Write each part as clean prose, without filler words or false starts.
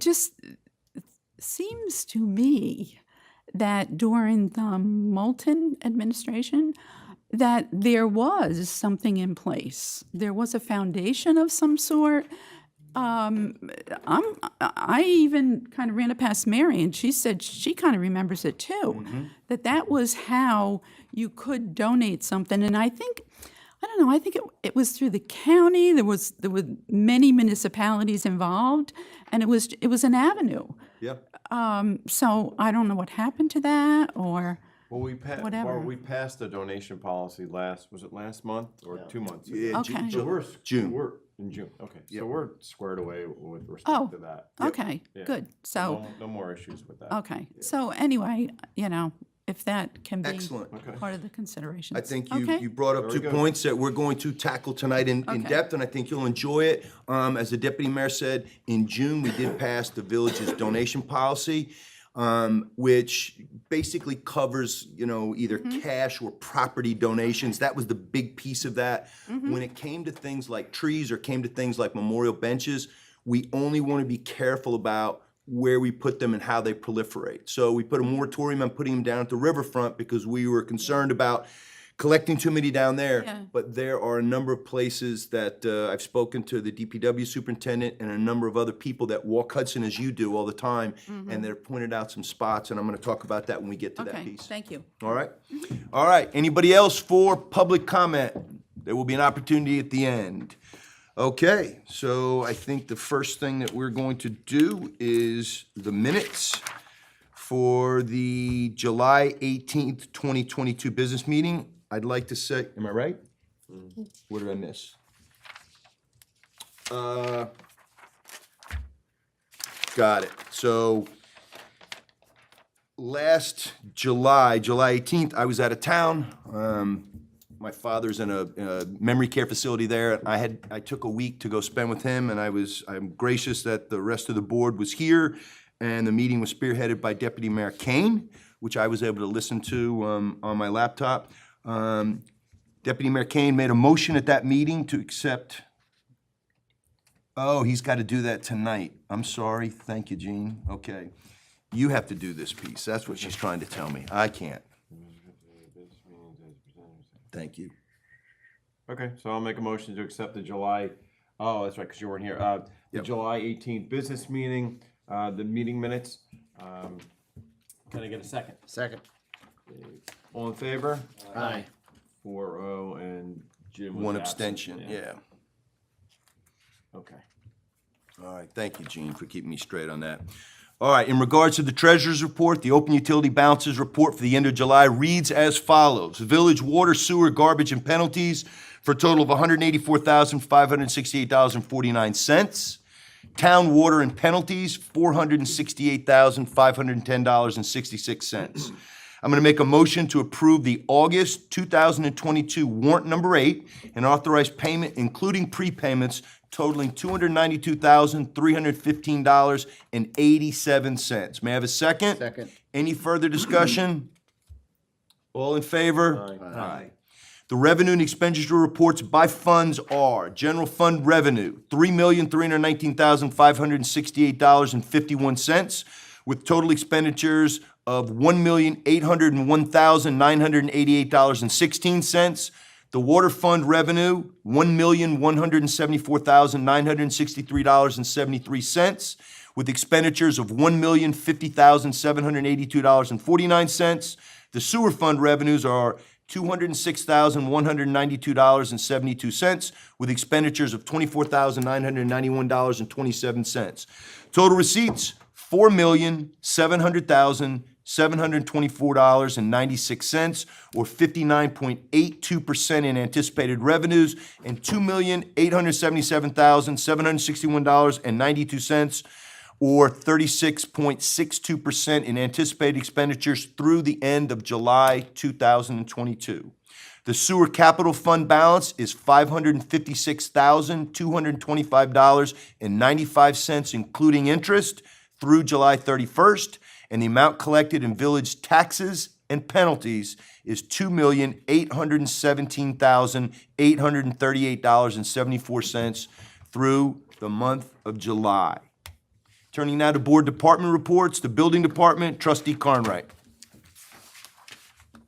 it just seems to me that during the Moulton administration, that there was something in place. There was a foundation of some sort. I even kind of ran it past Mary, and she said she kind of remembers it too, that was how you could donate something. And I think it was through the county. There were many municipalities involved, and it was an avenue. Yep. So I don't know what happened to that, or Well, whatever. we passed the donation policy last month or 2 months ago? Yeah, Okay. So we're June. We're in June. Okay. Yep. So we're squared away with respect Oh, to that. okay, Yeah. good. So, No more issues with that. okay. So anyway, if that can be Excellent. Okay. part of the consideration. I think Okay. you brought up Very 2 good. points that we're going to tackle tonight in Okay. depth, and I think you'll enjoy it. As the deputy mayor said, in June, we did pass the village's donation policy, which basically covers, either cash or property donations. That was the big piece of that. When it came to things like trees or came to things like memorial benches, we only want to be careful about where we put them and how they proliferate. So we put a moratorium on putting them down at the riverfront because we were concerned about collecting too many down there. Yeah. But there are a number of places that I've spoken to the DPW superintendent and a number of other people that walk Hudson as you do all the time, and they've pointed out some spots, and I'm going to talk about that when we get to that Okay, piece. thank you. All right? All right. Anybody else for public comment? There will be an opportunity at the end. Okay, so I think the first thing that we're going to do is the minutes for the July 18th, 2022 business meeting. I'd like to say, am I right? What did I miss? Got it. So last July 18th, I was out of town. My father's in a memory care facility there. I took a week to go spend with him, and I'm gracious that the rest of the board was here, and the meeting was spearheaded by Deputy Mayor Kane, which I was able to listen to on my laptop. Deputy Mayor Kane made a motion at that meeting to accept. Oh, he's got to do that tonight. I'm sorry. Thank you, Jean. Okay. You have to do this piece. That's what she's trying to tell me. I can't. Thank you. Okay, so I'll make a motion to accept the July, oh, that's right, because you weren't here. The Yep. July 18th business meeting, the meeting minutes. Can I get a second? Second. All in favor? Aye. 4-0, and Jim was One absent. abstention, yeah. Okay. All right, thank you, Gene, for keeping me straight on that. All right, in regards to the treasurer's report, the open utility balances report for the end of July reads as follows. Village water, sewer, garbage, and penalties for a total of $184,568.49. Town water and penalties, $468,510.66. I'm going to make a motion to approve the August 2022 warrant number 8 and authorize payment, including prepayments, totaling $292,315.87. May I have a second? Second. Any further discussion? All in favor? Aye. The revenue and expenditure reports by funds are: general fund revenue, $3,319,568.51, with total expenditures of $1,801,988.16. The water fund revenue, $1,174,963.73, with expenditures of $1,050,782.49. The sewer fund revenues are $206,192.72, with expenditures of $24,991.27. Total receipts, $4,700,724.96, or 59.82% in anticipated revenues, and $2,877,761.92, or 36.62% in anticipated expenditures through the end of July 2022. The sewer capital fund balance is $556,225.95, including interest, through July 31st, and the amount collected in village taxes and penalties is $2,817,838.74 through the month of July. Turning now to board department reports, the building department, Trustee Carnwright.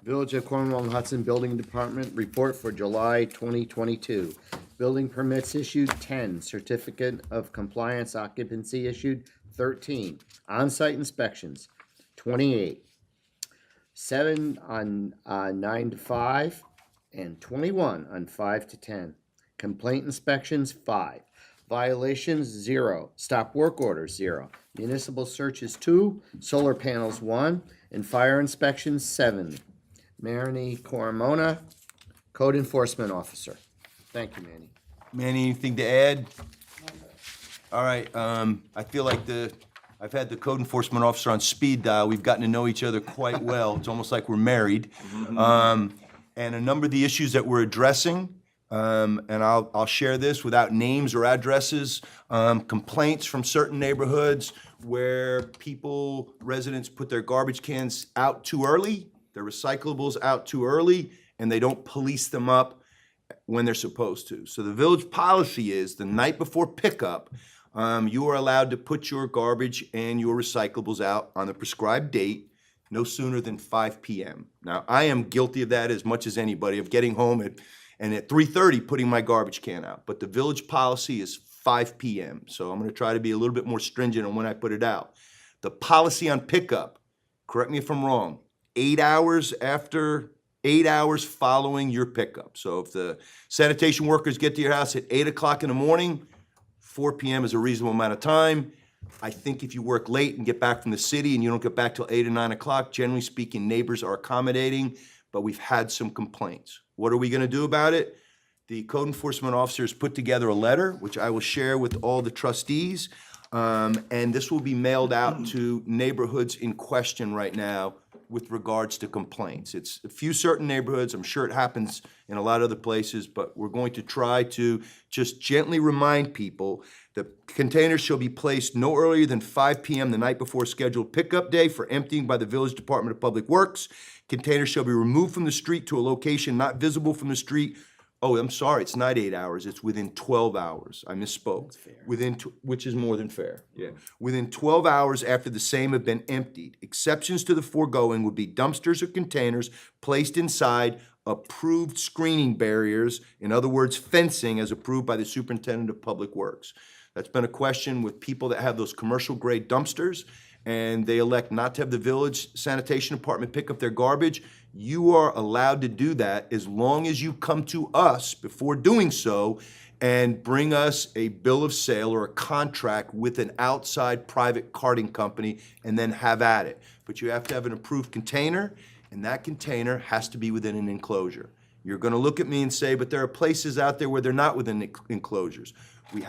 Village of Cornwall and Hudson Building Department report for July 2022. Building permits issued 10, certificate of compliance occupancy issued 13, on-site inspections 28, 7 on 9 to 5, and 21 on 5 to 10. Complaint inspections 5, violations 0, stop work orders 0, municipal searches 2, solar panels 1, and fire inspections 7. Marini Cormona, Code Enforcement Officer. Thank you, Manny. Manny, anything to add? All right, I feel like I've had the code enforcement officer on speed dial. We've gotten to know each other quite well. It's almost like we're married. And a number of the issues that we're addressing, and I'll share this without names or addresses, complaints from certain neighborhoods where residents put their garbage cans out too early, their recyclables out too early, and they don't police them up when they're supposed to. So the village policy is the night before pickup, you are allowed to put your garbage and your recyclables out on the prescribed date, no sooner than 5 p.m. Now, I am guilty of that as much as anybody, of getting home at 3:30 putting my garbage can out. But the village policy is 5 p.m. So I'm gonna try to be a little bit more stringent on when I put it out. The policy on pickup, correct me if I'm wrong, 8 hours following your pickup. So if the sanitation workers get to your house at 8 o'clock in the morning, 4 p.m. is a reasonable amount of time. I think if you work late and get back from the city and you don't get back till 8 or 9 o'clock, generally speaking, neighbors are accommodating, but we've had some complaints. What are we gonna do about it? The code enforcement officers put together a letter, which I will share with all the trustees, and this will be mailed out to neighborhoods in question right now with regards to complaints. It's a few certain neighborhoods, I'm sure it happens in a lot of other places, but we're going to try to just gently remind people that containers shall be placed no earlier than 5 p.m. the night before scheduled pickup day for emptying by the Village Department of Public Works. Containers shall be removed from the street to a location not visible from the street. Oh, I'm sorry, it's not 8 hours, it's within 12 hours. I misspoke. Which is more than fair. Yeah. Within 12 hours after the same have been emptied. Exceptions to the foregoing would be dumpsters or containers placed inside approved screening barriers, in other words, fencing as approved by the Superintendent of Public Works. That's been a question with people that have those commercial grade dumpsters and they elect not to have the village sanitation department pick up their garbage. You are allowed to do that as long as you come to us before doing so and bring us a bill of sale or a contract with an outside private carting company and then have at it. But you have to have an approved container, and that container has to be within an enclosure. You're gonna look at me and say, but there are places out there where they're not within enclosures. We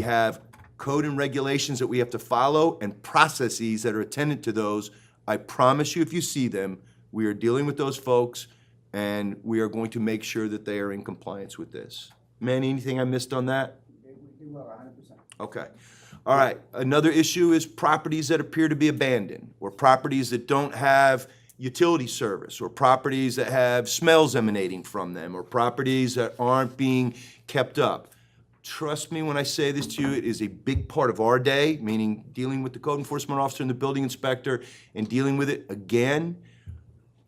have code and regulations that we have to follow and processes that are attendant to those. I promise you, if you see them, we are dealing with those folks and we are going to make sure that they are in compliance with this. Manny, anything I missed on that? You are 100%. Okay. All right. Another issue is properties that appear to be abandoned, or properties that don't have utility service, or properties that have smells emanating from them, or properties that aren't being kept up. Trust me when I say this to you, it is a big part of our day, meaning dealing with the code enforcement officer and the building inspector and dealing with it again.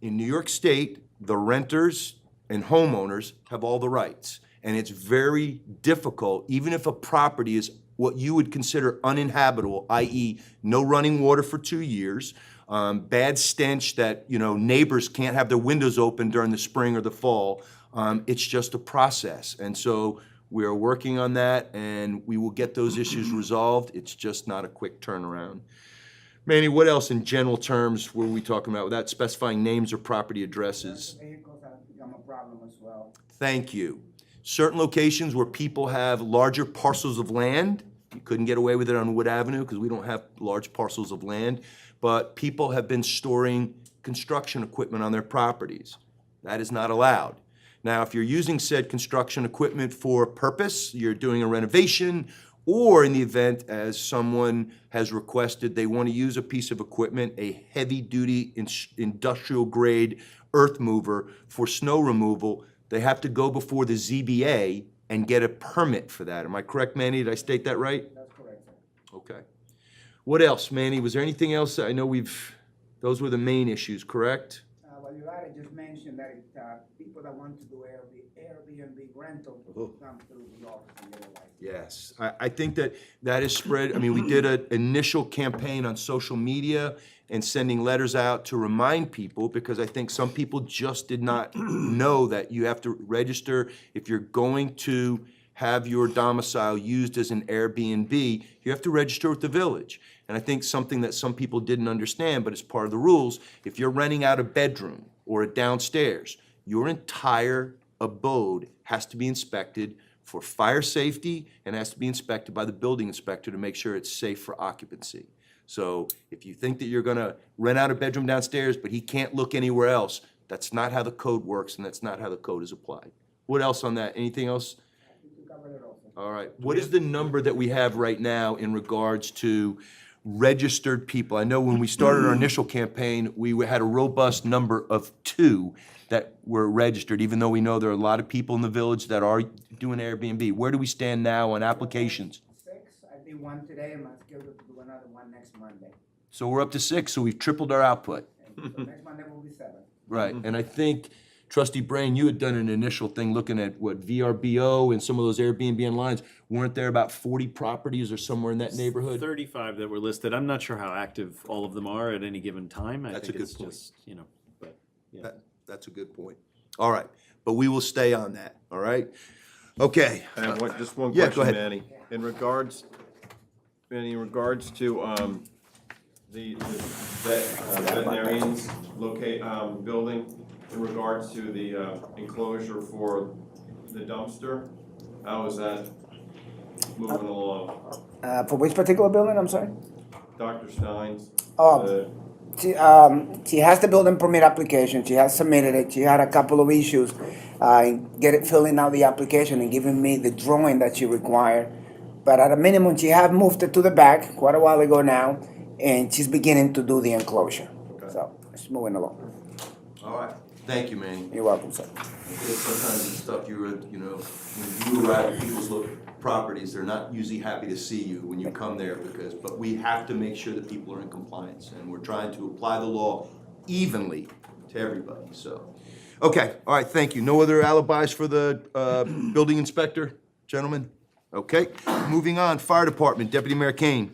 In New York State, the renters and homeowners have all the rights. And it's very difficult, even if a property is what you would consider uninhabitable, i.e. no running water for 2 years, bad stench that, neighbors can't have their windows open during the spring or the fall. It's just a process. And so we are working on that and we will get those issues resolved. It's just not a quick turnaround. Manny, what else in general terms were we talking about without specifying names or property addresses? Vehicles have become a problem as well. Thank you. Certain locations where people have larger parcels of land, you couldn't get away with it on Wood Avenue because we don't have large parcels of land, but people have been storing construction equipment on their properties. That is not allowed. Now, if you're using said construction equipment for a purpose, you're doing a renovation, or in the event, as someone has requested, they want to use a piece of equipment, a heavy-duty industrial grade earth mover for snow removal, they have to go before the ZBA and get a permit for that. Am I correct, Manny? Did I state that right? That's correct, sir. Okay. What else, Manny? Was there anything else? I know those were the main issues, correct? Well, you already just mentioned that people that want to do Airbnb rental come through the office and get a license. Yes, I think that is spread. I mean, we did an initial campaign on social media and sending letters out to remind people, because I think some people just did not know that you have to register if you're going to have your domicile used as an Airbnb. You have to register with the village. And I think something that some people didn't understand, but it's part of the rules, if you're renting out a bedroom or a downstairs, your entire abode has to be inspected for fire safety and has to be inspected by the building inspector to make sure it's safe for occupancy. So if you think that you're gonna rent out a bedroom downstairs, but he can't look anywhere else, that's not how the code works, and that's not how the code is applied. What else on that? Anything else? You covered it also. All right. What is the number that we have right now in regards to registered people? I know when we started our initial campaign, we had a robust number of 2 that were registered, even though we know there are a lot of people in the village that are doing Airbnb. Where do we stand now on applications? 6, I did one today, and I'm scheduled to do another one next Monday. So we're up to 6, so we've tripled our output. And so next Monday will be 7. Right, and I think, Trustee Brain, you had done an initial thing looking at what, VRBO and some of those Airbnb lines. Weren't there about 40 properties or somewhere in that neighborhood? 35 that were listed. I'm not sure how active all of them are at any given time. I That's think a good it's point. just, but, yeah. That's a good point. All right, but we will stay on that, all right? Okay. I have just one Yeah, go question, ahead. Manny. In regards to the veterinarians building, in regards to the enclosure for the dumpster, how is that moving along? For which particular building, I'm sorry? Dr. Stein's? Oh. She has the building permit application, she has submitted it, she had a couple of issues, filling out the application and giving me the drawing that she required. But at a minimum, she have moved it to the back quite a while ago now, and she's beginning to do the enclosure. Okay. So, it's moving along. All right, thank you, Manny. You're welcome, sir. Sometimes it's stuff when you arrive at people's properties, they're not usually happy to see you when you come there but we have to make sure that people are in compliance, and we're trying to apply the law evenly to everybody, so. Okay, all right, thank you. No other alibis for the building inspector, gentlemen? Okay, moving on, Fire Department, Deputy Mayor Kane.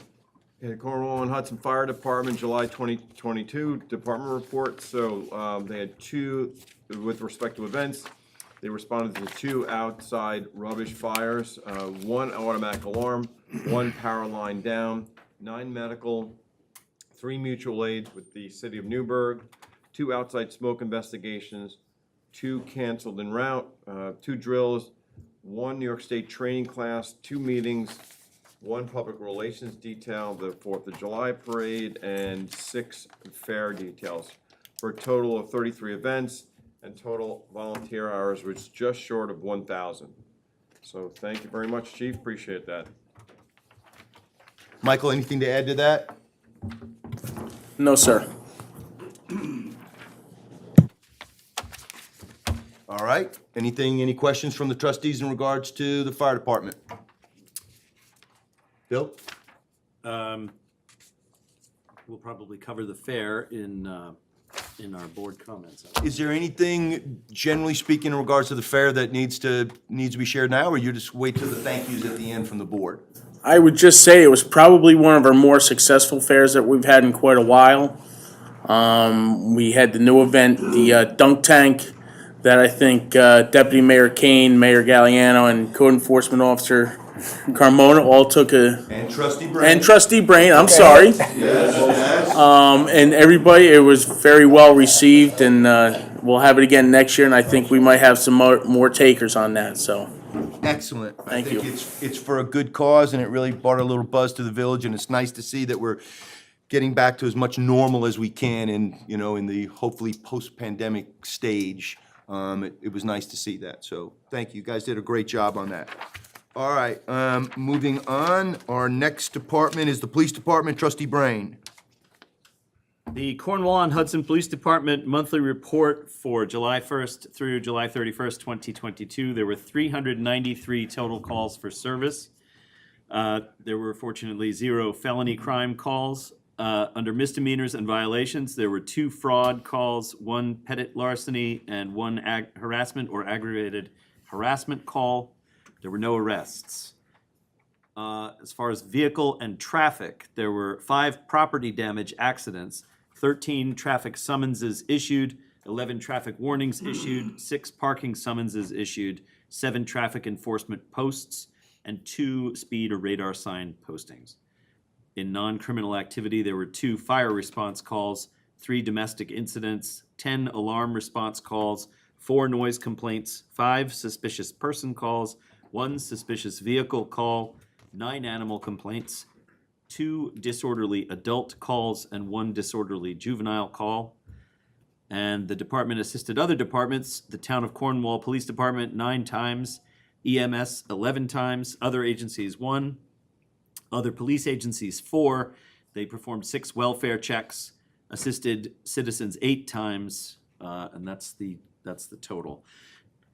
Okay, Cornwall and Hudson Fire Department, July 2022 department report. So they had 2, with respect to events, they responded to 2 outside rubbish fires, 1 automatic alarm, 1 power line down, 9 medical, 3 mutual aid with the city of Newburgh, 2 outside smoke investigations, 2 canceled en route, 2 drills, 1 New York State training class, 2 meetings, 1 public relations detail, the 4th of July parade, and 6 fair details, for a total of 33 events, and total volunteer hours was just short of 1,000. So thank you very much, Chief, appreciate that. Michael, anything to add to that? No, sir. All right, any questions from the trustees in regards to the fire department? Bill? We'll probably cover the fair in our board comments. Is there anything, generally speaking, in regards to the fair that needs to be shared now, or you just wait till the thank yous at the end from the board? I would just say it was probably one of our more successful fairs that we've had in quite a while. We had the new event, the dunk tank, that I think Deputy Mayor Kane, Mayor Galliano, and Code Enforcement Officer Carmona all took And Trustee Brain? and Trustee Brain, I'm sorry. And everybody, it was very well received, and we'll have it again next year, and I think we might have some more takers on that, so. Excellent. Thank you. I think it's for a good cause, and it really brought a little buzz to the village, and it's nice to see that we're getting back to as much normal as we can in the hopefully post-pandemic stage. It was nice to see that, so thank you. You guys did a great job on that. All right, moving on, our next department is the police department. Trustee Brain. The Cornwall and Hudson Police Department monthly report for July 1st through July 31st, 2022. There were 393 total calls for service. There were fortunately 0 felony crime calls. Under misdemeanors and violations, there were 2 fraud calls, 1 petty larceny, and 1 harassment or aggravated harassment call. There were no arrests. As far as vehicle and traffic, there were 5 property damage accidents, 13 traffic summonses issued, 11 traffic warnings issued, 6 parking summonses issued, 7 traffic enforcement posts, and 2 speed or radar sign postings. In non-criminal activity, there were 2 fire response calls, 3 domestic incidents, 10 alarm response calls, 4 noise complaints, 5 suspicious person calls, 1 suspicious vehicle call, 9 animal complaints, 2 disorderly adult calls, and 1 disorderly juvenile call. And the department assisted other departments, the Town of Cornwall Police Department 9 times, EMS 11 times, other agencies 1, other police agencies 4. They performed 6 welfare checks, assisted citizens 8 times, and that's the total.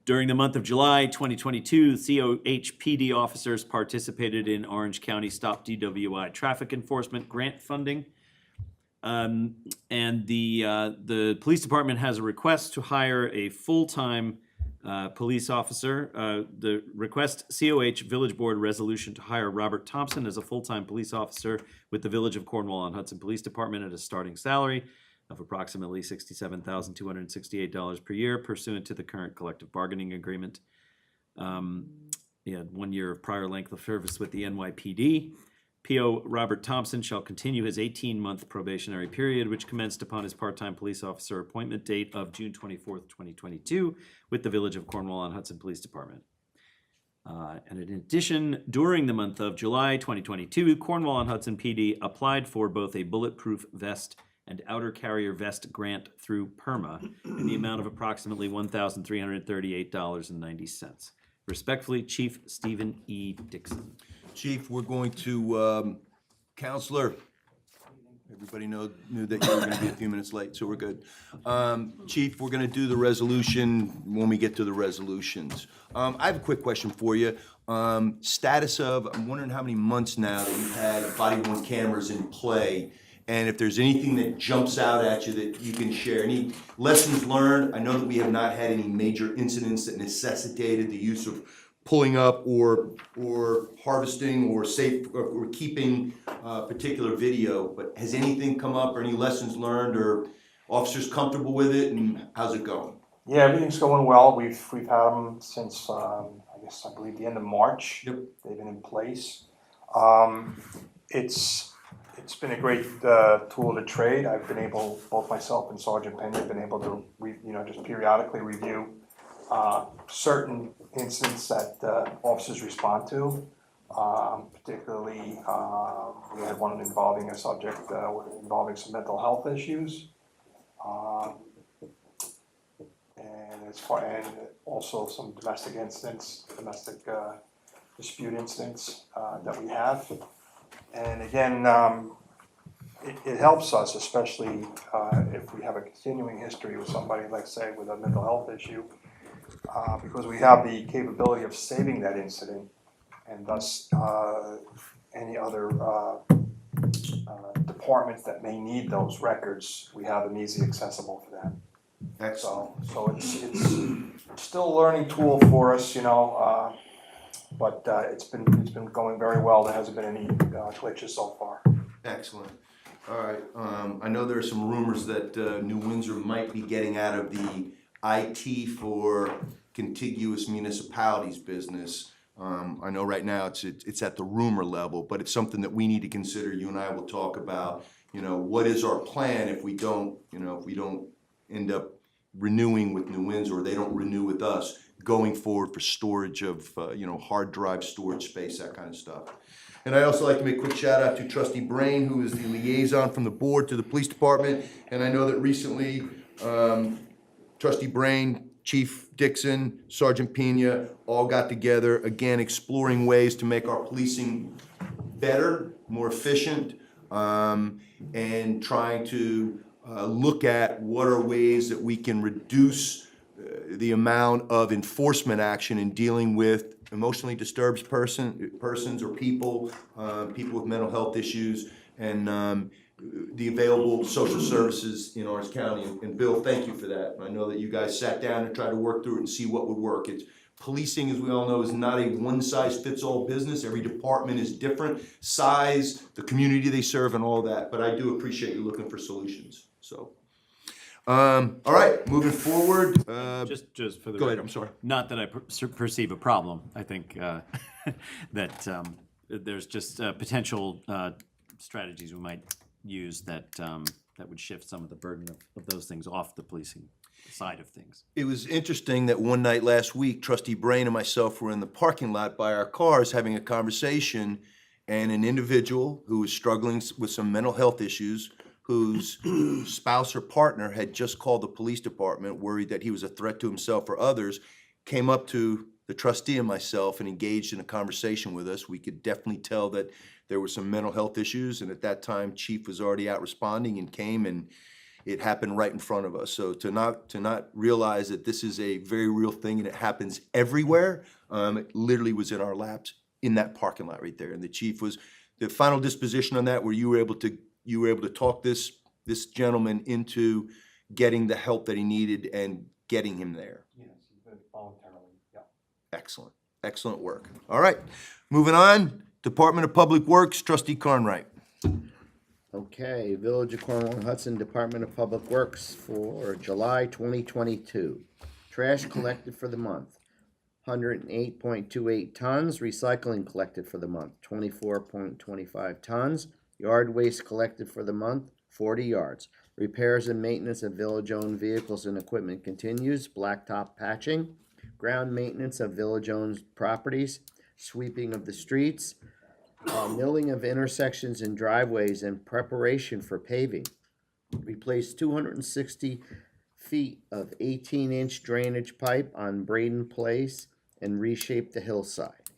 During the month of July 2022, COHPD officers participated in Orange County Stop DWI traffic enforcement grant funding. And the police department has a request to hire a full-time police officer. The request COH Village Board resolution to hire Robert Thompson as a full-time police officer with the Village of Cornwall on Hudson Police Department at a starting salary of approximately $67,268 per year pursuant to the current collective bargaining agreement. He had 1 year of prior length of service with the NYPD. PO Robert Thompson shall continue his 18-month probationary period, which commenced upon his part-time police officer appointment date of June 24th, 2022, with the Village of Cornwall on Hudson Police Department. And in addition, during the month of July 2022, Cornwall on Hudson PD applied for both a bulletproof vest and outer carrier vest grant through PERMA in the amount of approximately $1,338.90. Respectfully, Chief Stephen E. Dixon. Chief, we're going to, Counselor, everybody knew that you were going to be a few minutes late, so we're good. Chief, we're going to do the resolution when we get to the resolutions. I have a quick question for you. Status of, I'm wondering how many months now that you've had body-worn cameras in play, and if there's anything that jumps out at you that you can share. Any lessons learned? I know that we have not had any major incidents that necessitated the use of pulling up or harvesting or keeping particular video, but has anything come up or any lessons learned or officers comfortable with it, and how's it going? Yeah, everything's going well. We've had them since I believe the end of March. Yep. They've been in place. It's been a great tool to trade. I've been able, both myself and Sergeant Penny have been able to just periodically review certain incidents that officers respond to. Particularly, we had one involving a subject involving some mental health issues, and also some domestic incidents, domestic dispute incidents that we have. And again, it helps us, especially if we have a continuing history with somebody, like say, with a mental health issue, because we have the capability of saving that incident, and thus any other departments that may need those records, we have them easily accessible for them. Excellent. So it's still a learning tool for us, but it's been going very well. There hasn't been any glitches so far. Excellent. All right. I know there are some rumors that New Windsor might be getting out of the IT for contiguous municipalities business. I know right now it's at the rumor level, but it's something that we need to consider. You and I will talk about, what is our plan if we don't end up renewing with New Windsor, or they don't renew with us going forward for storage of, hard drive storage space, that kind of stuff. And I'd also like to make a quick shout out to Trustee Brain, who is the liaison from the board to the police department. And I know that recently, Trustee Brain, Chief Dixon, Sergeant Pena all got together, again, exploring ways to make our policing better, more efficient, and trying to look at what are ways that we can reduce the amount of enforcement action in dealing with emotionally disturbed persons or people, people with mental health issues, and the available social services in Orange County. And Bill, thank you for that. I know that you guys sat down and tried to work through it and see what would work. It's policing, as we all know, is not a one-size-fits-all business. Every department is different, size, the community they serve, and all that. But I do appreciate you looking for solutions. So, all right, moving forward. Just for the Go ahead. record, I'm sorry. Not that I perceive a problem. I think that there's just potential strategies we might use that that would shift some of the burden of those things off the policing side of things. It was interesting that one night last week, Trustee Brain and myself were in the parking lot by our cars having a conversation, and an individual who was struggling with some mental health issues, whose spouse or partner had just called the police department, worried that he was a threat to himself or others, came up to the trustee and myself and engaged in a conversation with us. We could definitely tell that there were some mental health issues, and at that time, Chief was already out responding and came, and it happened right in front of us. So to not realize that this is a very real thing and it happens everywhere, it literally was in our laps in that parking lot right there. And the chief was the final disposition on that, where you were able to talk this gentleman into getting the help that he needed and getting him there. Yes, voluntarily, yeah. Excellent work. All right, moving on. Department of Public Works, Trustee Carnwright. Okay, Village of Cornwall and Hudson Department of Public Works for July 2022. Trash collected for the month, 108.28 tons. Recycling collected for the month, 24.25 tons. Yard waste collected for the month, 40 yards. Repairs and maintenance of village-owned vehicles and equipment continues. Blacktop patching, ground maintenance of village-owned properties, sweeping of the streets, milling of intersections and driveways in preparation for paving. Replaced 260 feet of 18-inch drainage pipe on Braden Place and reshaped the hillside.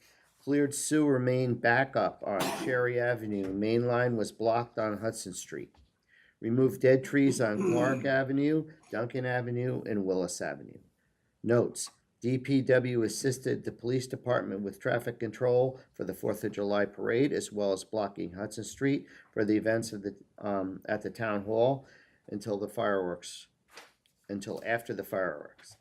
Cleared sewer main backup on Cherry Avenue. Main line was blocked on Hudson Street. Removed dead trees on Clark Avenue, Duncan Avenue, and Willis Avenue. Notes: DPW assisted the police department with traffic control for the 4th of July parade, as well as blocking Hudson Street for the events of at the town hall until after the fireworks.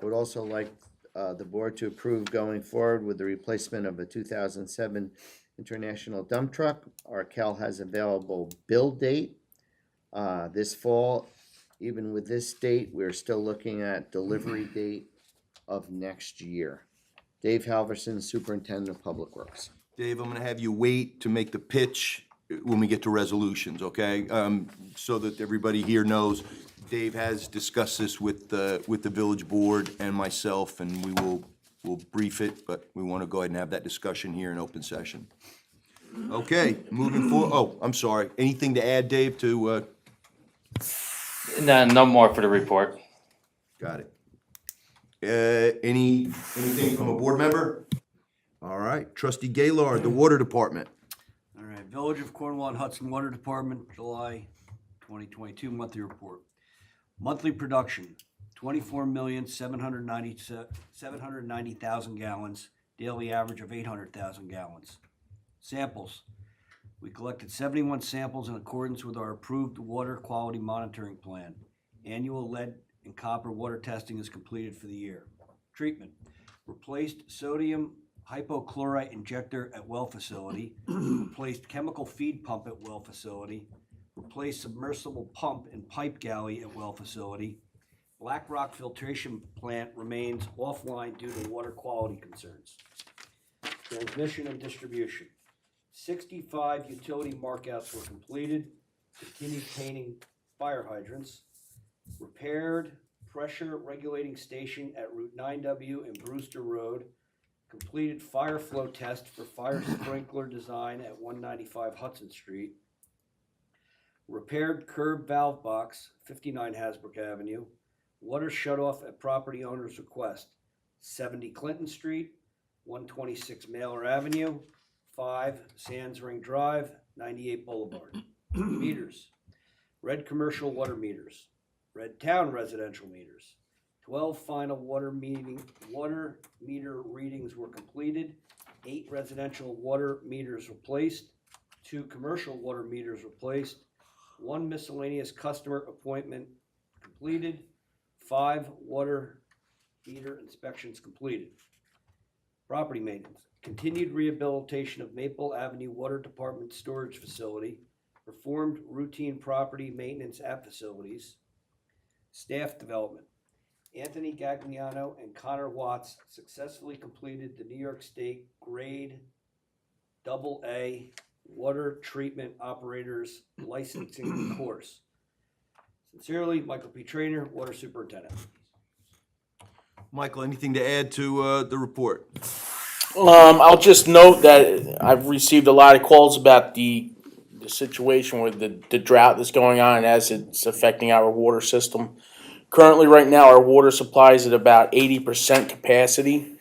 I would also like the board to approve going forward with the replacement of a 2007 International dump truck. Our Cal has available build date this fall. Even with this date, we're still looking at delivery date of next year. Dave Halverson, Superintendent of Public Works. Dave, I'm gonna have you wait to make the pitch when we get to resolutions, okay? So that everybody here knows, Dave has discussed this with the village board and myself, and we'll brief it, but we wanna go ahead and have that discussion here in open session. Okay, moving forward, oh, I'm sorry, anything to add, Dave, to, No more for the report. got it. Anything from a board member? All right, Trustee Gaylord, the Water Department. All right, Village of Cornwall and Hudson Water Department, July 2022 monthly report. Monthly production, 24,790,000 gallons, daily average of 800,000 gallons. Samples, we collected 71 samples in accordance with our approved water quality monitoring plan. Annual lead and copper water testing is completed for the year. Treatment, replaced sodium hypochlorite injector at well facility, replaced chemical feed pump at well facility, replaced submersible pump and pipe galley at well facility. Black Rock filtration plant remains offline due to water quality concerns. Transmission and distribution. 65 utility markouts were completed. Continued painting fire hydrants. Repaired pressure regulating station at Route 9W and Brewster Road. Completed fire flow test for fire sprinkler design at 195 Hudson Street. Repaired curb valve box, 59 Hasbrook Avenue. Water shutoff at property owner's request, 70 Clinton Street, 126 Mailer Avenue, 5 Sands Ring Drive, 98 Boulevard. Meters, red commercial water meters, red town residential meters, 12 final water meter readings were completed, 8 residential water meters replaced, 2 commercial water meters replaced, 1 miscellaneous customer appointment completed, 5 water meter inspections completed. Property maintenance, continued rehabilitation of Maple Avenue Water Department Storage Facility, performed routine property maintenance at facilities. Staff development, Anthony Gagliano and Connor Watts successfully completed the New York State Grade AA Water Treatment Operators Licensing Course. Sincerely, Michael P. Trainer, Water Superintendent. Michael, anything to add to the report? I'll just note that I've received a lot of calls about the situation with the drought that's going on as it's affecting our water system. Currently, right now, our water supply is at about 80% capacity.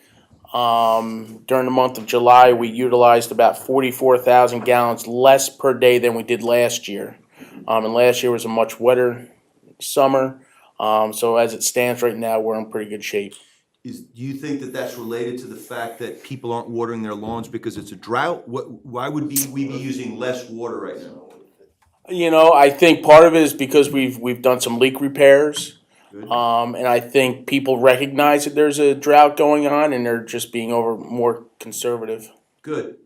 During the month of July, we utilized about 44,000 gallons less per day than we did last year. And last year was a much wetter summer. So as it stands right now, we're in pretty good shape. Do you think that that's related to the fact that people aren't watering their lawns because it's a drought? Why would we be using less water right now? You know, I think part of it is because we've done some leak repairs. And I think people recognize that there's a drought going on, and they're just being more conservative. Good.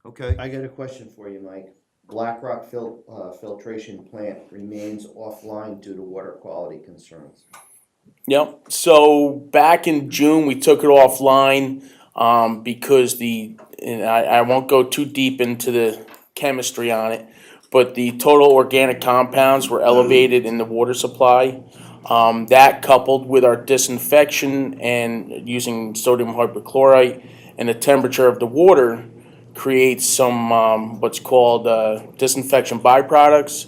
Okay. I got a question for you, Mike. Blackrock filtration plant remains offline due to water quality concerns. Yep. So back in June, we took it offline because and I won't go too deep into the chemistry on it, but the total organic compounds were elevated in the water supply. That coupled with our disinfection and using sodium hypochlorite and the temperature of the water creates some what's called disinfection byproducts,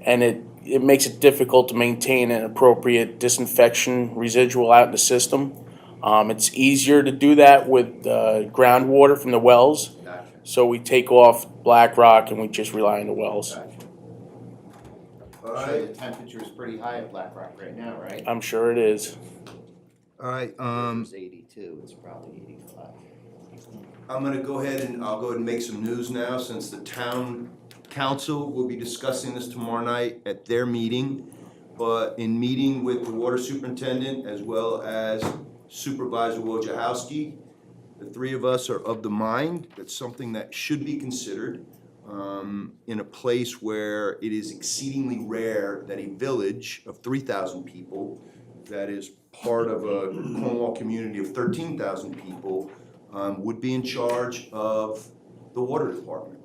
and it makes it difficult to maintain an appropriate disinfection residual out in the system. It's easier to do that with groundwater from the wells. Gotcha. So we take off Blackrock and we just rely on the wells. Gotcha. All So right. the temperature is pretty high at Blackrock right now, right? I'm sure it is. All right. It was 82, it's probably 85. I'm gonna go ahead and make some news now, since the town council will be discussing this tomorrow night at their meeting. But in meeting with the water superintendent as well as Supervisor Wojciechowski, the three of us are of the mind that's something that should be considered in a place where it is exceedingly rare that a village of 3,000 people that is part of a Cornwall community of 13,000 people would be in charge of the water department.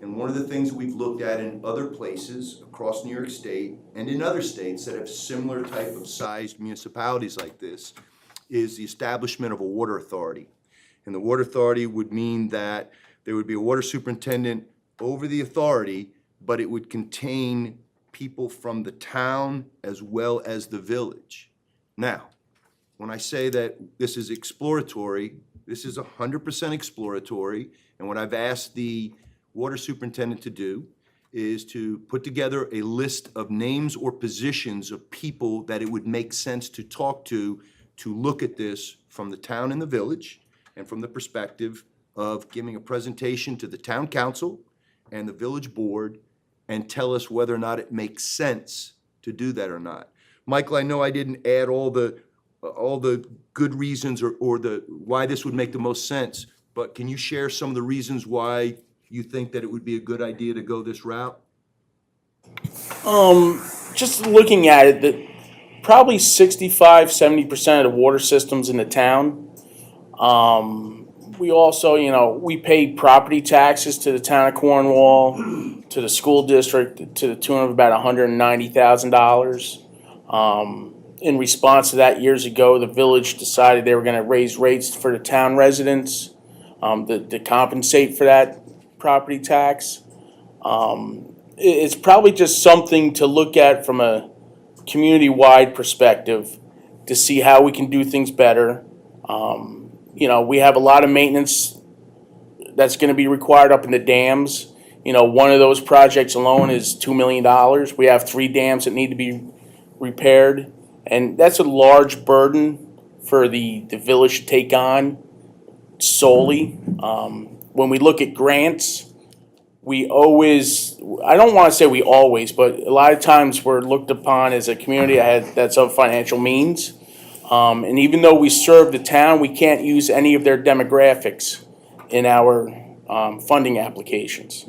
And one of the things that we've looked at in other places across New York State and in other states that have similar type of sized municipalities like this is the establishment of a water authority. And the water authority would mean that there would be a water superintendent over the authority, but it would contain people from the town as well as the village. Now, when I say that this is exploratory, this is 100% exploratory, and what I've asked the water superintendent to do is to put together a list of names or positions of people that it would make sense to talk to look at this from the town and the village, and from the perspective of giving a presentation to the town council and the village board, and tell us whether or not it makes sense to do that or not. Michael, I know I didn't add all the good reasons or the why this would make the most sense, but can you share some of the reasons why you think that it would be a good idea to go this route? Just looking at it, that probably 65-70% of the water systems in the town. We also, we pay property taxes to the town of Cornwall, to the school district, to the tune of about $190,000. In response to that, years ago, the village decided they were going to raise rates for the town residents to compensate for that property tax. It's probably just something to look at from a community-wide perspective to see how we can do things better. We have a lot of maintenance that's going to be required up in the dams. One of those projects alone is $2 million. We have 3 dams that need to be repaired. And that's a large burden for the village to take on solely. When we look at grants, we always, I don't want to say we always, but a lot of times we're looked upon as a community that's of financial means. And even though we serve the town, we can't use any of their demographics in our funding applications.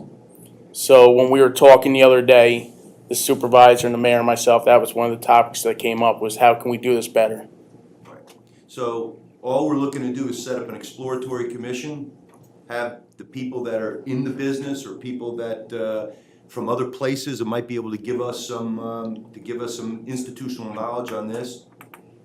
So when we were talking the other day, the supervisor and the mayor and myself, that was one of the topics that came up, was how can we do this better? So all we're looking to do is set up an exploratory commission, have the people that are in the business or people that from other places that might be able to give us some institutional knowledge on this,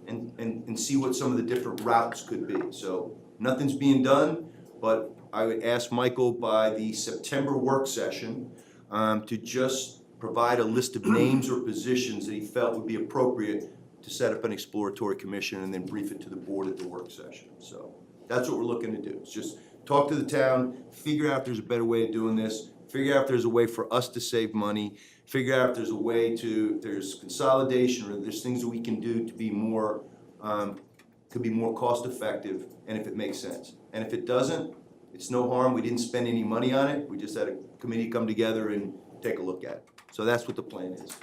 and see what some of the different routes could be. So nothing's being done, but I would ask Michael by the September work session to just provide a list of names or positions that he felt would be appropriate to set up an exploratory commission and then brief it to the board at the work session. So that's what we're looking to do. It's just talk to the town, figure out if there's a better way of doing this, figure out if there's a way for us to save money, figure out if there's a way to, there's consolidation or there's things that we can do to be more cost effective, and if it makes sense. And if it doesn't, it's no harm. We didn't spend any money on it. We just had a committee come together and take a look at it. So that's what the plan is.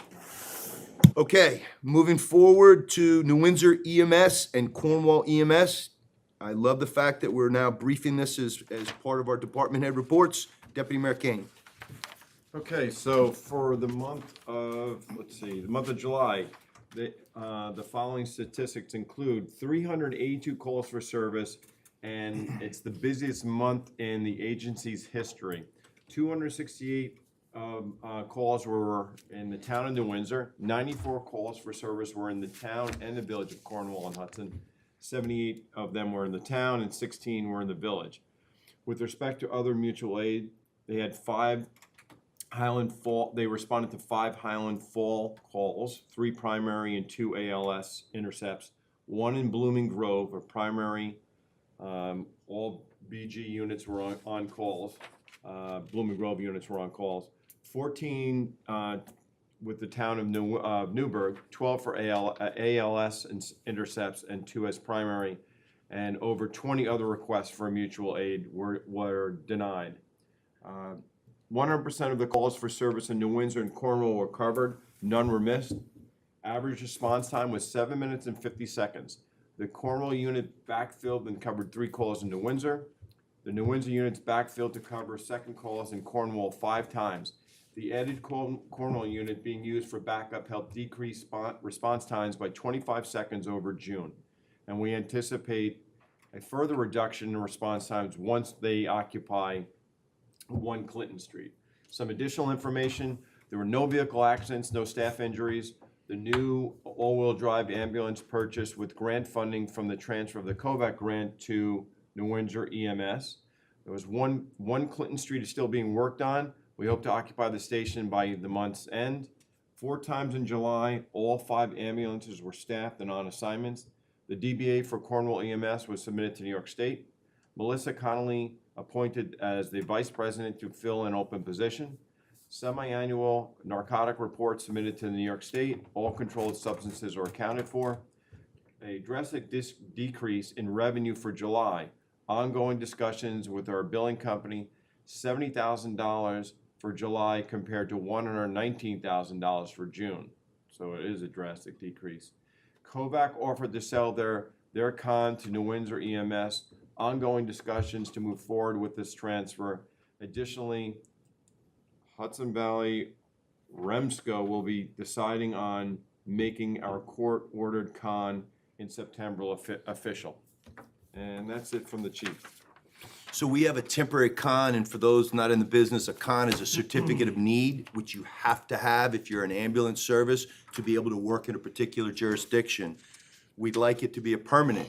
Okay, moving forward to New Windsor EMS and Cornwall EMS. I love the fact that we're now briefing this as part of our department head reports. Deputy Mayor Kane. Okay, so for the month of, the month of July, the following statistics include 382 calls for service, and it's the busiest month in the agency's history. 268 calls were in the town of New Windsor. 94 calls for service were in the town and the village of Cornwall and Hudson. 78 of them were in the town and 16 were in the village. With respect to other mutual aid, they had 5 Highland Fall, they responded to 5 Highland Fall calls, 3 primary and 2 ALS intercepts, 1 in Blooming Grove, a primary, all BG units were on calls, Blooming Grove units were on calls, 14 with the town of Newburgh, 12 for ALS intercepts and 2 as primary, and over 20 other requests for mutual aid were denied. 100% of the calls for service in New Windsor and Cornwall were covered. None were missed. Average response time was 7 minutes and 50 seconds. The Cornwall unit backfilled and covered 3 calls in New Windsor. The New Windsor units backfilled to cover second calls in Cornwall 5 times. The added Cornwall unit being used for backup helped decrease response times by 25 seconds over June. And we anticipate a further reduction in response times once they occupy 1 Clinton Street. Some additional information: there were no vehicle accidents, no staff injuries. The new all-wheel drive ambulance purchased with grant funding from the transfer of the COVAC grant to New Windsor EMS. There was one Clinton Street is still being worked on. We hope to occupy the station by the month's end. 4 times in July, all 5 ambulances were staffed and on assignments. The DBA for Cornwall EMS was submitted to New York State. Melissa Connolly appointed as the vice president to fill an open position. Semi-annual narcotic report submitted to New York State. All controlled substances are accounted for. A drastic decrease in revenue for July. Ongoing discussions with our billing company. $70,000 for July compared to $119,000 for June. So it is a drastic decrease. COVAC offered to sell their con to New Windsor EMS. Ongoing discussions to move forward with this transfer. Additionally, Hudson Valley Remsco will be deciding on making our court-ordered con in September official. And that's it from the chief. So we have a temporary con, and for those not in the business, a con is a certificate of need, which you have to have if you're an ambulance service to be able to work in a particular jurisdiction. We'd like it to be a permanent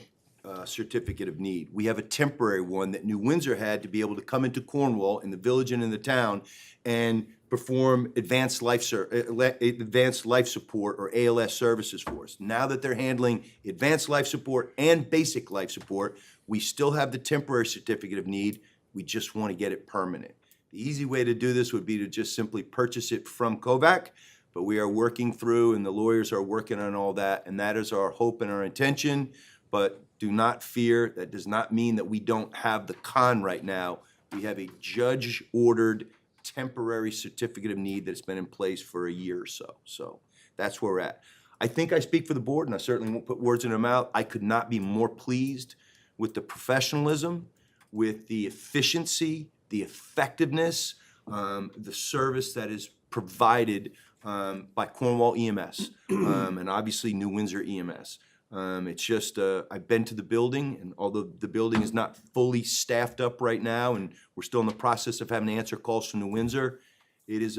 certificate of need. We have a temporary one that New Windsor had to be able to come into Cornwall, in the village and in the town, and perform advanced life support or ALS services for us. Now that they're handling advanced life support and basic life support, we still have the temporary certificate of need. We just want to get it permanent. The easy way to do this would be to just simply purchase it from COVAC. but we are working through, and the lawyers are working on all that, and that is our hope and our intention. But do not fear, that does not mean that we don't have the con right now. We have a judge-ordered temporary certificate of need that's been in place for a year or so. So that's where we're at. I think I speak for the board, and I certainly won't put words in their mouth. I could not be more pleased with the professionalism, with the efficiency, the effectiveness, the service that is provided by Cornwall EMS, and obviously New Windsor EMS. It's just, I've been to the building, and although the building is not fully staffed up right now, and we're still in the process of having to answer calls from New Windsor, it is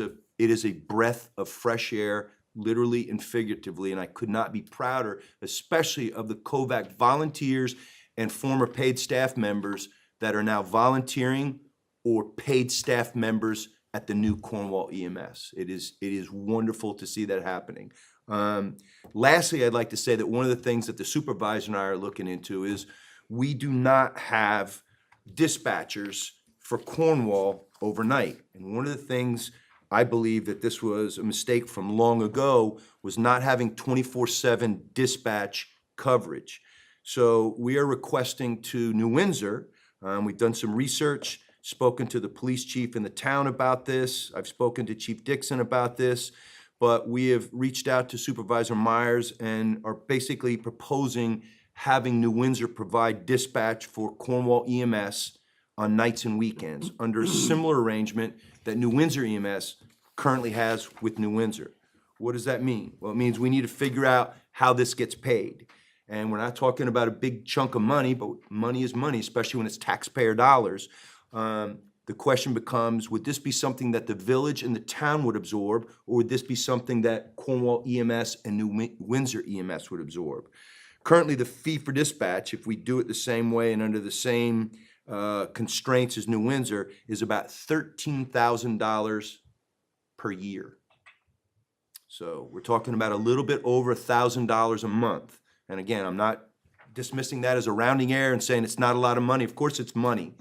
a breath of fresh air, literally and figuratively, and I could not be prouder, especially of the COVAC volunteers and former paid staff members that are now volunteering or paid staff members at the new Cornwall EMS. It is wonderful to see that happening. Lastly, I'd like to say that one of the things that the supervisor and I are looking into is we do not have dispatchers for Cornwall overnight. And one of the things I believe that this was a mistake from long ago was not having 24/7 dispatch coverage. So we are requesting to New Windsor, we've done some research, spoken to the police chief in the town about this. I've spoken to Chief Dixon about this, but we have reached out to Supervisor Myers and are basically proposing having New Windsor provide dispatch for Cornwall EMS on nights and weekends under a similar arrangement that New Windsor EMS currently has with New Windsor. What does that mean? Well, it means we need to figure out how this gets paid. And we're not talking about a big chunk of money, but money is money, especially when it's taxpayer dollars. The question becomes, would this be something that the village and the town would absorb, or would this be something that Cornwall EMS and New Windsor EMS would absorb? Currently, the fee for dispatch, if we do it the same way and under the same constraints as New Windsor, is about $13,000 per year. So we're talking about a little bit over $1,000 a month. And again, I'm not dismissing that as a rounding error and saying it's not a lot of money. Of course it's money.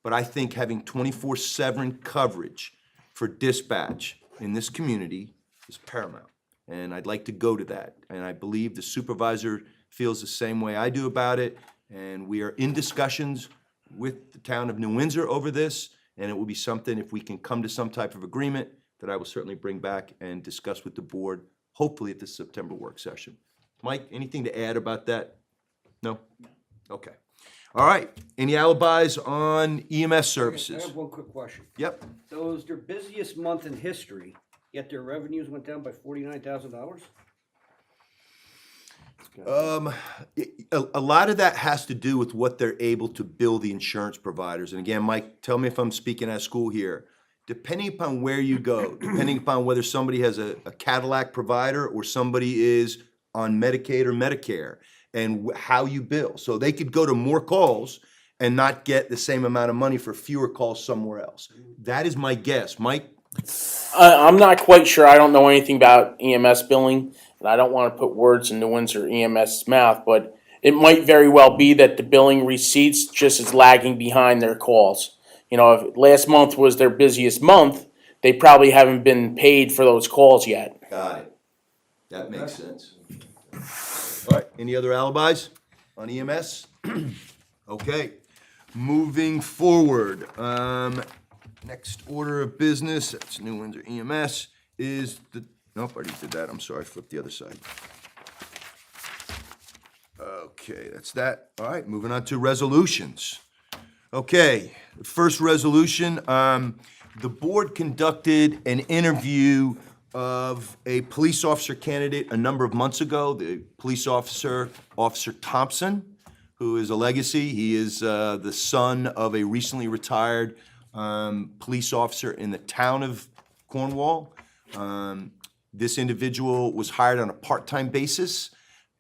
But I think having 24/7 coverage for dispatch in this community is paramount. And I'd like to go to that. And I believe the supervisor feels the same way I do about it. And we are in discussions with the town of New Windsor over this. And it will be something, if we can come to some type of agreement, that I will certainly bring back and discuss with the board, hopefully at the September work session. Mike, anything to add about that? No? Okay. All right. Any alibis on EMS I services? have one quick question. Yep. So it was their busiest month in history, yet their revenues went down by $49,000? A lot of that has to do with what they're able to bill the insurance providers. And again, Mike, tell me if I'm speaking out of school here. Depending upon where you go, depending upon whether somebody has a Cadillac provider or somebody is on Medicaid or Medicare, and how you bill. So they could go to more calls and not get the same amount of money for fewer calls somewhere else. That is my guess. Mike? I'm not quite sure. I don't know anything about EMS billing, and I don't want to put words in New Windsor EMS's mouth, but it might very well be that the billing receipts just is lagging behind their calls. You know, if last month was their busiest month, they probably haven't been paid for those calls yet. Got it. That makes sense. All right, any other alibis on EMS? Okay, moving forward. Next order of business, that's New Windsor EMS, is the, nope, I already did that, I'm sorry, flip the other side. Okay, that's that. All right, moving on to resolutions. Okay, the first resolution, the board conducted an interview of a police officer candidate a number of months ago, the police officer, Officer Thompson, who is a legacy. He is the son of a recently retired police officer in the town of Cornwall. This individual was hired on a part-time basis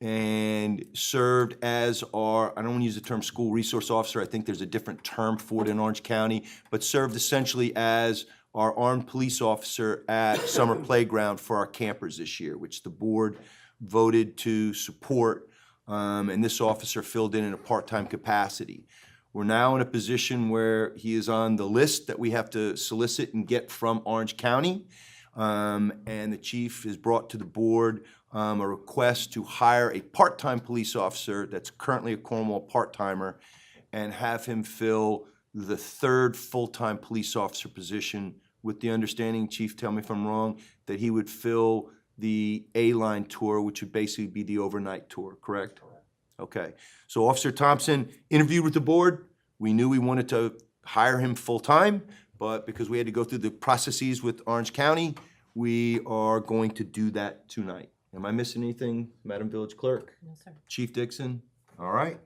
and served as our, I don't want to use the term school resource officer, I think there's a different term for it in Orange County, but served essentially as our armed police officer at Summer Playground for our campers this year, which the board voted to support, and this officer filled in a part-time capacity. We're now in a position where he is on the list that we have to solicit and get from Orange County. And the chief has brought to the board a request to hire a part-time police officer that's currently a Cornwall part-timer and have him fill the third full-time police officer position with the understanding, chief, tell me if I'm wrong, that he would fill the A-line tour, which would basically be the overnight tour, correct? Okay, so Officer Thompson interviewed with the board. We knew we wanted to hire him full-time, but because we had to go through the processes with Orange County, we are going to do that tonight. Am I missing anything, Madam Village Clerk? No, sir. Chief Dixon? All right.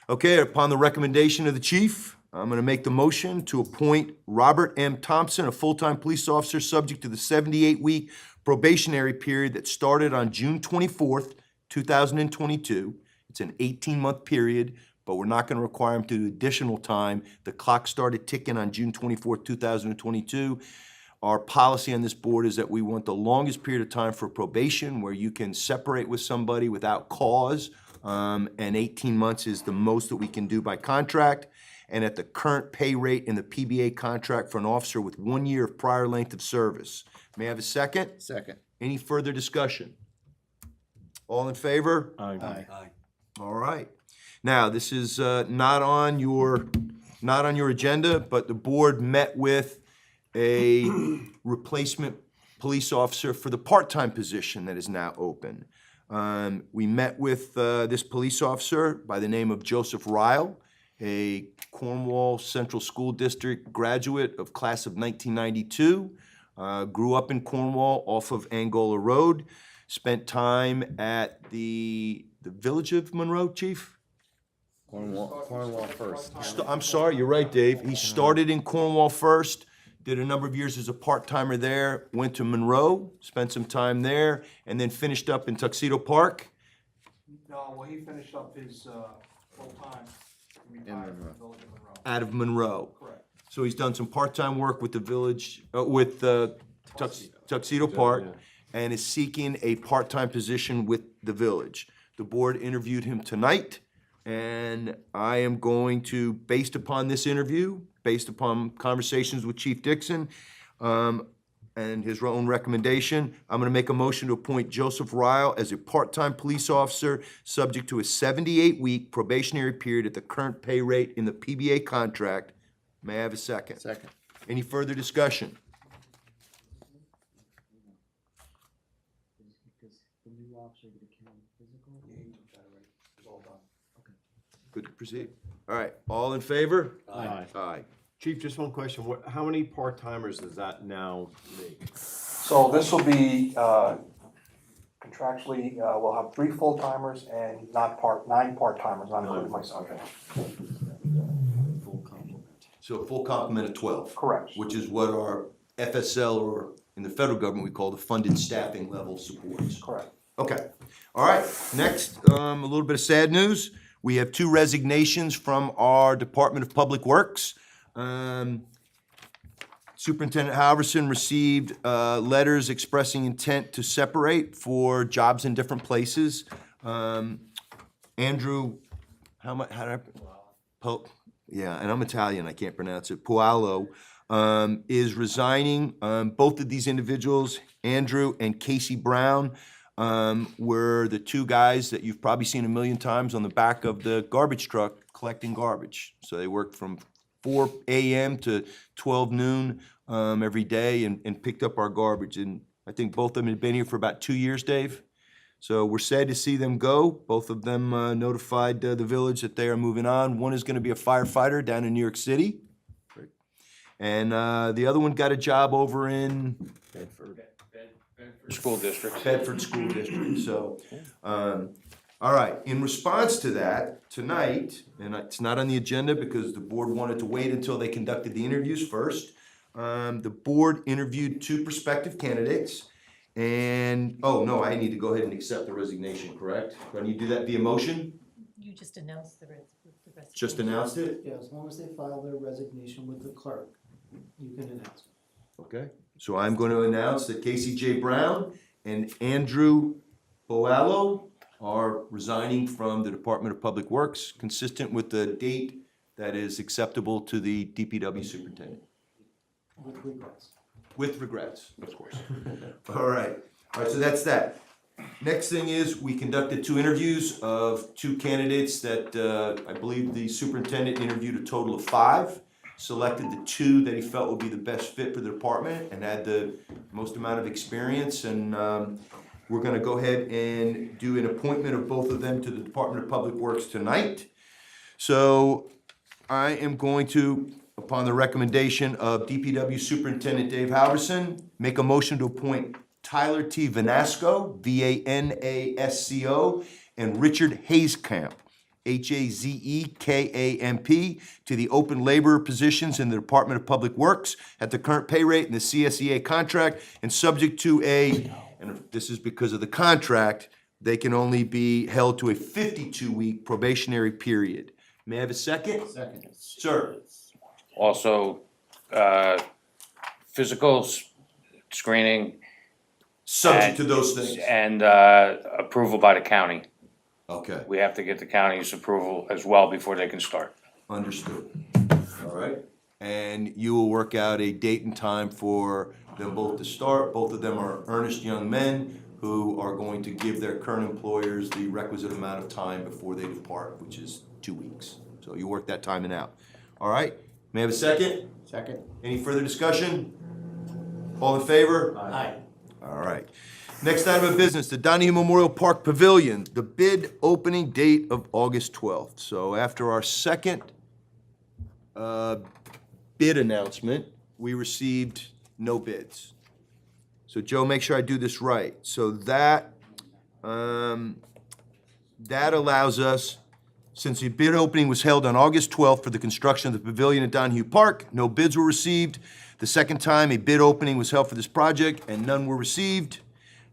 Okay, upon the recommendation of the chief, I'm gonna make the motion to appoint Robert M. Thompson, a full-time police officer, subject to the 78-week probationary period that started on June 24th, 2022. It's an 18-month period, but we're not gonna require him to do additional time. The clock started ticking on June 24th, 2022. Our policy on this board is that we want the longest period of time for probation where you can separate with somebody without cause, and 18 months is the most that we can do by contract. And at the current pay rate in the PBA contract for an officer with 1 year of prior length of service. May I have a second? Second. Any further discussion? All in favor? Aye. Aye. All right. Now, this is not on your agenda, but the board met with a replacement police officer for the part-time position that is now open. We met with this police officer by the name of Joseph Ryle, a Cornwall Central School District graduate of class of 1992, grew up in Cornwall off of Angola Road, spent time at the Village of Monroe, Chief? Cornwall first. I'm sorry, you're right, Dave. He started in Cornwall first, did a number of years as a part-timer there, went to Monroe, spent some time there, and then finished up in Tuxedo Park. No, well, he finished up his full-time, retired from the Village of Monroe. Out of Monroe. Correct. So he's done some part-time work with the village, with Tuxedo Park, and is seeking a part-time position with the village. The board interviewed him tonight, and I am going to, based upon this interview, based upon conversations with Chief Dixon, and his own recommendation, I'm gonna make a motion to appoint Joseph Ryle as a part-time police officer, subject to a 78-week probationary period at the current pay rate in the PBA contract. May I have a second? Second. Any further discussion? Good to proceed. All right, all in favor? Aye. Aye. Chief, just one question. How many part-timers does that now make? So this will be contractually, we'll have 3 full-timers and 9 part-timers, not including myself. So a full complement of 12. Correct. Which is what our FSL, or in the federal government, we call the funded staffing level supports. Correct. Okay, all right, next, a little bit of sad news. We have 2 resignations from our Department of Public Works. Superintendent Halverson received letters expressing intent to separate for jobs in different places. Andrew, yeah, and I'm Italian, I can't pronounce it, Pualo, is resigning. Both of these individuals, Andrew and Casey Brown, were the 2 guys that you've probably seen a million times on the back of the garbage truck collecting garbage. So they worked from 4 a.m. to 12 noon every day and picked up our garbage. And I think both of them had been here for about 2 years, Dave. So we're sad to see them go. Both of them notified the village that they are moving on. One is going to be a firefighter down in New York City. And the other one got a job over in Bedford School District. So, all right, in response to that, tonight, and it's not on the agenda because the board wanted to wait until they conducted the interviews first. The board interviewed 2 prospective candidates. And, oh, no, I need to go ahead and accept the resignation, correct? Do I need to do that via motion? You just announced the resignation. Just announced it? Yeah, as long as they file their resignation with the clerk, you can announce it. Okay, so I'm going to announce that Casey J. Brown and Andrew Boallo are resigning from the Department of Public Works, consistent with the date that is acceptable to the DPW superintendent. With regrets. With regrets, of course. All right, so that's that. Next thing is, we conducted 2 interviews of 2 candidates that I believe the superintendent interviewed a total of 5. Selected the 2 that he felt would be the best fit for the department and had the most amount of experience. And we're gonna go ahead and do an appointment of both of them to the Department of Public Works tonight. So I am going to, upon the recommendation of DPW Superintendent Dave Halverson, make a motion to appoint Tyler T. Vanasco, Vanasco, and Richard Hazekamp, Hazekamp, to the open labor positions in the Department of Public Works at the current pay rate in the CSEA contract, and subject to and this is because of the contract, they can only be held to a 52-week probationary period. May I have a second? Second. Sir. Also, physical screening. Subject to those things. And approval by the county. Okay, We have to get the county's approval as well before they can start. understood. All right. And you will work out a date and time for them both to start. Both of them are earnest young men who are going to give their current employers the requisite amount of time before they depart, which is 2 weeks. So you work that timing out. All right? May I have a second? Second. Any further discussion? All in favor? Aye. All right. Next item of business, the Donahue Memorial Park Pavilion, the bid opening date of August 12th. So after our second bid announcement, we received no bids. So Joe, make sure I do this right. So that allows us, since the bid opening was held on August 12th for the construction of the pavilion at Donahue Park, no bids were received. The second time a bid opening was held for this project and none were received.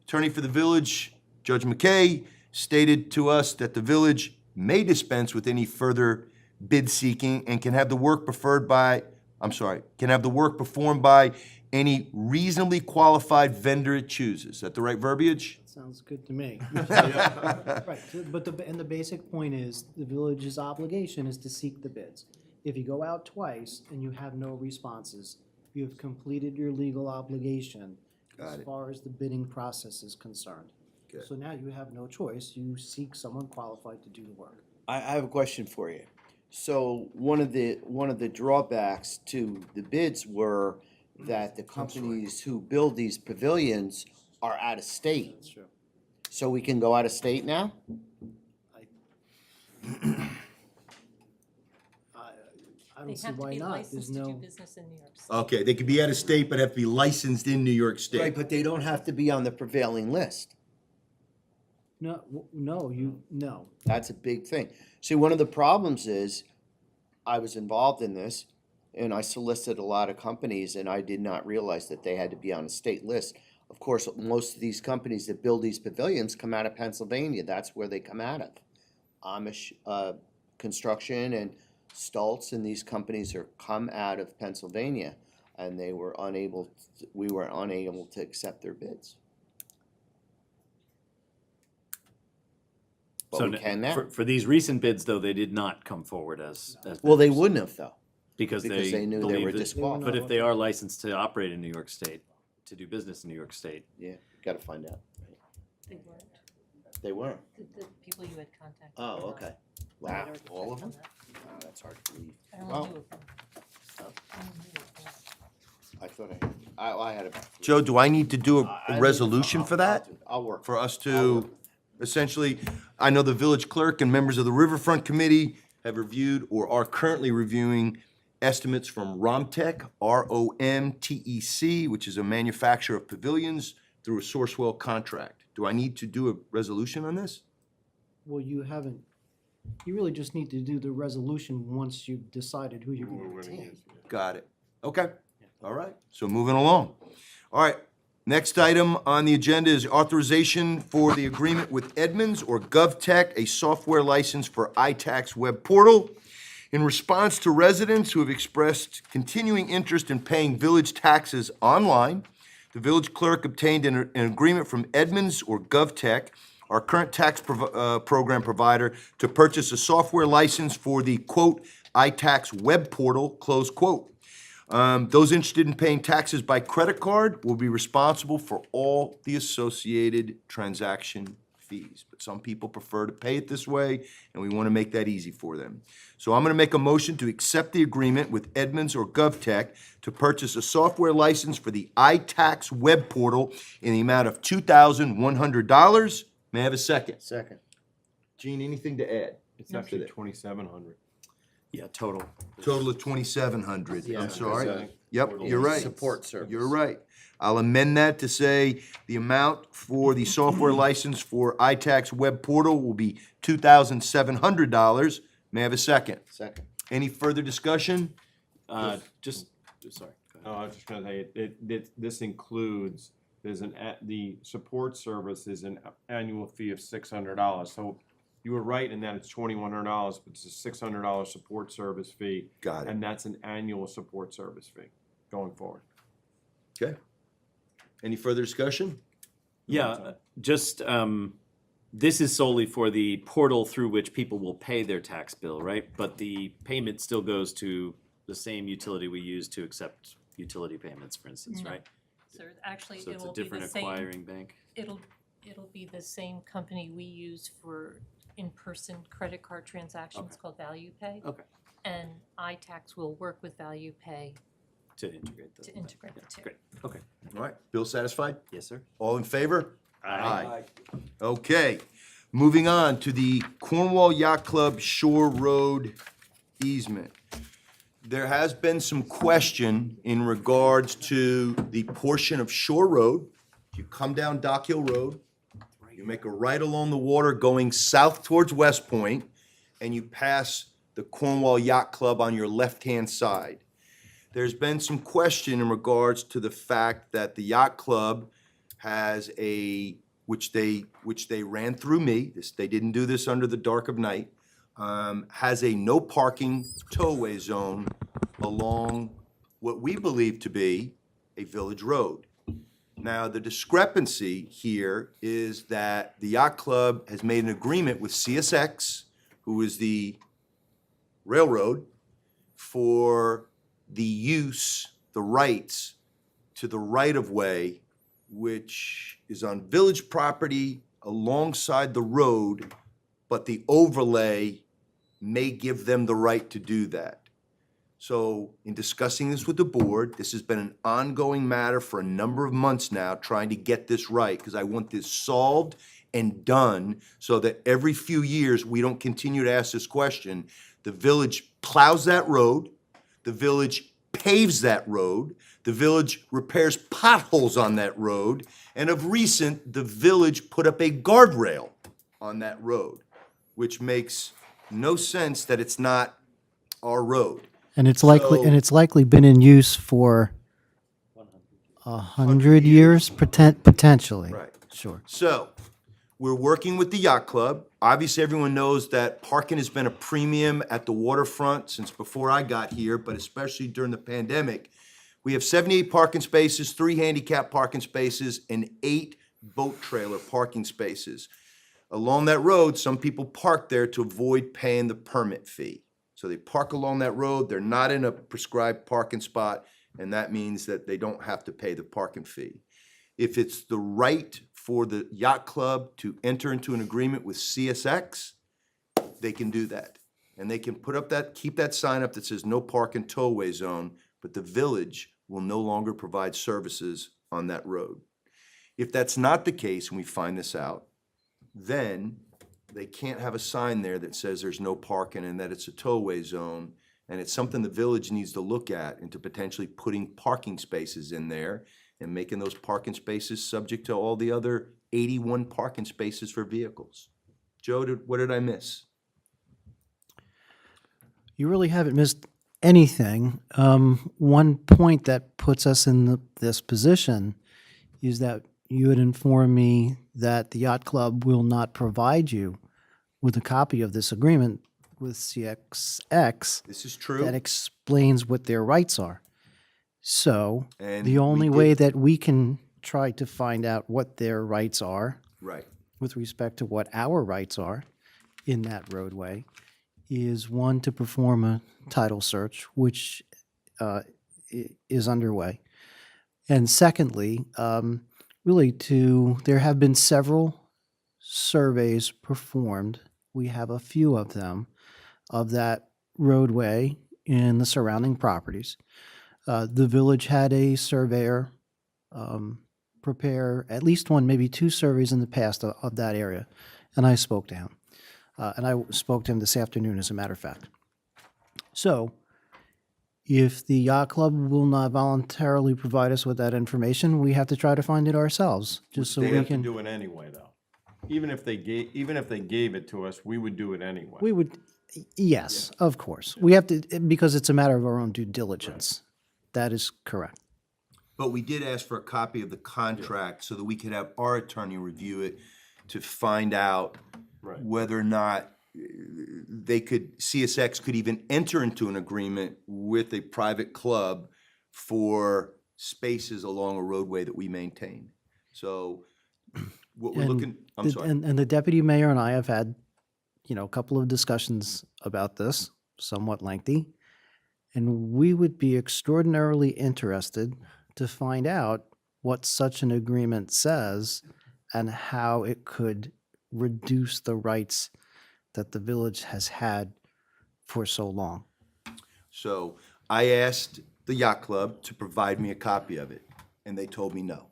Attorney for the village, Judge McKay, stated to us that the village may dispense with any further bid seeking and can have the work performed by any reasonably qualified vendor it chooses. Is that the right verbiage? Sounds good to me. Right, but the basic point is, the village's obligation is to seek the bids. If you go out twice and you have no responses, you have completed your legal obligation as far as the bidding process is concerned. Good. So now you have no choice, you seek someone qualified to do the work. I have a question for you. So one of the drawbacks to the bids were that the companies who build these pavilions are out of state. That's true. So we can go out of state now? I They don't see have to why be not, licensed there's to do no, business in New York State. Okay, they could be out of state, but have to be licensed in New York State. Right, but they don't have to be on the prevailing list. no, no. That's a big thing. See, one of the problems is, I was involved in this, and I solicited a lot of companies, and I did not realize that they had to be on a state list. Of course, most of these companies that build these pavilions come out of Pennsylvania. That's where they come out of. Amish Construction and Stultz and these companies come out of Pennsylvania, and we were unable to accept their bids. But we can now. For these recent bids, though, they did not come forward as Well, they bidders, wouldn't have though, because because they knew they believe were that- disqualified. But if they are licensed to operate in New York State, to do business in New York State, Yeah, gotta find out. They weren't. They weren't. The people you had contacted. Oh, were not. okay. They had Wow, already all of checked them? on that. Wow, that's hard to believe. I only Well, knew of them. I only knew of them. I thought I had about three. Joe, do I need to do I a need- resolution for that? I'll work. For us I'll to, essentially, I know the village clerk and members of the Riverfront Committee have reviewed or are currently reviewing estimates from Romtech, ROMTEC, which is a manufacturer of pavilions, through a Sourcewell contract. Do I need to do a resolution on this? Well, you haven't, you really just need to do the resolution once you've decided who you're gonna retain. Got it. Okay. All right. So moving along. All right. Next item on the agenda is authorization for the agreement with Edmunds or GovTech, a software license for iTax web portal. In response to residents who have expressed continuing interest in paying village taxes online, the village clerk obtained an agreement from Edmunds or GovTech, our current tax program provider, to purchase a software license for the, quote, iTax web portal, close quote. Those interested in paying taxes by credit card will be responsible for all the associated transaction fees. But some people prefer to pay it this way, and we want to make that easy for them. So I'm going to make a motion to accept the agreement with Edmunds or GovTech to purchase a software license for the iTax web portal in the amount of $2,100. May I have a second? Second. Gene, anything to add? It's actually 2,700. Yeah, total. Total of 2,700. Yeah, I'm sorry. because, Yep, you're right. Support service. You're right. I'll amend that to say the amount for the software license for iTax web portal will be $2,700. May I have a second? Second. Any further discussion? Sorry. Go ahead. Oh, I was just gonna say, this includes, the support service is an annual fee of $600. So you were right in that it's $2,100, but it's a $600 support service fee. Got it. And that's an annual support service fee going forward. Okay. Any further discussion? Yeah, just, this is solely for the portal through which people will pay their tax bill, right? But the payment still goes to the same utility we use to accept utility payments, for instance, No. right? So actually, So it it's a will be the different same, acquiring bank? it'll be the same company we use for in-person credit card transactions Okay. called Value Pay. Okay, And iTax will work with Value Pay to integrate the. to integrate the two. Great, okay. All right. Bill satisfied? Yes, sir. All in favor? Okay. Moving on to the Cornwall Yacht Club Shore Road easement. There has been some question in regards to the portion of Shore Road. You come down Dock Hill Road, you make a right along the water going south towards West Point, and you pass the Cornwall Yacht Club on your left-hand side. There's been some question in regards to the fact that the Yacht Club has which they ran through me, they didn't do this under the dark of night, has a no parking towaway zone along what we believe to be a village road. Now, the discrepancy here is that the Yacht Club has made an agreement with CSX, who is the railroad, for the use, the rights to the right-of-way, which is on village property alongside the road, but the overlay may give them the right to do that. So in discussing this with the board, this has been an ongoing matter for a number of months now, trying to get this right, because I want this solved and done so that every few years, we don't continue to ask this question. The village plows that road, the village paves that road, the village repairs potholes on that road, and of recent, the village put up a guardrail on that road, which makes no sense that it's not our road. And it's So- likely been in use for 100 years, potentially. Right. Sure. So, we're working with the Yacht Club. Obviously, everyone knows that parking has been a premium at the waterfront since before I got here, but especially during the pandemic. We have 78 parking spaces, 3 handicap parking spaces, and 8 boat trailer parking spaces. Along that road, some people park there to avoid paying the permit fee. So they park along that road, they're not in a prescribed parking spot, and that means that they don't have to pay the parking fee. If it's the right for the Yacht Club to enter into an agreement with CSX, they can do that. And they can put up keep that sign up that says no parking towaway zone, but the village will no longer provide services on that road. If that's not the case, and we find this out, then they can't have a sign there that says there's no parking and that it's a towaway zone. And it's something the village needs to look at into potentially putting parking spaces in there and making those parking spaces subject to all the other 81 parking spaces for vehicles. Joe, what did I miss? You really haven't missed anything. One point that puts us in this position is that you had informed me that the Yacht Club will not provide you with a copy of this agreement with CSX This is true. that explains what their rights are. So And the we only did- way that we can try to find out what their rights are Right. with respect to what our rights are in that roadway is one, to perform a title search, which is underway. And secondly, really there have been several surveys performed. We have a few of them of that roadway and the surrounding properties. The village had a surveyor prepare at least one, maybe two surveys in the past of that area, and I spoke to him. And I spoke to him this afternoon, as a matter of fact. So, if the yacht club will not voluntarily provide us with that information, we have to try to find it ourselves, just so They we have to can. do it anyway, though. Even if they gave it to us, we would do it anyway. We would, yes, of course. We have to, because it's a matter of our own due diligence. That is correct. But we did ask for a copy of the contract so that we could have our attorney review it to find out Right. whether or not CSX could even enter into an agreement with a private club for spaces along a roadway that we maintain. So what we're And looking, I'm sorry. And the deputy mayor and I have had, a couple of discussions about this, somewhat lengthy. And we would be extraordinarily interested to find out what such an agreement says and how it could reduce the rights that the village has had for so long. So I asked the yacht club to provide me a copy of it, and they told me no.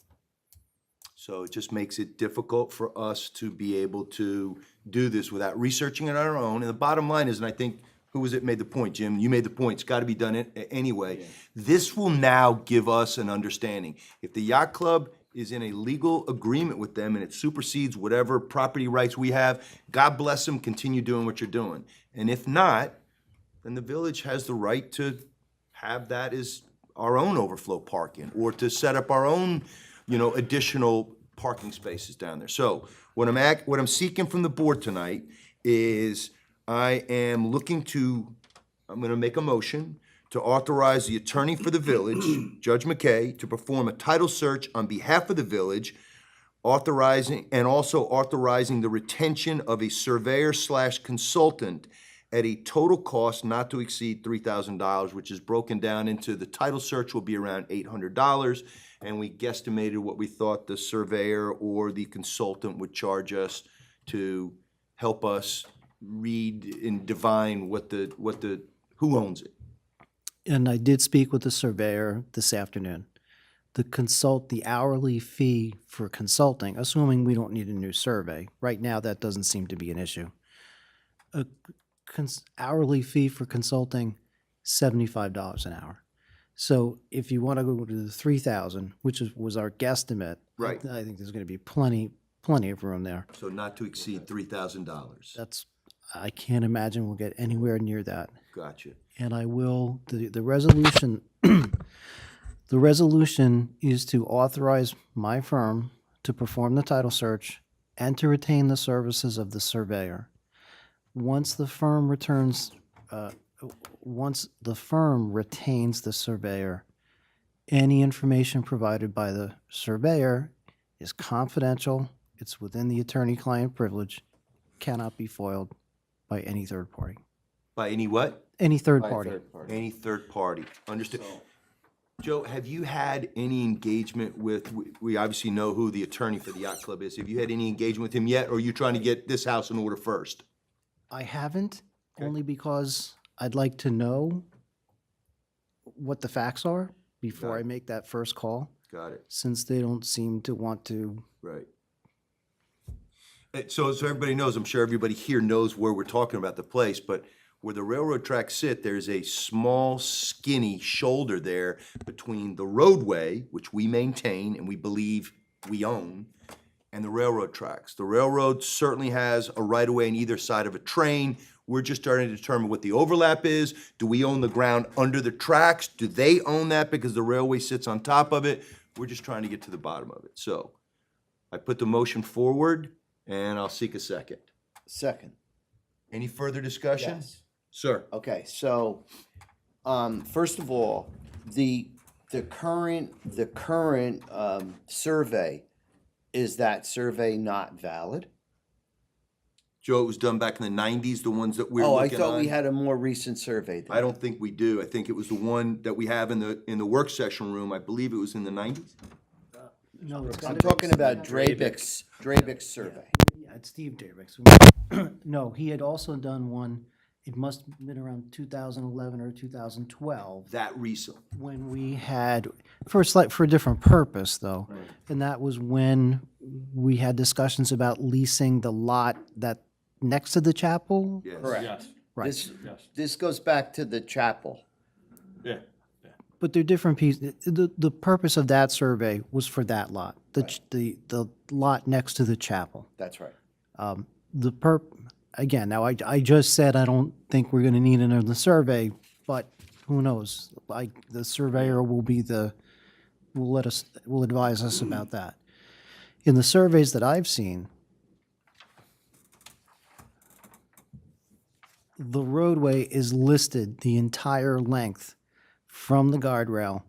So it just makes it difficult for us to be able to do this without researching it on our own. And the bottom line is, and I think, who was it made the point, Jim? You made the point, it's gotta be done anyway. This will now give us an understanding. If the yacht club is in a legal agreement with them and it supersedes whatever property rights we have, God bless them, continue doing what you're doing. And if not, then the village has the right to have that as our own overflow parking, or to set up our own, additional parking spaces down there. So what I'm seeking from the board tonight is I'm gonna make a motion to authorize the attorney for the village, Judge McKay, to perform a title search on behalf of the village, authorizing the retention of a surveyor/consultant at a total cost not to exceed $3,000, which is broken down into the title search will be around $800, and we guesstimated what we thought the surveyor or the consultant would charge us to help us read and divine who owns it. And I did speak with the surveyor this afternoon. The hourly fee for consulting, assuming we don't need a new survey, right now that doesn't seem to be an issue. Hourly fee for consulting, $75 an hour. So if you want to go to the 3,000, which was our guesstimate, Right. I think there's going to be plenty of room there. So not to exceed $3,000. I can't imagine we'll get anywhere near that. Gotcha. And I will, the resolution, the resolution is to authorize my firm to perform the title search and to retain the services of the surveyor. Once the firm retains the surveyor, any information provided by the surveyor is confidential, it's within the attorney-client privilege, cannot be foiled by any third party. By any what? Any third party. Any third party. Understood. Joe, have you had any engagement with, we obviously know who the attorney for the yacht club is. Have you had any engagement with him yet, or are you trying to get this house in order first? I haven't, only because I'd like to know what the facts are before Got I it. make that first call, Got it. since they don't seem to want to. Right. So everybody knows, I'm sure everybody here knows where we're talking about the place, but where the railroad tracks sit, there's a small, skinny shoulder there between the roadway, which we maintain and we believe we own, and the railroad tracks. The railroad certainly has a right-of-way on either side of a train. We're just starting to determine what the overlap is. Do we own the ground under the tracks? Do they own that because the railway sits on top of it? We're just trying to get to the bottom of it. So I put the motion forward, and I'll seek a second. Second. Any further discussion? Yes. Sir? Okay, so, first of all, the current survey, is that survey not valid? Joe, it was done back in the nineties, the ones that we're Oh, I looking thought we on? had a more recent survey then. I don't think we do. I think it was the one that we have in the work session room. I believe it was in the nineties. No, it's I'm gotta be- talking about Drabick's survey. Yeah, it's Steve Davis. No, he had also done one, it must have been around 2011 or 2012, That recent. when we had, for a different purpose, though. And that was when we had discussions about leasing the lot that next to the chapel. Yes. Correct. Yes, Right. This goes back to the chapel. yeah. But they're different pieces. The purpose of that survey was for that lot, the lot next to the chapel. That's right. Again, now I just said I don't think we're gonna need another survey, but who knows? The surveyor will advise us about that. In the surveys that I've seen, the roadway is listed the entire length from the guardrail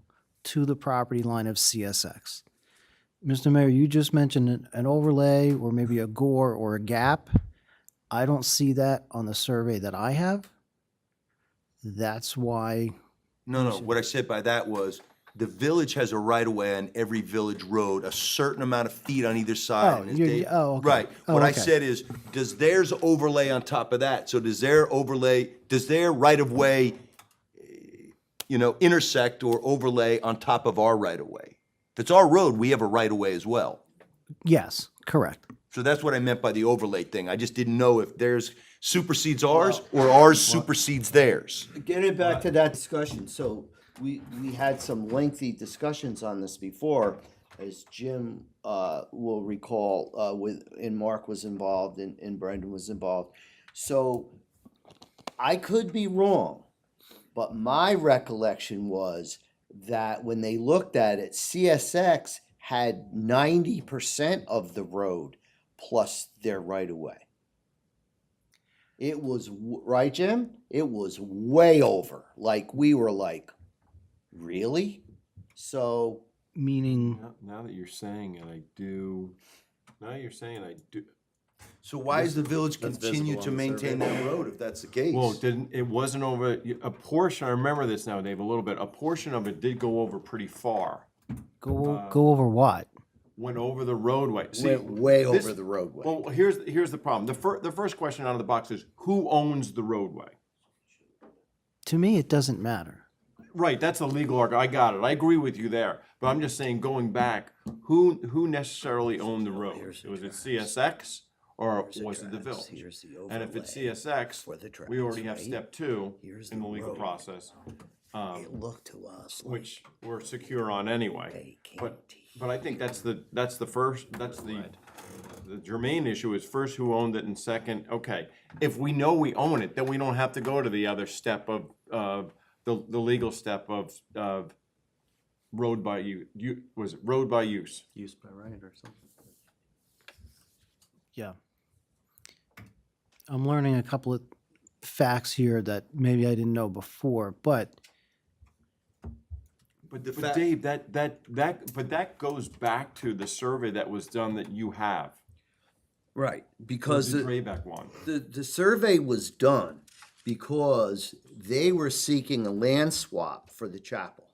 to the property line of CSX. Mr. Mayor, you just mentioned an overlay or maybe a gore or a gap. I don't see that on the survey that I have. That's why, No, what I said by that was, the village has a right-of-way on every village road, a certain amount of feet on either side. Oh, and as you're- Dave- oh, okay. Right. Oh, What I okay. said is, does theirs overlay on top of that? So does their right-of-way, intersect or overlay on top of our right-of-way? If it's our road, we have a right-of-way as well. yes, correct. So that's what I meant by the overlay thing. I just didn't know if theirs supersedes ours or ours supersedes theirs. Getting back to that discussion, so we had some lengthy discussions on this before, as Jim will recall, and Mark was involved and Brendan was involved. So I could be wrong, but my recollection was that when they looked at it, CSX had 90% of the road plus their right of way. It was, right, Jim? It was way over. Like, we were like, really? So, Meaning, Now that you're saying it, I do. So why does the village That's continue visible to on the maintain that road if that's the case? Well, it wasn't over, a portion, I remember this now, Dave, a little bit, a portion of it did go over pretty far. go over what? Went over the roadway. See, went way this- over the roadway. Well, here's the problem. The first question out of the box is, who owns the roadway? To me, it doesn't matter. Right, that's a legal argument. I got it. I agree with you there. But I'm just saying, going back, who necessarily owned the road? Was it CSX or was it the village? And if it's CSX, we already have step 2 in the legal process, Look to us. which we're secure on anyway. But I think that's the germane issue is first who owned it and second, okay, if we know we own it, then we don't have to go to the other step of the legal step of road by was it road by use? Use by right or something. Yeah. I'm learning a couple of facts here that maybe I didn't know before, but But Dave, that goes back to the survey that was done that you have. Right, because The Drayback one. the survey was done because they were seeking a land swap for the chapel.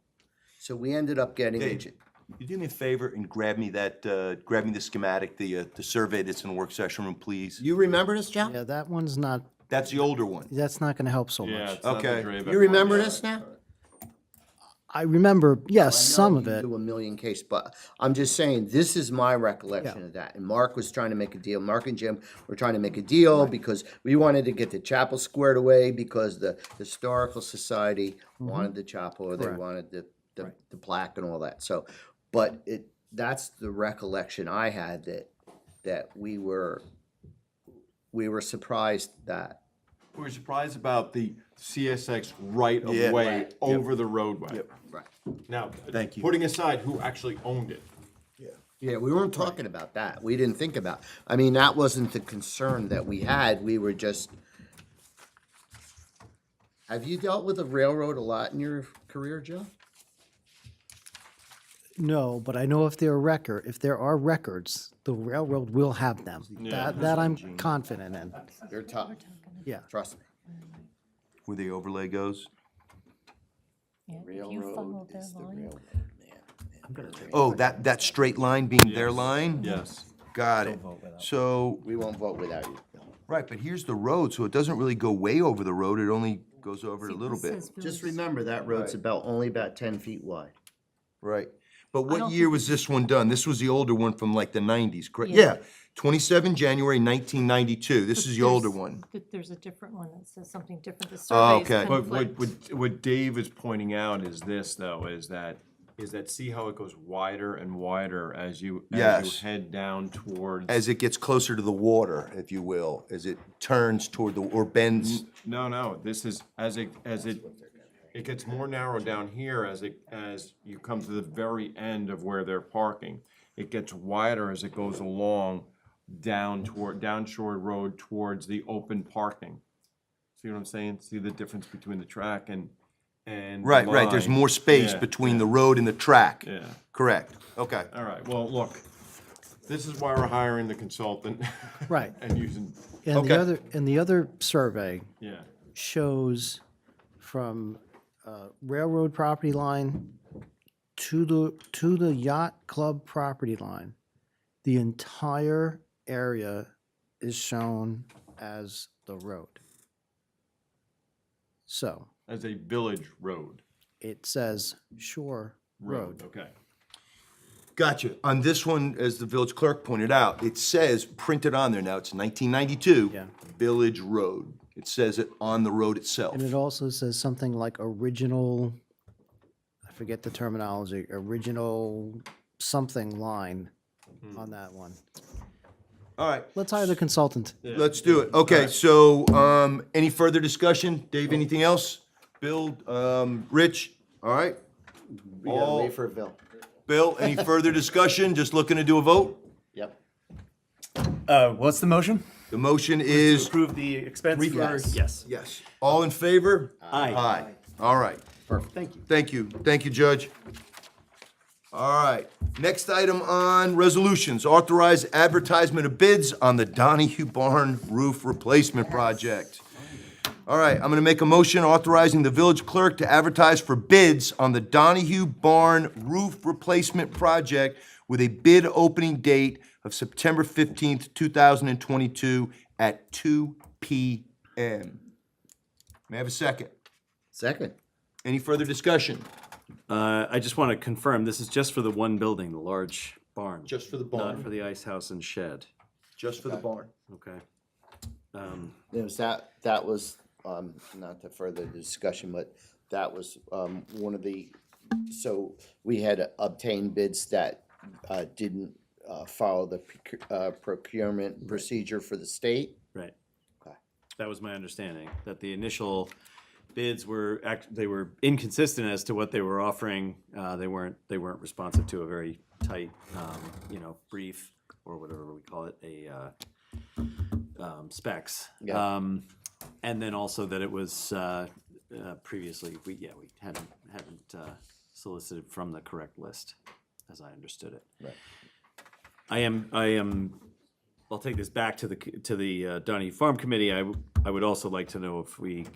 So we ended up getting. Dave, you do me a favor and grab me the schematic, the survey that's in the work session room, please. You remember this, John? yeah, that one's not, That's the older one. that's not gonna help so Yeah, much. it's not the Okay. Drayback You one. remember this now? I remember, yes, I know some of you it. do a million case, but I'm just saying, this is my recollection Yeah. of that. And Mark was trying to make a deal. Mark and Jim were trying to make a deal because we wanted to get the chapel squared away because the historical society wanted the chapel or they Correct. wanted the plaque and all that. So, but that's the recollection I had that we were surprised that. We were surprised about the CSX right of Yeah. way Right. over the roadway. Yep. Right. Now, Thank you. putting aside who actually owned it. Yeah, we weren't talking about that. We didn't think about, I mean, that wasn't the concern that we had. We were just. Have you dealt with a railroad a lot in your career, Joe? No, but I know if there are records, the railroad will have them. That I'm confident in. They're tough, Yeah. trust me. Where the overlay goes? Yeah, if you follow Railroad their is the line, railroad, man. Oh, that straight line being their line? Yes. Got it. So, We won't vote without you. right, but here's the road, so it doesn't really go way over the road, it only goes over it a see, little this bit. says Just village- remember, that road's only about 10 feet wide. Right. But don't what year think was this one done? This was the older one from like the 90s, correct? Yeah. Yeah, 27 January 1992. This But is the older there's- one. but there's a different one that says something different. The Oh, surveys okay. But conflict. what Dave is pointing out is this, though, is that see how it goes wider and wider as you Yes. head down towards. As it gets closer to the water, if you will, as it turns toward the, or bends. No, this is, as it gets more narrow down here as you come to the very end of where they're parking. It gets wider as it goes along down Shore Road towards the open parking. See what I'm saying? See the difference between the track and the Right, there's line. more space Yeah, between the road and the track. Yeah. Correct, okay. All right, well, look, this is why we're hiring the consultant. Right. And using, And Okay. the other survey yeah. shows from railroad property line to the yacht club property line, the entire area is shown as the road. So As a village road. it says Shore Road. Okay. Gotcha. On this one, as the village clerk pointed out, it says printed on there, now it's 1992. Yeah. Village Road. It says it on the road itself. And it also says something like original, I forget the terminology, original something line on that one. All right, Let's hire the consultant. let's do it. Okay, so, any further discussion? Dave, anything else? Bill, Rich, all right? We gotta All- wait for Bill. Bill, any further discussion? Just looking to do a vote? Yep. What's the motion? The motion is, Approve the expense for, Yes. yes. yes. All in favor? Aye. Aye. All right. Perfect. Thank you. Thank you. Thank you, Judge. All right. Next item on resolutions, authorize advertisement of bids on the Donahue Barn Roof Replacement Project. All right, I'm gonna make a motion authorizing the village clerk to advertise for bids on the Donahue Barn Roof Replacement Project with a bid opening date of September 15th, 2022 at 2 p.m. May I have a second? Second. Any further discussion? I just want to confirm, this is just for the one building, the large barn? Just for the Not barn, for the ice house and shed, just for the barn. okay? It was that was, not to further the discussion, but that was, one of the, so we had obtained bids that, didn't, follow the procurement procedure for the state. Right. Okay. That was my understanding, that the initial bids were, they were inconsistent as to what they were offering. They weren't responsive to a very tight, brief, or whatever we call it, specs. Yeah. And then also that it was, previously, we hadn't solicited from the correct list, as I understood it. Right. I'll take this back to the Donahue Farm Committee. I would also like to know if we,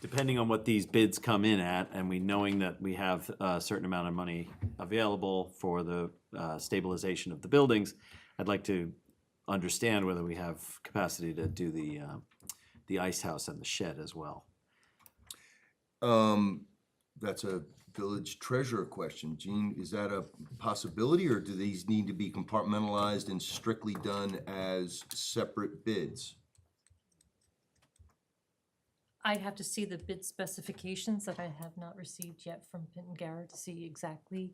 depending on what these bids come in at, and we knowing that we have a certain amount of money available for the stabilization of the buildings, I'd like to understand whether we have capacity to do the ice house and the shed as well. That's a village treasurer question. Gene, is that a possibility, or do these need to be compartmentalized and strictly done as separate bids? I'd have to see the bid specifications that I have not received yet from Pinton Garrett to see exactly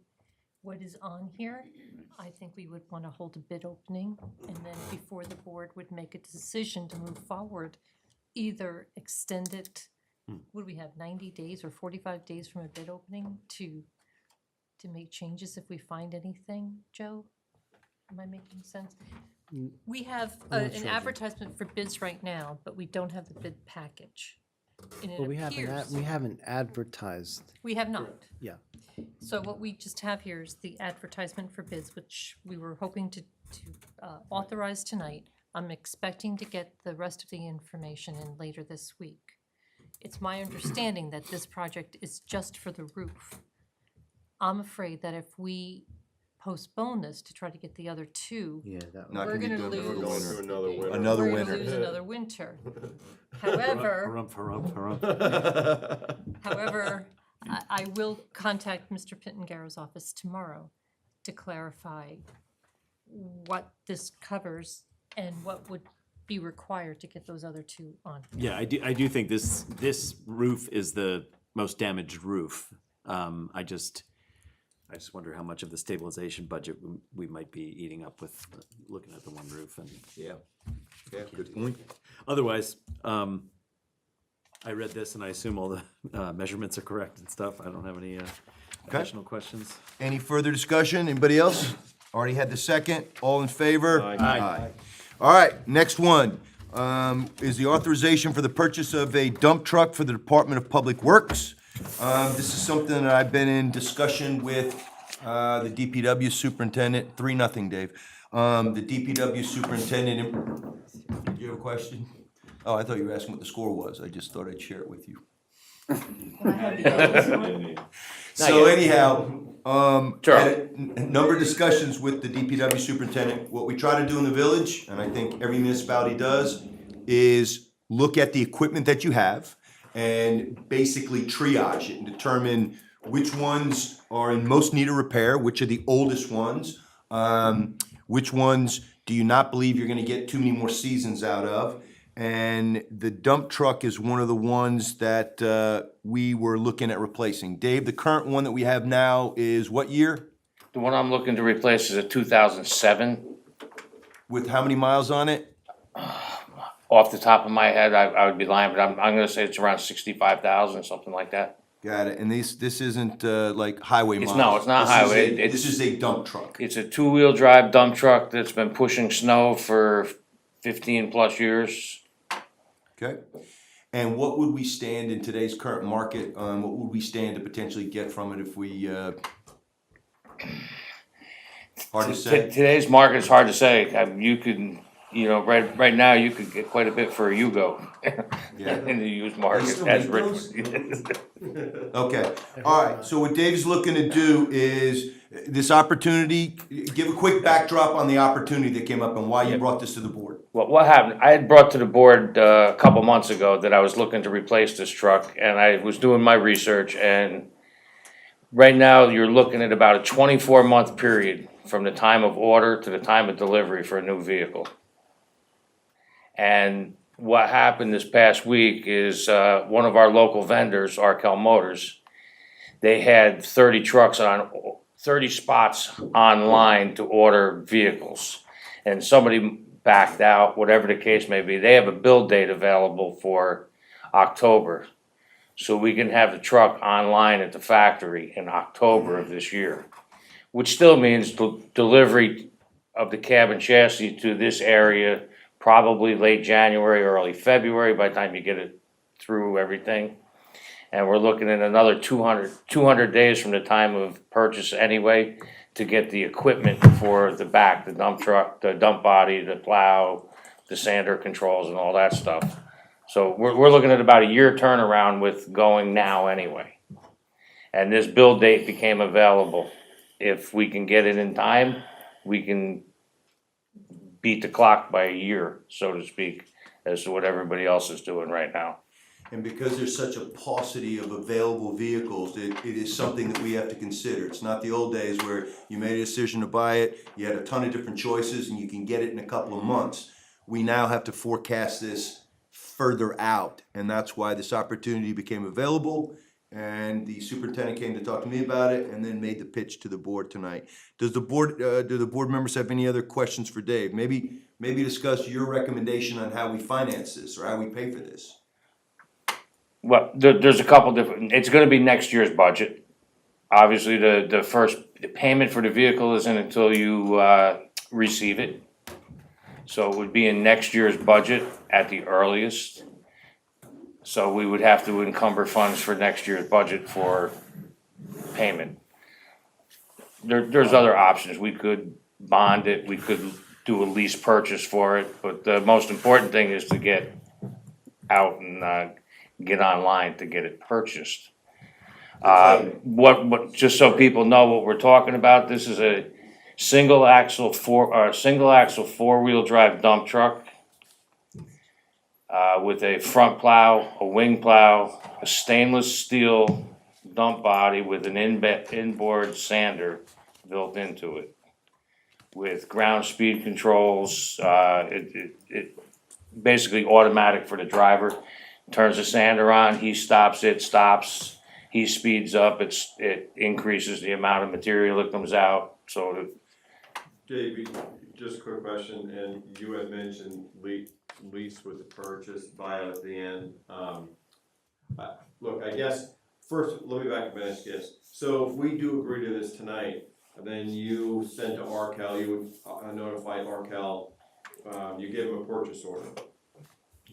what is on here. I think we would want to hold a bid opening, and then before the board would make a decision to move forward, either extend it, what do we have, 90 days or 45 days from a bid opening to make changes if we find anything, Joe? Am I making sense? We have an advertisement for bids right now, but we don't have the bid package. And it But we appears, haven't advertised, we have not. yeah. So what we just have here is the advertisement for bids, which we were hoping to authorize tonight. I'm expecting to get the rest of the information in later this week. It's my understanding that this project is just for the roof. I'm afraid that if we postpone this to try to get the other two, Yeah, that Not we're gonna be gonna done before lose. winter. Another winter. Another We're winter. gonna lose another winter. However, However, I will contact Mr. Pittengaro's office tomorrow to clarify what this covers and what would be required to get those other two on. Yeah, I do think this roof is the most damaged roof. I just wonder how much of the stabilization budget we might be eating up with looking at the one roof and. Yeah, good point. Otherwise, I read this and I assume all the measurements are correct and stuff. I don't have any additional questions. Any further discussion? Anybody else? Already had the second. All in favor? Aye. All right, next one is the authorization for the purchase of a dump truck for the Department of Public Works. This is something that I've been in discussion with the DPW superintendent. 3-0, Dave. The DPW superintendent. Do you have a question? Oh, I thought you were asking what the score was. I just thought I'd share it with you. So anyhow, Sure. had a number of discussions with the DPW superintendent. What we try to do in the village, and I think every municipality does, is look at the equipment that you have and basically triage it and determine which ones are in most need of repair, which are the oldest ones, which ones do you not believe you're gonna get too many more seasons out of. And the dump truck is one of the ones that we were looking at replacing. Dave, the current one that we have now is what year? The one I'm looking to replace is a 2007. With how many miles on it? Off the top of my head, I would be lying, but I'm gonna say it's around 65,000, something like that. Got it. And this isn't like highway miles. No, it's not This is highway. this is a dump truck. It's a two-wheel drive dump truck that's been pushing snow for 15 plus years. Okay. And what would we stand in today's current market? What would we stand to potentially get from it if we? Hard to say. Today's market is hard to say. You could, right now, you could get quite a bit for a Yugo in the used market. still As make Rich. Okay, all right, so what Dave's looking to do is this opportunity, give a quick backdrop on the opportunity that came up and why you brought this to the board. Well, what happened, I had brought to the board a couple months ago that I was looking to replace this truck, and I was doing my research, and right now, you're looking at about a 24-month period from the time of order to the time of delivery for a new vehicle. And what happened this past week is one of our local vendors, Arkell Motors, they had 30 spots online to order vehicles. And somebody backed out, whatever the case may be. They have a build date available for October. So we can have the truck online at the factory in October of this year. Which still means delivery of the cab and chassis to this area probably late January, early February, by the time you get it through everything. And we're looking at another 200 days from the time of purchase anyway to get the equipment for the back, the dump truck, the dump body, the plow, the sander controls and all that stuff. So we're looking at about a year turnaround with going now anyway. And this build date became available. If we can get it in time, we can beat the clock by a year, so to speak, as to what everybody else is doing right now. And because there's such a paucity of available vehicles, it is something that we have to consider. It's not the old days where you made a decision to buy it, you had a ton of different choices, and you can get it in a couple of months. We now have to forecast this further out, and that's why this opportunity became available. And the superintendent came to talk to me about it and then made the pitch to the board tonight. Does the board, do the board members have any other questions for Dave? Maybe discuss your recommendation on how we finance this or how we pay for this. Well, there's a couple different, it's gonna be next year's budget. Obviously, the first payment for the vehicle isn't until you, receive it. So it would be in next year's budget at the earliest. So we would have to encumber funds for next year's budget for payment. there's other options. We could bond it, we could do a lease purchase for it, but the most important thing is to get out and, get online to get it purchased. Just so people know what we're talking about, this is a single axle four-wheel drive dump truck. With a front plow, a wing plow, a stainless steel dump body with an inboard sander built into it. With ground speed controls, it basically automatic for the driver. Turns the sander on, he stops, it stops, he speeds up, it increases the amount of material that comes out, so. Dave, just a quick question, and you had mentioned lease with the purchase, buy at the end. Look, I guess, first, let me back up and ask this. So if we do agree to this tonight, then you send to Arcal, you would notify Arcal, you give them a purchase order.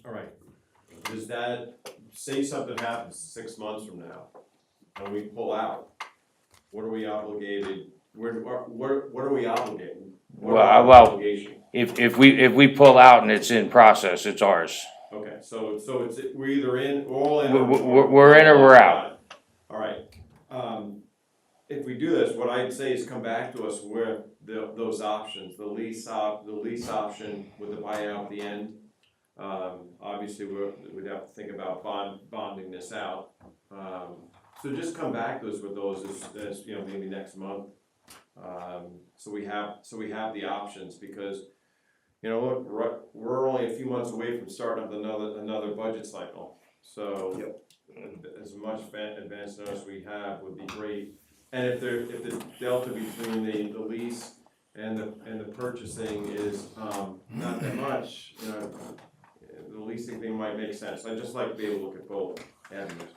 All right, does that, say something happens 6 months from now, and we pull out, what are we obligated, what are we obligated? What are our Well, obligations? if we pull out and it's in process, it's ours. Okay, so it's, we're either in, we're all in. We're in or we're out. All right, if we do this, what I'd say is come back to us with those options, the lease option with the buyout at the end. Obviously, we'd have to think about bonding this out. So just come back to us with those as maybe next month. So we have the options, because look, we're only a few months away from starting up another budget cycle. So as much advance notice we have would be great. And if the delta between the lease and the purchasing is not that much, the leasing thing might make sense. I'd just like to be able to look at both avenues.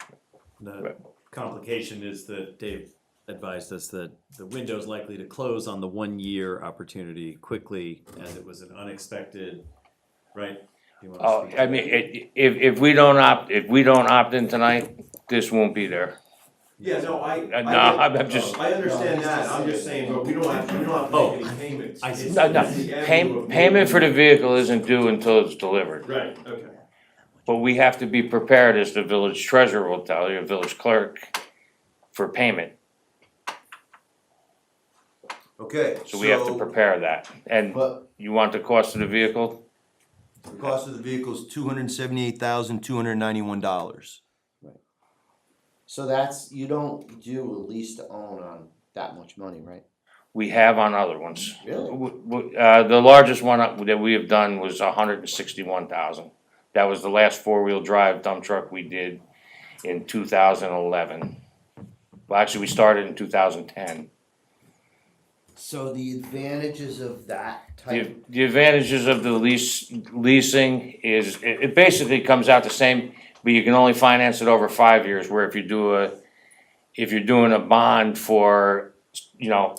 The complication is that Dave advised us that the window's likely to close on the 1 year opportunity quickly, as it was an unexpected, right? You wanna Oh, speak to I that? mean, if we don't opt in tonight, this won't be there. Yeah, no, I'm just. I understand that, I'm just saying, but we don't have to make any payments. I see. It's- No, it's the avenue of payment for the vehicle isn't due until it's delivered. Right, okay. But we have to be prepared, as the village treasurer will tell you, village clerk, for payment. Okay, So we have to prepare that. And But- you want the cost of the vehicle? The cost of the vehicle is $278,291. So that's, you don't do a lease to own on that much money, right? We have on other ones. Really? The largest one that we have done was 161,000. That was the last four-wheel drive dump truck we did in 2011. Well, actually, we started in 2010. So the advantages of that type, The advantages of the leasing is, it basically comes out the same, but you can only finance it over 5 years, where if you're doing a bond for,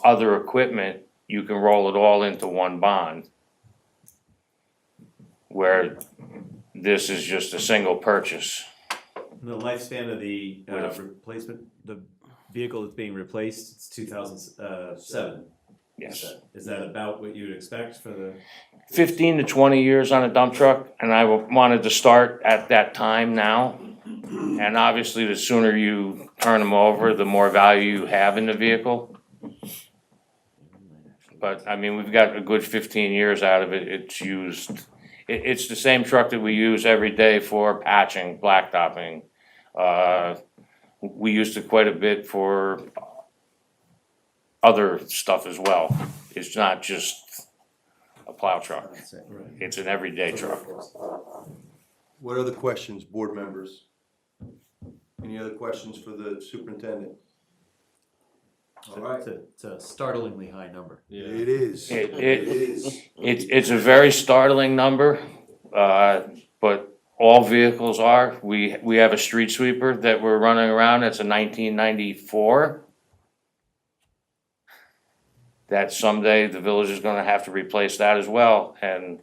other equipment, you can roll it all into one bond. Where this is just a single purchase. The lifespan of the With a- replacement, the vehicle that's being replaced, it's 2007. Yes. Is that about what you'd expect for the? 15 to 20 years on a dump truck, and I wanted to start at that time now. And obviously, the sooner you turn them over, the more value you have in the vehicle. But, I mean, we've got a good 15 years out of it. It's used, it's the same truck that we use every day for patching, blacktopping. We used it quite a bit for other stuff as well. It's not just a plow truck. It's an everyday truck. What other questions, board members? Any other questions for the superintendent? All right. It's a startlingly high number. It is. It- is. It's a very startling number, but all vehicles are. We have a street sweeper that we're running around, it's a 1994. That someday the village is gonna have to replace that as well, and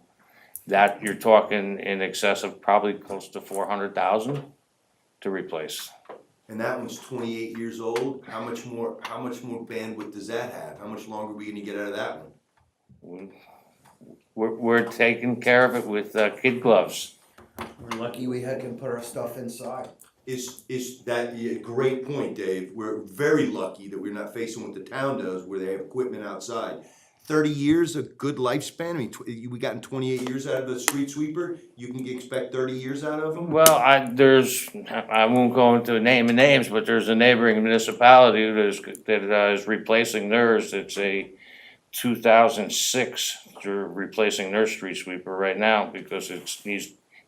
that you're talking in excess of probably close to 400,000 to replace. and that one's 28 years old, how much more bandwidth does that have? How much longer are we gonna get out of that one? We're taking care of it with kid gloves. We're lucky we can put our stuff inside. Is that, yeah, great point, Dave. We're very lucky that we're not facing what the town does, where they have equipment outside. 30 years, a good lifespan. I mean, we gotten 28 years out of the street sweeper. You can expect 30 years out of them? Well, I won't go into naming names, but there's a neighboring municipality that is replacing theirs. It's a 2006. They're replacing their street sweeper right now because it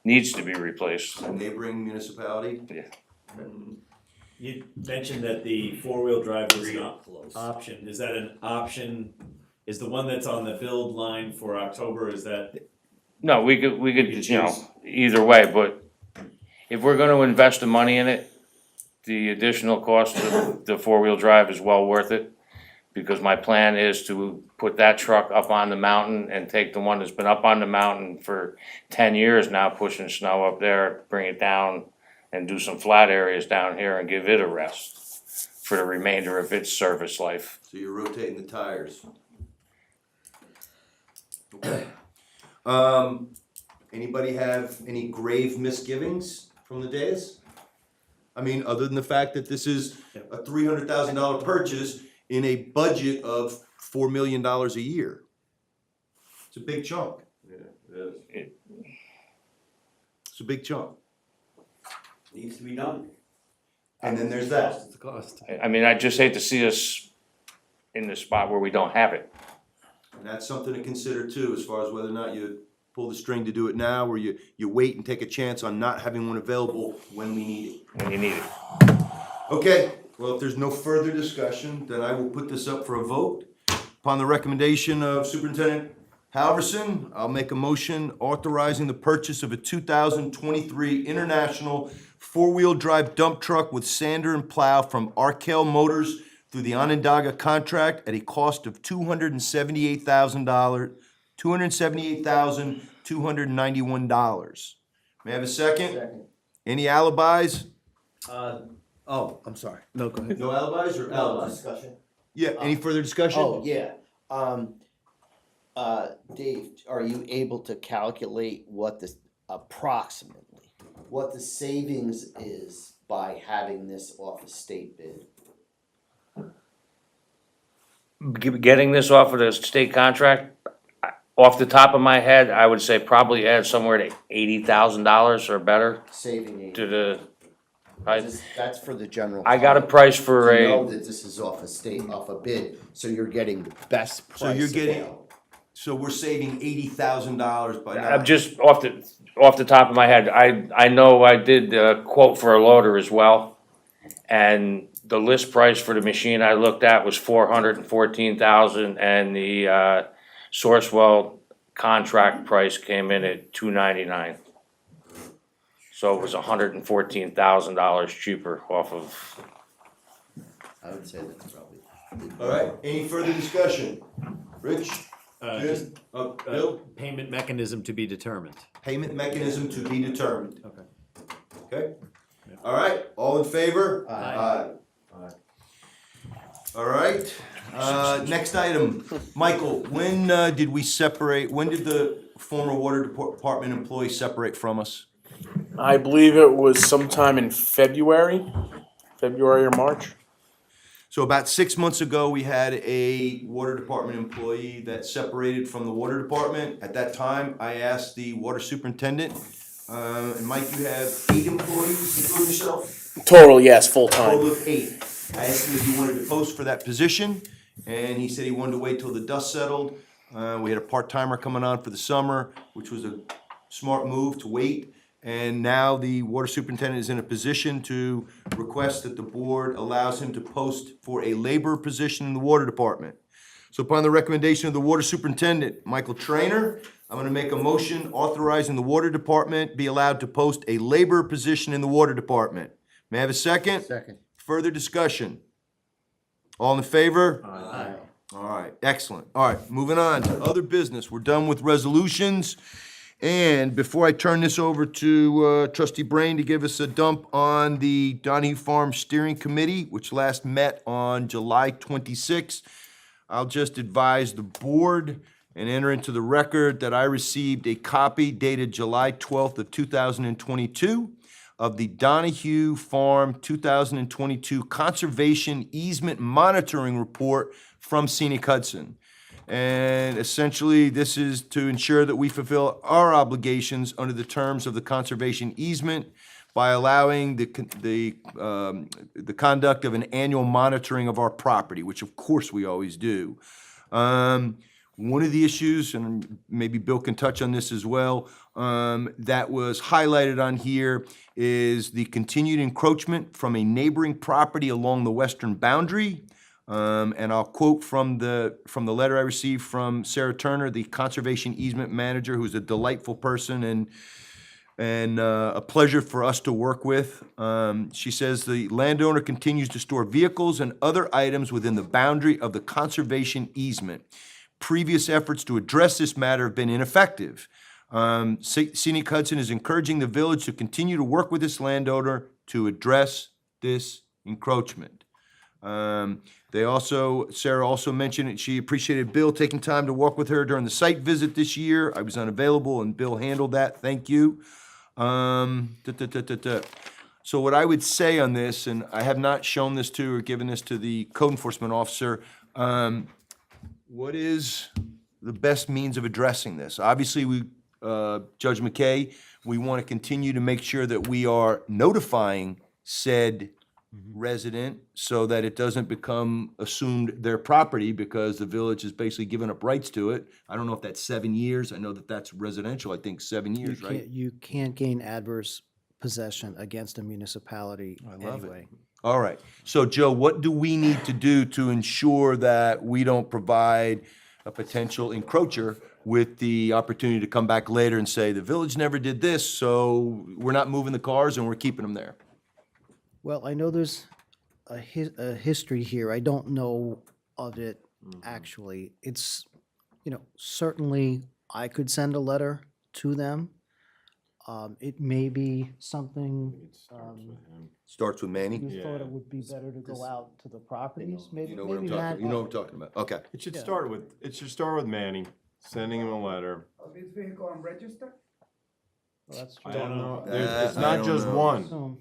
needs to be replaced. A neighboring municipality? Yeah. You mentioned that the four-wheel drive was an option. Is that an option? Is the one that's on the build line for October, is that? No, we could, either way, but if we're gonna invest the money in it, the additional cost of the four-wheel drive is well worth it. Because my plan is to put that truck up on the mountain and take the one that's been up on the mountain for 10 years now, pushing snow up there, bring it down and do some flat areas down here and give it a rest for the remainder of its service life. So you're rotating the tires. Okay. Anybody have any grave misgivings from the days? I mean, other than the fact that this is a $300,000 purchase in a budget of $4 million a year. It's a big chunk. Yeah, it is. It's a big chunk. Needs to be done. And then there's that. It's the cost. I mean, I just hate to see us in the spot where we don't have it. And that's something to consider too, as far as whether or not you pull the string to do it now, or you wait and take a chance on not having one available when we need it. When you need it. Okay, well, if there's no further discussion, then I will put this up for a vote. Upon the recommendation of Superintendent Halverson, I'll make a motion authorizing the purchase of a 2023 International four-wheel drive dump truck with sander and plow from Arkell Motors through the Onondaga contract at a cost of $278,291. May I have a second? Second. Any alibis? Oh, I'm sorry. No, go ahead. No alibis or alibis? Discussion? Yeah, any further discussion? Oh, yeah. Dave, are you able to calculate what approximately, what the savings is by having this off a state bid? Getting this off of the state contract, off the top of my head, I would say probably add somewhere to $80,000 or better Saving to the. That's for the general. I got a public price for to know a, that this is off a bid, so you're getting the best price. So you're getting, available. so we're saving $80,000 by I'm not. just off the top of my head, I know I did a quote for a loader as well. And the list price for the machine I looked at was $414,000 and the Sourcewell contract price came in at $299. So it was $114,000 cheaper off of. I would say that's probably. All right, any further discussion? Rich? Just, Bill? payment mechanism to be determined. Payment mechanism to be determined. Okay. Okay? All right, all in favor? Aye. All right, next item. Michael, when did the former water department employee separate from us? I believe it was sometime in February or March. So about 6 months ago, we had a water department employee that separated from the water department. At that time, I asked the water superintendent, and Mike, you have 8 employees, including yourself? Total, yes, full-time. Total of 8. I asked him if he wanted to post for that position, and he said he wanted to wait till the dust settled. We had a part-timer coming on for the summer, which was a smart move to wait. And now the water superintendent is in a position to request that the board allows him to post for a labor position in the water department. So upon the recommendation of the water superintendent, Michael Trainer, I'm gonna make a motion authorizing the water department be allowed to post a labor position in the water department. May I have a second? Second. Further discussion? All in favor? Aye. All right, excellent. All right, moving on to other business. We're done with resolutions. And before I turn this over to Trustee Brain to give us a dump on the Donahue Farm Steering Committee, which last met on July 26th, I'll just advise the board and enter into the record that I received a copy dated July 12th of 2022 of the Donahue Farm 2022 Conservation Easement Monitoring Report from Scenic Hudson. And essentially, this is to ensure that we fulfill our obligations under the terms of the conservation easement by allowing the conduct of an annual monitoring of our property, which of course we always do. One of the issues, and maybe Bill can touch on this as well, that was highlighted on here is the continued encroachment from a neighboring property along the western boundary. And I'll quote from the letter I received from Sarah Turner, the conservation easement manager, who's a delightful person and a pleasure for us to work with. She says the landowner continues to store vehicles and other items within the boundary of the conservation easement. Previous efforts to address this matter have been ineffective. Scenic Hudson is encouraging the village to continue to work with this landowner to address this encroachment. Sarah also mentioned that she appreciated Bill taking time to walk with her during the site visit this year. I was unavailable and Bill handled that. Thank you. So what I would say on this, and I have not shown this to or given this to the code enforcement officer, what is the best means of addressing this? Obviously, Judge McKay, we want to continue to make sure that we are notifying said resident so that it doesn't become assumed their property because the village has basically given up rights to it. I don't know if that's 7 years. I know that that's residential, I think 7 years, right? You can't gain adverse possession against a municipality anyway. All right. So Joe, what do we need to do to ensure that we don't provide a potential encroacher with the opportunity to come back later and say, the village never did this, so we're not moving the cars and we're keeping them there? Well, I know there's a history here. I don't know of it actually. It's, certainly I could send a letter to them. It may be something, Starts with Manny? you thought it would be better to go out to the properties, maybe, You know what I'm maybe talking, that. you know what I'm talking about? Okay. It should start with Manny, sending him a letter. This vehicle unregistered? Well, that's I true. don't know, it's I not don't just know. one. So,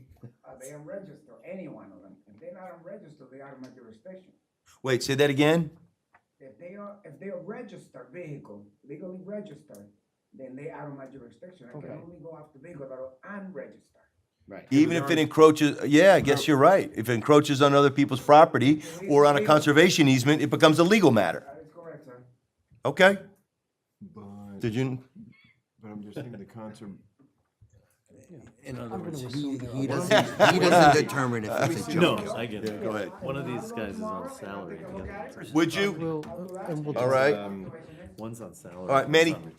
They unregistered, any one of them. If they're not unregistered, they are in my jurisdiction. Wait, say that again? If they are a registered vehicle, legally registered, then they are in my jurisdiction. I can Okay. only go after vehicles that are unregistered. right. Even if it encroaches, yeah, I guess you're right. If it encroaches on other people's property or on a conservation easement, it becomes a legal matter. That is correct, sir. Okay? But, Did you? but I'm just thinking the concert. In other I'm gonna words, assume he they're doesn't determine if it's a No, joke. I get it. Go ahead. One of these guys is on salary, the other one's Would you? We'll All right. one's on salary. All right, one's Manny, on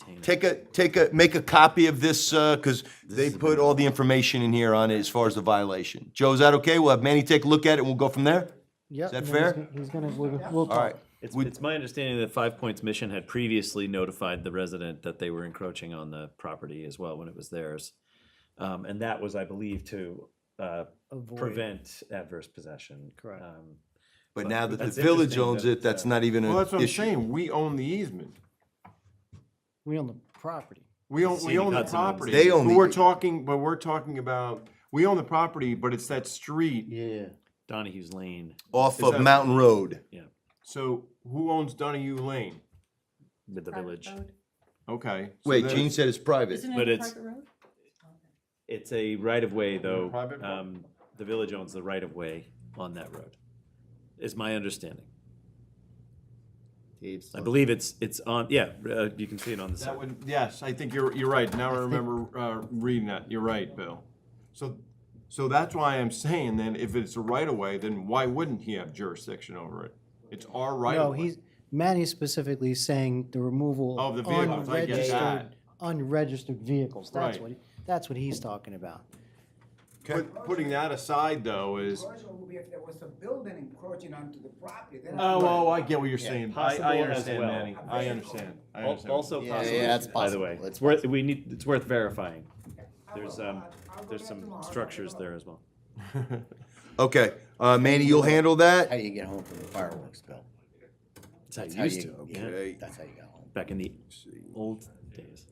retainer. make a copy of this, because they put all the information in here on it as far as the violation. Joe, is that okay? We'll have Manny take a look at it and we'll go from there? Yep. Is that and then fair? He's gonna, we'll All talk. right. It's my understanding that Five Points Mission had previously notified the resident that they were encroaching on the property as well when it was theirs. And that was, I believe, to Avoid. prevent adverse possession. Correct. But now that the That's village interesting owns that, it, that's not even Well, an that's what I'm issue. saying, we own the easement. We own the property. We own Scenic the Hudson owns property. They own But the- we're talking about, we own the property, but it's that street. Yeah. Donahue's Lane, Off Is of that- Mountain Road. So who owns Donahue Lane? with the village. Okay. so Wait, then- Gene said it's private. Isn't But it a it's- private road? It's a right-of-way, though. Private road? The village owns the right-of-way on that road, is my understanding. I believe it's on, yeah, you can see it on the That side. would, yes, I think you're right. Now I remember reading that. You're right, Bill. So that's why I'm saying then if it's a right of way, then why wouldn't he have jurisdiction over it? It's our right No, of way. Manny's specifically saying the removal Of of the vehicles, I get that. unregistered vehicles. Right. That's what he's talking about. Putting that aside, though, is, Erosion would be if there was a building encroaching onto the property. Then I get what you're saying. Possible I as understand, well. Manny. I understand. Also Yeah, possible, yeah, that's by the possible. way. It's It's worth verifying. There's some structures there as well. Okay, Manny, you'll handle How that? do you get home from the fireworks, Bill? That's how That's you how used you- to, yeah, Okay. That's how you got home. back in the old days,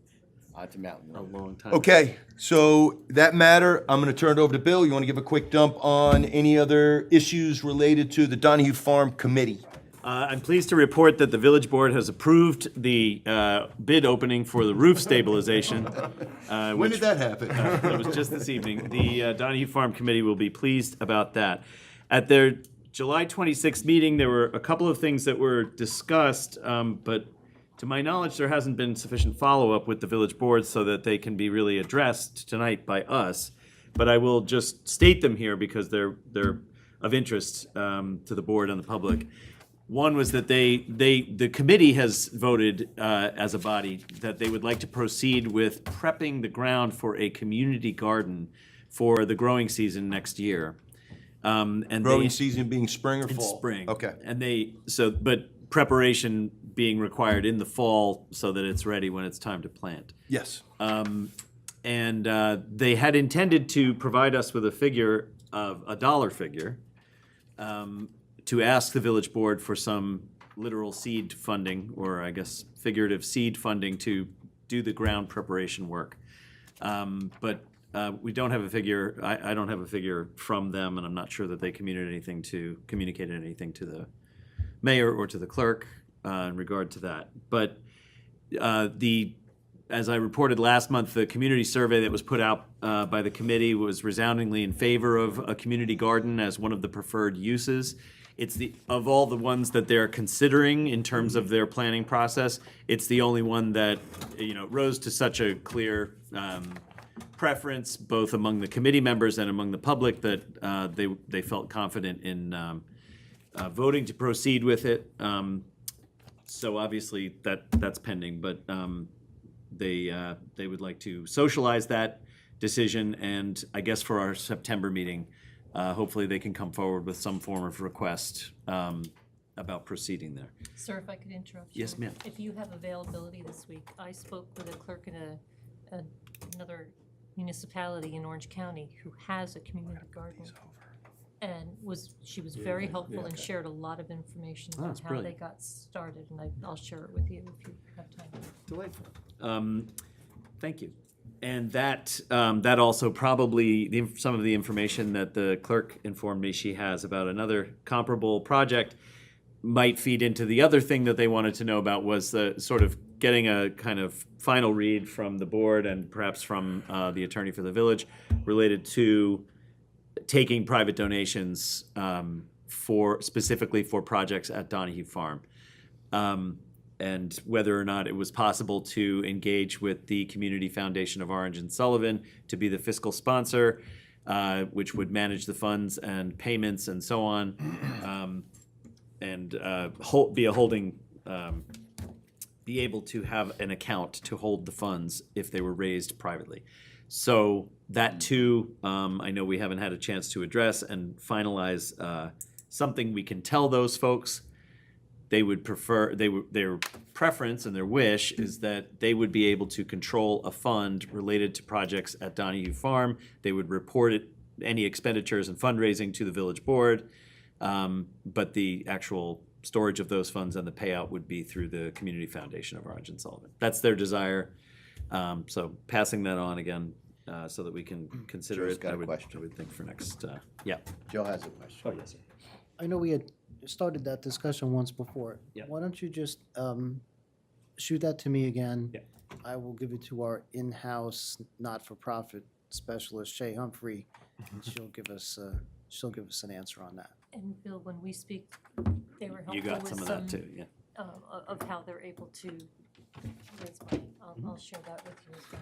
Out to Mountain a Road. long time. Okay, so that matter, I'm gonna turn it over to Bill. You wanna give a quick dump on any other issues related to the Donahue Farm Committee? I'm pleased to report that the village board has approved the bid opening for the roof stabilization. When did that happen? It was just this evening. The Donahue Farm Committee will be pleased about that. At their July 26th meeting, there were a couple of things that were discussed, but to my knowledge, there hasn't been sufficient follow-up with the village board so that they can be really addressed tonight by us. But I will just state them here because they're of interest to the board and the public. One was that the committee has voted as a body that they would like to proceed with prepping the ground for a community garden for the growing season next year. And Growing season being spring or in fall? spring. Okay. And but preparation being required in the fall so that it's ready when it's time to plant. Yes. And they had intended to provide us with a figure of a dollar figure to ask the village board for some literal seed funding, or I guess figurative seed funding to do the ground preparation work. But we don't have a figure, I don't have a figure from them, and I'm not sure that they communicated anything to the mayor or to the clerk in regard to that. But as I reported last month, the community survey that was put out by the committee was resoundingly in favor of a community garden as one of the preferred uses. It's of all the ones that they're considering in terms of their planning process, it's the only one that, rose to such a clear preference, both among the committee members and among the public, that they felt confident in voting to proceed with it. So obviously that's pending, but they would like to socialize that decision, and I guess for our September meeting, hopefully they can come forward with some form of request about proceeding there. Sir, if I could interrupt you. Yes, ma'am. If you have availability this week, I spoke with a clerk in another municipality in Orange County who has a community garden. And she was very helpful and shared a lot of information on that's how they brilliant. got started, and I'll share it with you if you have time. Delightful. Thank you. And that also probably, some of the information that the clerk informed me she has about another comparable project might feed into the other thing that they wanted to know about, was the sort of getting a kind of final read from the board and perhaps from the attorney for the village related to taking private donations specifically for projects at Donahue Farm. And whether or not it was possible to engage with the Community Foundation of Orange and Sullivan to be the fiscal sponsor, which would manage the funds and payments and so on, and be able to have an account to hold the funds if they were raised privately. So that too, I know we haven't had a chance to address and finalize something we can tell those folks. They would prefer, their preference and their wish is that they would be able to control a fund related to projects at Donahue Farm. They would report any expenditures and fundraising to the village board, but the actual storage of those funds and the payout would be through the Community Foundation of Orange and Sullivan. That's their desire. So passing that on again, so that we can consider Joe's it. got a I question. would think for next, yeah. Joe has a question. Oh, yes, sir. I know we had started that discussion once before. Yeah. Why don't you just shoot that to me again? Yeah. I will give it to our in-house, not-for-profit specialist, Shay Humphrey, and she'll give us an answer on that. And Bill, when we speak, they were You helpful got with some of that too, yeah. of how they're able to raise money. I'll share that with you as well.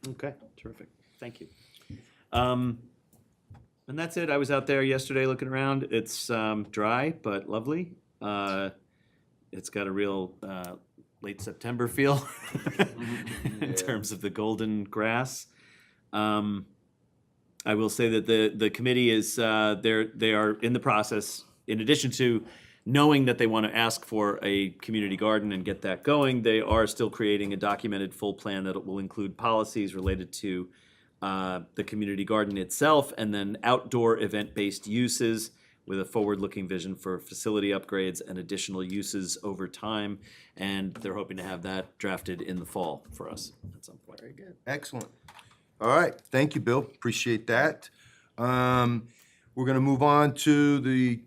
Okay, terrific. Thank you. And that's it. I was out there yesterday looking around. It's dry but lovely. It's got a real late September feel in terms of the golden grass. I will say that the committee is, they are in the process, in addition to knowing that they want to ask for a community garden and get that going, they are still creating a documented full plan that will include policies related to the community garden itself, and then outdoor event-based uses with a forward-looking vision for facility upgrades and additional uses over time. And they're hoping to have that drafted in the fall for us at some point. Very good. Excellent. All right, thank you, Bill. Appreciate that. We're gonna move on to the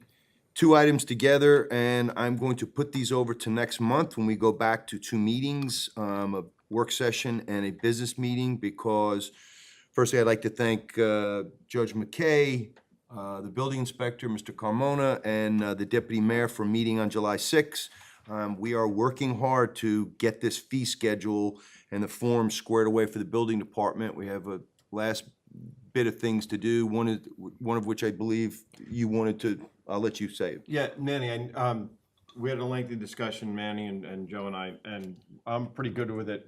two items together, and I'm going to put these over to next month when we go back to two meetings, a work session and a business meeting, because firstly, I'd like to thank Judge McKay, the building inspector, Mr. Carmona, and the deputy mayor for meeting on July 6th. We are working hard to get this fee schedule and the form squared away for the building department. We have a last bit of things to do, one of which I believe you wanted to, I'll let you say it. Yeah, Manny, we had a lengthy discussion, Manny and Joe and I, and I'm pretty good with it.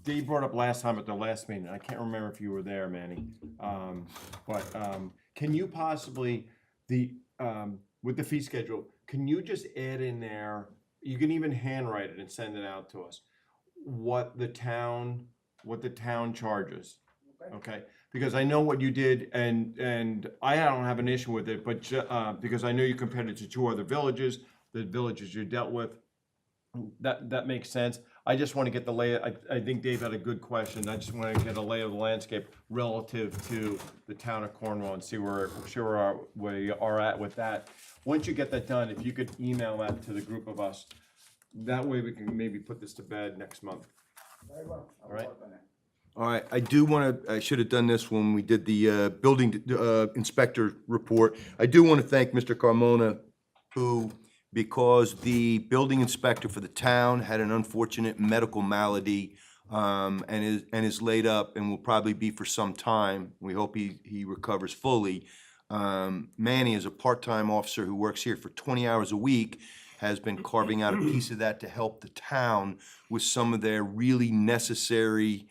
Dave brought up last time at the last meeting, I can't remember if you were there, Manny. But can you possibly, with the fee schedule, can you just add in there, you can even handwrite it and send it out to us, what the town charges, okay? Because I know what you did, and I don't have an issue with it, but because I know you compared it to two other villages, the villages you dealt with, that makes sense. I just want to get the lay. I think Dave had a good question. I just want to get a lay of the landscape relative to the town of Cornwall and see where we are at with that. Once you get that done, if you could email that to the group of us, that way we can maybe put this to bed next month. Very well. All right. All right, I should have done this when we did the building inspector report. I do want to thank Mr. Carmona, who, because the building inspector for the town had an unfortunate medical malady, and is laid up and will probably be for some time. We hope he recovers fully. Manny is a part-time officer who works here for 20 hours a week, has been carving out a piece of that to help the town with some of their really necessary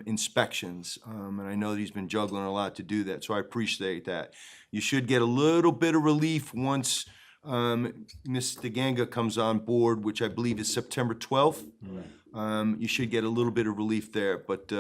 inspections. And I know that he's been juggling a lot to do that, so I appreciate that. You should get a little bit of relief once Ms. DeGanga comes on board, which I believe is September 12th. You should get a little bit of relief there, but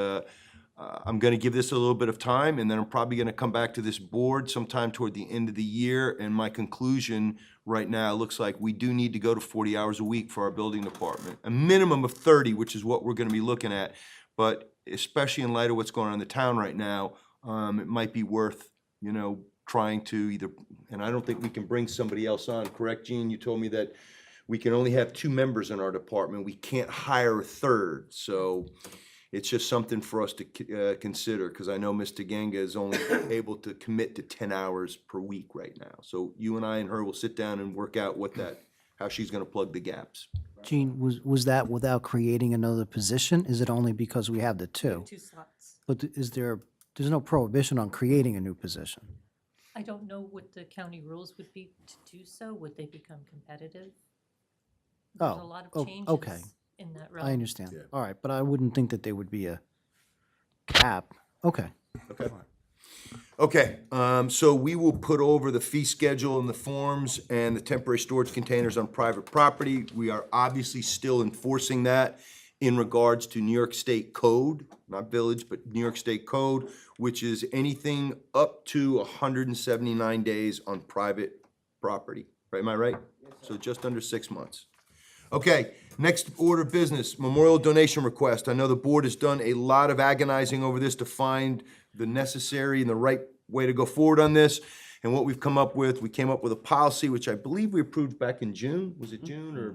I'm gonna give this a little bit of time, and then I'm probably gonna come back to this board sometime toward the end of the year, and my conclusion right now looks like we do need to go to 40 hours a week for our building department. A minimum of 30, which is what we're gonna be looking at, but especially in light of what's going on in the town right now, it might be worth, trying to either, and I don't think we can bring somebody else on, correct, Gene? You told me that we can only have 2 members in our department. We can't hire a third, so it's just something for us to consider, because I know Ms. DeGanga is only able to commit to 10 hours per week right now. So you and I and her will sit down and work out how she's gonna plug the gaps. Gene, was that without creating another position? Is it only because we have the two? 2 slots. But there's no prohibition on creating a new position? I don't know what the county rules would be to do so. Would they become competitive? There's a lot of okay. changes in that realm. I understand. All right, but I wouldn't think that there would be a cap. Okay. Okay, so we will put over the fee schedule and the forms and the temporary storage containers on private property. We are obviously still enforcing that in regards to New York State Code, not village, but New York State Code, which is anything up to 179 days on private property. Right, am I right? So just under 6 months. Okay, next order of business, memorial donation request. I know the board has done a lot of agonizing over this to find the necessary and the right way to go forward on this. And what we've come up with, we came up with a policy, which I believe we approved back in June. Was it June or?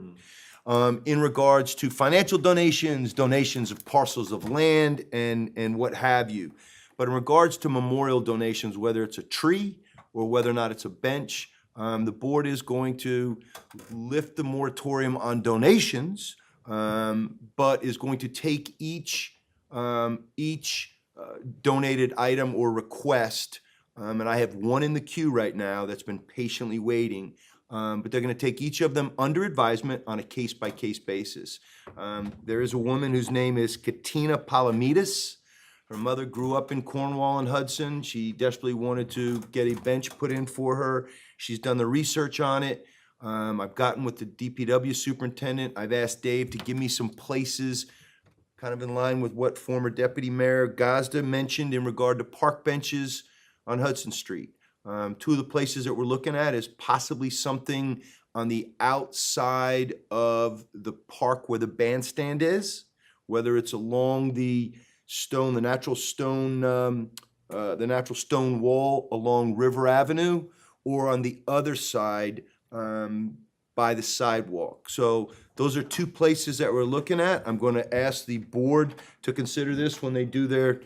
In regards to financial donations, donations of parcels of land and what have you. But in regards to memorial donations, whether it's a tree or whether or not it's a bench, the board is going to lift the moratorium on donations, but is going to take each donated item or request, and I have one in the queue right now that's been patiently waiting, but they're gonna take each of them under advisement on a case-by-case basis. There is a woman whose name is Katina Palamides. Her mother grew up in Cornwall and Hudson. She desperately wanted to get a bench put in for her. She's done the research on it. I've gotten with the DPW superintendent. I've asked Dave to give me some places, kind of in line with what former Deputy Mayor Gazda mentioned in regard to park benches on Hudson Street. Two of the places that we're looking at is possibly something on the outside of the park where the bandstand is, whether it's along the natural stone wall along River Avenue, or on the other side by the sidewalk. So those are two places that we're looking at. I'm going to ask the board to consider this when they do their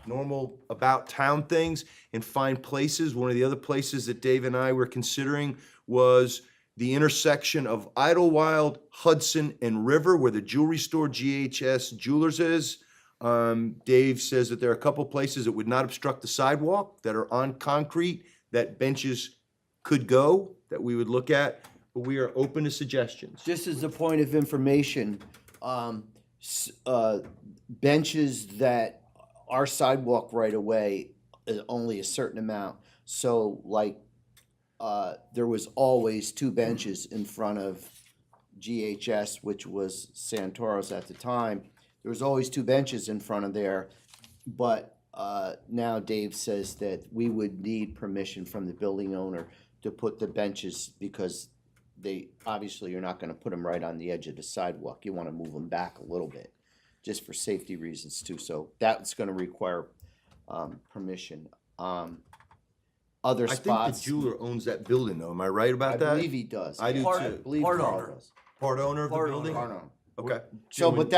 normal about town things and find places. One of the other places that Dave and I were considering was the intersection of Idlewild, Hudson, and River, where the jewelry store GHS Jewelers is. Dave says that there are a couple places that would not obstruct the sidewalk, that are on concrete, that benches could go, that we would look at, but we are open to suggestions. Just as a point of information, benches that are sidewalk right away is only a certain amount. So like, there was always two benches in front of GHS, which was Santoro's at the time. There was always two benches in front of there, but now Dave says that we would need permission from the building owner to put the benches, because they, obviously you're not gonna put them right on the edge of the sidewalk. You wanna move them back a little bit, just for safety reasons too. So that's gonna require permission. Other I think the spots, jeweler owns that building though, am I right I about that? believe he does. I do yeah. Part- too. I believe part Carl owner. does. Part owner of the Part building? Part owner. Okay. So, but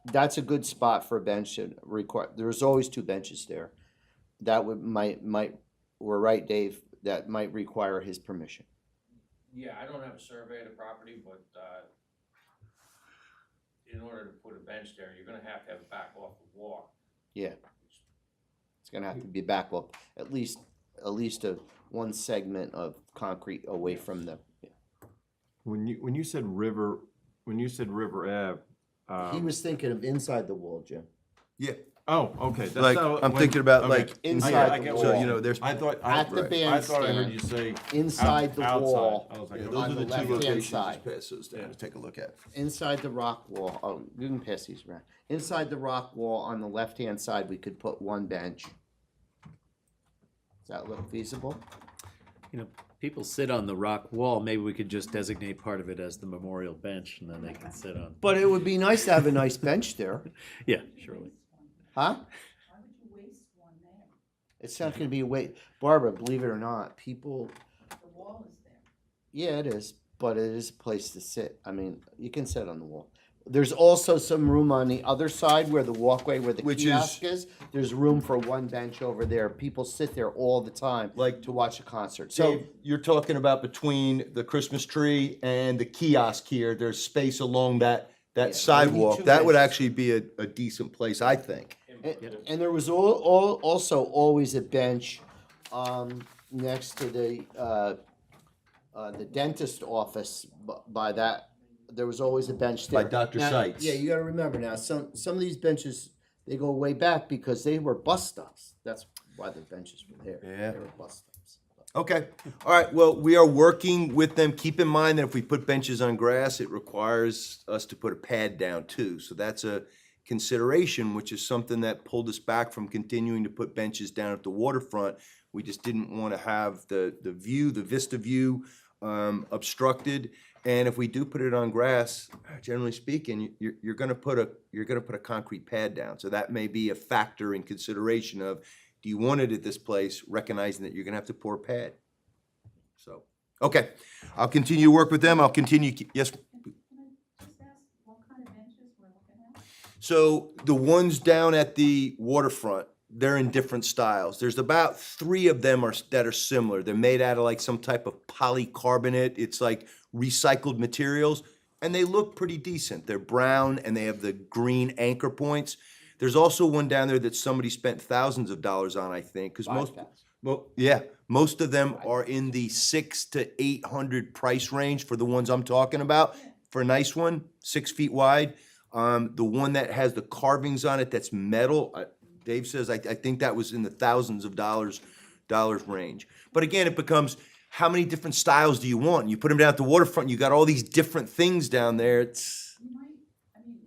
that's a good spot for a bench and require, there's always two benches there. That we're right, Dave, that might require his permission. Yeah, I don't have a survey of the property, but, in order to put a bench there, you're gonna have to have it back off the walk. Yeah. It's gonna have to be back up, at least one segment of concrete away from the, When you said River Ave, he was thinking of inside the wall, Jim. Yeah, oh, okay. That's like, how- I'm when- thinking about okay. like Inside I the get wall. what So, you know, there's, I thought, At the I thought I heard bandstand, you say. inside the outside. wall. I was like, yeah, okay. those on are the the two left-hand locations, side. just pass those down to take a look at. Inside the rock wall, oh, you can pass these around. Inside the rock wall on the left-hand side, we could put one bench. Does that look feasible? You know, people sit on the rock wall, maybe we could just designate part of it as the memorial bench, and then they can sit on. But it would be nice to have a nice bench there, Yeah, surely. huh? It's not gonna be a wait, Barbara, believe it or not, people. The wall is there. Yeah, it is, but it is a place to sit. I mean, you can sit on the wall. There's also some room on the other side where the walkway, where the Which kiosk is. There's room for one bench over there. People sit there all the time, Like- to watch a concert. So So, you're talking about between the Christmas tree and the kiosk here, there's space along that we need sidewalk. two That would benches. actually be a decent place, I think. and there was also always a bench, next to the dentist office by that. There was always a bench there. By Dr. Now, Seitz. Yeah, you gotta remember now, some of these benches, they go way back because they were bus stops. That's why the benches were there. Yeah. They were bus stops. Okay, all right, well, we are working with them. Keep in mind that if we put benches on grass, it requires us to put a pad down too. So that's a consideration, which is something that pulled us back from continuing to put benches down at the waterfront. We just didn't want to have the vista view obstructed. And if we do put it on grass, generally speaking, you're gonna put a concrete pad down. So that may be a factor in consideration of, do you want it at this place, recognizing that you're gonna have to pour a pad? So, okay, I'll continue to work with them. I'll continue, yes? So the ones down at the waterfront, they're in different styles. There's about 3 of them that are similar. They're made out of like some type of polycarbonate. It's like recycled materials, and they look pretty decent. They're brown and they have the green anchor points. There's also one down there that somebody spent thousands of dollars on, I think, because most of them are in the $600 to $800 price range for the ones I'm talking about. For a nice one, 6 feet wide. The one that has the carvings on it that's metal, Dave says, I think that was in the thousands of dollars range. But again, it becomes, how many different styles do you want? You put them down at the waterfront, you got all these different things down there, it's. You might, I mean,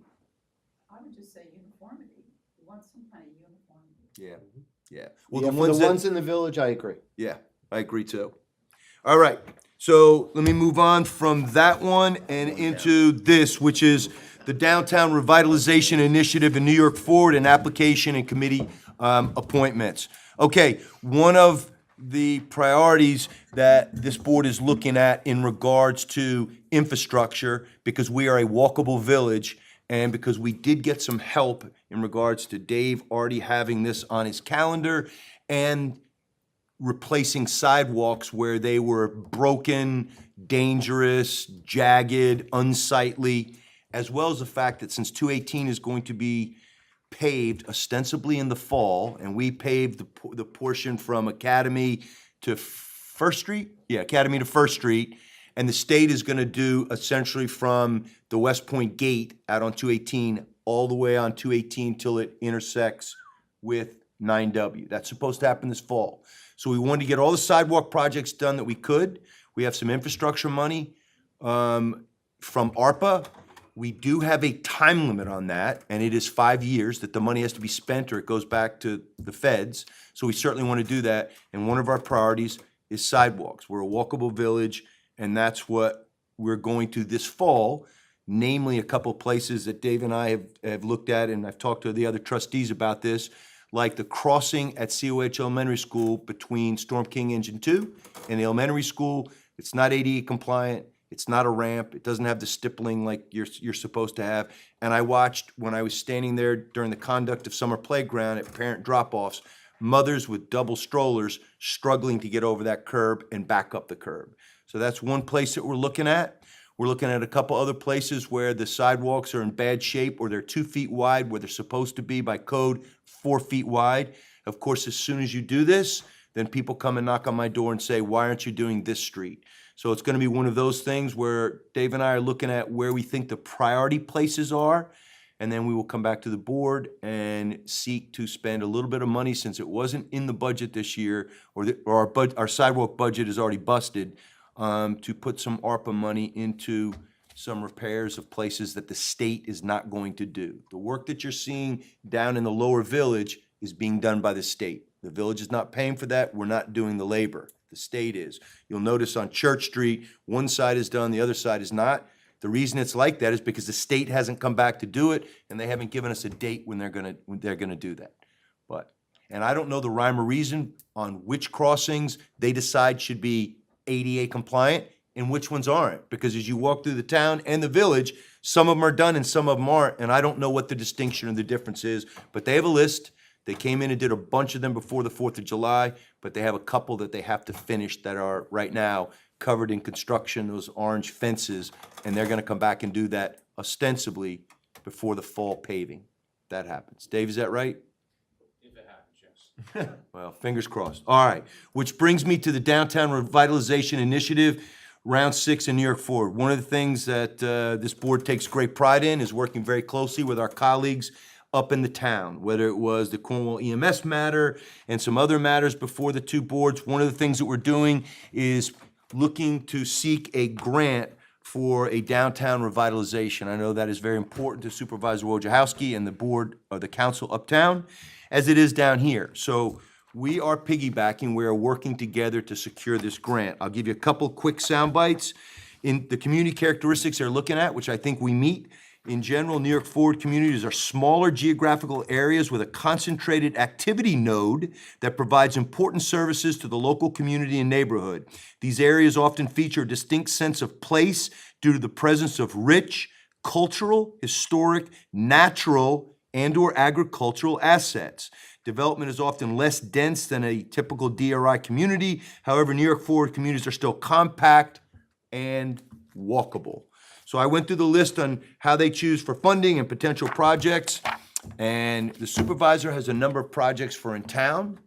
I would just say uniformity. You want some kind of uniformity. Yeah. Well, Well, for the ones in the village, I agree. yeah, I agree too. All right, so let me move on from that one and into this, which is the Downtown Revitalization Initiative in New York Forward and application and committee appointments. Okay, one of the priorities that this board is looking at in regards to infrastructure, because we are a walkable village, and because we did get some help in regards to Dave already having this on his calendar, and replacing sidewalks where they were broken, dangerous, jagged, unsightly, as well as the fact that since 218 is going to be paved ostensibly in the fall, and we paved the portion from Academy to First Street? Yeah, Academy to First Street, and the state is gonna do essentially from the West Point Gate out on 218, all the way on 218 till it intersects with 9W. That's supposed to happen this fall. So we wanted to get all the sidewalk projects done that we could. We have some infrastructure money from ARPA. We do have a time limit on that, and it is 5 years that the money has to be spent or it goes back to the feds. So we certainly want to do that, and one of our priorities is sidewalks. We're a walkable village, and that's what we're going to this fall, namely a couple of places that Dave and I have looked at, and I've talked to the other trustees about this, like the crossing at COH Elementary School between Storm King Engine 2 and the elementary school. It's not ADA compliant. It's not a ramp. It doesn't have the stippling like you're supposed to have. And I watched, when I was standing there during the conduct of summer playground at parent drop-offs, mothers with double strollers struggling to get over that curb and back up the curb. So that's one place that we're looking at. We're looking at a couple other places where the sidewalks are in bad shape, or they're 2 feet wide where they're supposed to be by code 4 feet wide. Of course, as soon as you do this, then people come and knock on my door and say, why aren't you doing this street? So it's gonna be one of those things where Dave and I are looking at where we think the priority places are, and then we will come back to the board and seek to spend a little bit of money, since it wasn't in the budget this year, or our sidewalk budget is already busted, to put some ARPA money into some repairs of places that the state is not going to do. The work that you're seeing down in the lower village is being done by the state. The village is not paying for that. We're not doing the labor. The state is. You'll notice on Church Street, one side is done, the other side is not. The reason it's like that is because the state hasn't come back to do it, and they haven't given us a date when they're gonna do that. And I don't know the rhyme or reason on which crossings they decide should be ADA compliant and which ones aren't. Because as you walk through the town and the village, some of them are done and some of them aren't, and I don't know what the distinction or the difference is. But they have a list. They came in and did a bunch of them before the 4th of July, but they have a couple that they have to finish that are right now covered in construction, those orange fences, and they're gonna come back and do that ostensibly before the fall paving. That happens. Dave, is that right? If it happens, yes. Well, fingers crossed. All right, which brings me to the Downtown Revitalization Initiative, Round 6 in New York Forward. One of the things that this board takes great pride in is working very closely with our colleagues up in the town, whether it was the Cornwall EMS matter and some other matters before the two boards. One of the things that we're doing is looking to seek a grant for a downtown revitalization. I know that is very important to Supervisor Wojciechowski and the board or the council uptown, as it is down here. So we are piggybacking, we are working together to secure this grant. I'll give you a couple quick sound bites. In the community characteristics they're looking at, which I think we meet, in general, New York Forward communities are smaller geographical areas with a concentrated activity node that provides important services to the local community and neighborhood. These areas often feature a distinct sense of place due to the presence of rich, cultural, historic, natural, and/or agricultural assets. Development is often less dense than a typical DRI community. However, New York Forward communities are still compact and walkable. So I went through the list on how they choose for funding and potential projects, and the supervisor has a number of projects for in town,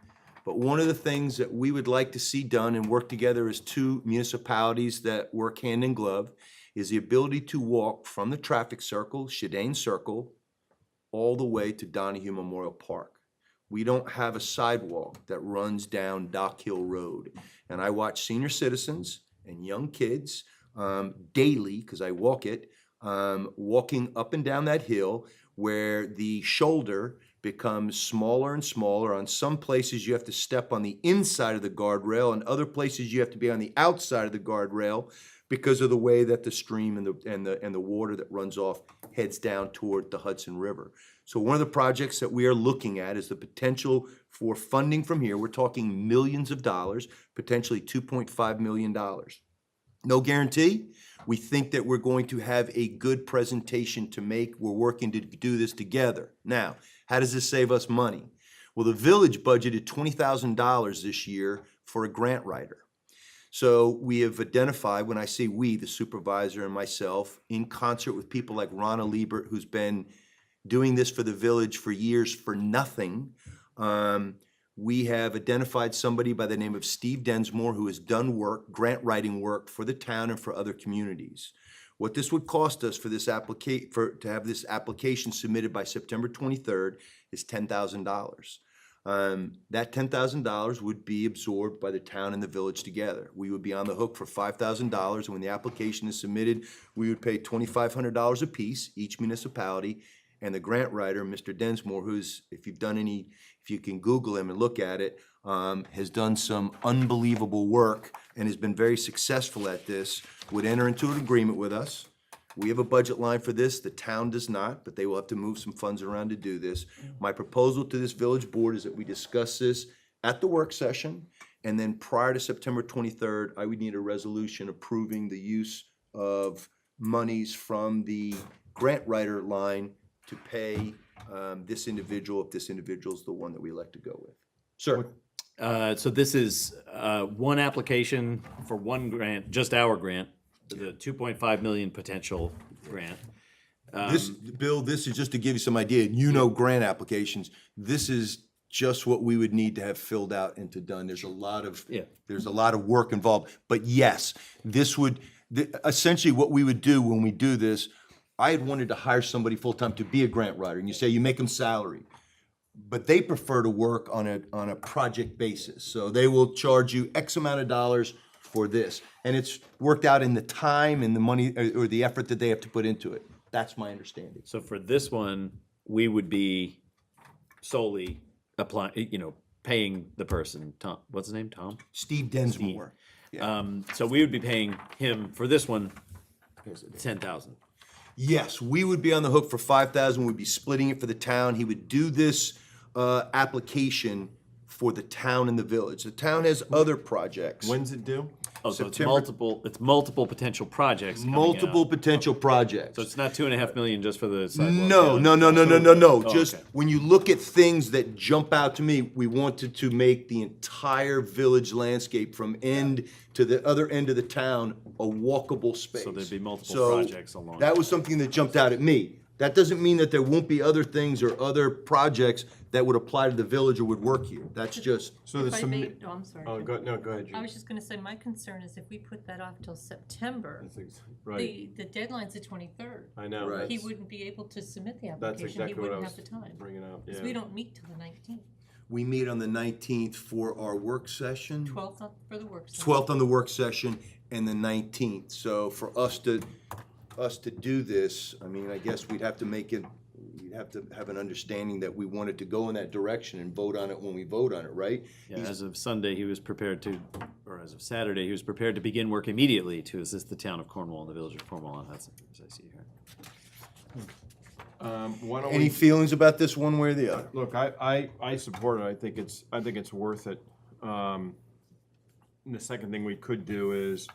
but one of the things that we would like to see done and work together as two municipalities that work hand in glove is the ability to walk from the traffic circle, Shedane Circle, all the way to Donahue Memorial Park. We don't have a sidewalk that runs down Dock Hill Road. And I watch senior citizens and young kids daily, because I walk it, walking up and down that hill where the shoulder becomes smaller and smaller. On some places you have to step on the inside of the guardrail, and other places you have to be on the outside of the guardrail because of the way that the stream and the water that runs off heads down toward the Hudson River. So one of the projects that we are looking at is the potential for funding from here. We're talking millions of dollars, potentially $2.5 million. No guarantee. We think that we're going to have a good presentation to make. We're working to do this together. Now, how does this save us money? Well, the village budgeted $20,000 this year for a grant writer. So we have identified, when I say we, the supervisor and myself, in concert with people like Ronna Liebert, who's been doing this for the village for years for nothing. We have identified somebody by the name of Steve Densmore, who has done work, grant writing work for the town and for other communities. What this would cost us for this to have this application submitted by September 23rd is $10,000. That $10,000 would be absorbed by the town and the village together. We would be on the hook for $5,000, and when the application is submitted, we would pay $2,500 apiece, each municipality, and the grant writer, Mr. Densmore, who's, if you can Google him and look at it, has done some unbelievable work and has been very successful at this, would enter into an agreement with us. We have a budget line for this, the town does not, but they will have to move some funds around to do this. My proposal to this village board is that we discuss this at the work session, and then prior to September 23rd, I would need a resolution approving the use of monies from the grant writer line to pay this individual, if this individual is the one that we elect to go with. Sir? So this is one application for one grant, just our grant, the 2.5 million potential grant. Bill, this is just to give you some idea, you know grant applications, this is just what we would need to have filled out and to done. There's a lot of work involved, but yes, essentially what we would do when we do this, I had wanted to hire somebody full-time to be a grant writer, and you say you make them salary. But they prefer to work on a project basis. So they will charge you X amount of dollars for this. And it's worked out in the time and the money or the effort that they have to put into it. That's my understanding. So for this one, we would be solely paying the person, Tom, what's his name, Tom? Steve Densmore. So we would be paying him for this one, $10,000. Yes, we would be on the hook for $5,000. We'd be splitting it for the town. He would do this application for the town and the village. The town has other projects. When's it due? Oh, so it's September- multiple potential projects coming Multiple out. potential projects. So it's not 2.5 million just for the sidewalk. No. Oh, Just okay. when you look at things that jump out to me, we wanted to make the entire village landscape from end to the other end of the town a walkable space. So there'd be multiple So projects along that was something that jumped out at me. That doesn't mean that there won't be other things or other projects that would apply to the village or would work here. That's just, So the If I may, submit, oh, I'm sorry. go ahead, I Judy. was just gonna say, my concern is if we put that off till September, Right, the deadline's the 23rd. I know. Right. He wouldn't be able to submit the That's application, he exactly what I wouldn't was have the time. bringing up, Because yeah. we don't meet till the 19th, we meet on the 19th for our work session. 12th for the work session. 12th on the work session and the 19th. So for us to do this, I mean, I guess we'd have to have an understanding that we wanted to go in that direction and vote on it when we vote on it, right? Yeah, as of Sunday, he was prepared to, or as of Saturday, he was prepared to begin work immediately to assist the town of Cornwall and the village of Cornwall on Hudson, as I see here. Why don't Any we, feelings about this one way or the other? look, I support it, I think it's worth it. And the second thing we could do is,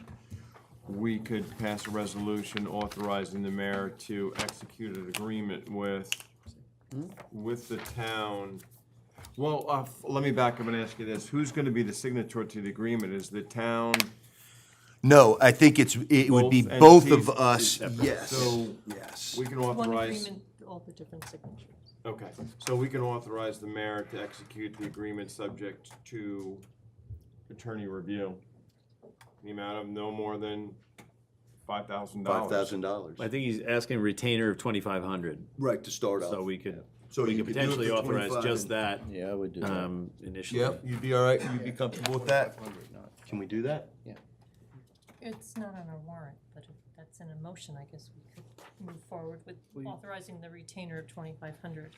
we could pass a resolution authorizing the mayor to execute an agreement with the town. Well, let me back up and ask you this, who's gonna be the signatory to the agreement, is the town? No, I think it would be Both both of entities? us, yes, So, yes. we can One authorize, agreement, all the different signatures. okay, so we can authorize the mayor to execute the agreement subject to attorney review. The amount of no more than $5,000. $5,000. I think he's asking a retainer of 2,500, Right, to start so off. we could So we you could could do it potentially for authorize 25 just and- that, Yeah, I would do initially. Yep, you'd be all right, you'd be comfortable with that? Can we do that? It's not on our warrant, but if that's in a motion, I guess we could move forward with authorizing the retainer of 2,500.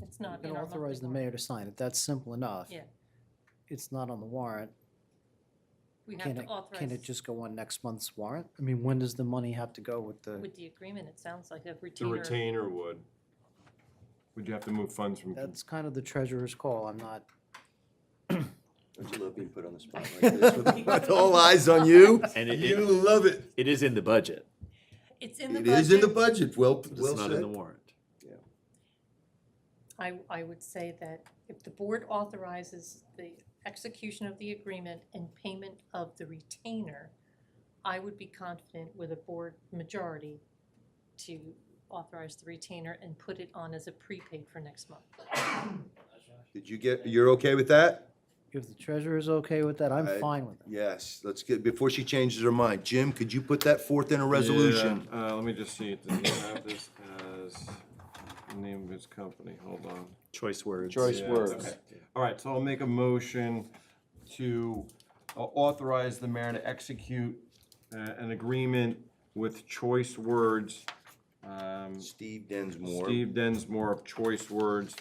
It's not You in can our authorize the monthly mayor to sign it, that's simple enough. warrant. It's not on the warrant. Yeah, we have Can to it, authorize. can it just go on next month's warrant? I mean, when does the money have to go with the, With the agreement, it sounds like a The retainer. retainer would. Would you have to move funds from? that's kind of the treasurer's call, I'm not, Don't you love being put on the spot like this with all eyes on you? And You love it. it is in the budget, It's in the It budget. is in the budget, well, but well it's not in the said. warrant. I would say that if the board authorizes the execution of the agreement and payment of the retainer, I would be confident with a board majority to authorize the retainer and put it on as a prepaid for next month. Did you get, you're okay with that? if the treasurer's okay with that, I'm I- fine with it. Yes, let's get, before she changes her mind, Jim, could you put that forth in a resolution? Yeah, let me just see, does he have this as the name of his company, hold on. Choice words. Choice Yeah, words. okay. All right, so I'll make a motion to authorize the mayor to execute an agreement with Choice Words, Steve Densmore. Steve Densmore of Choice Words,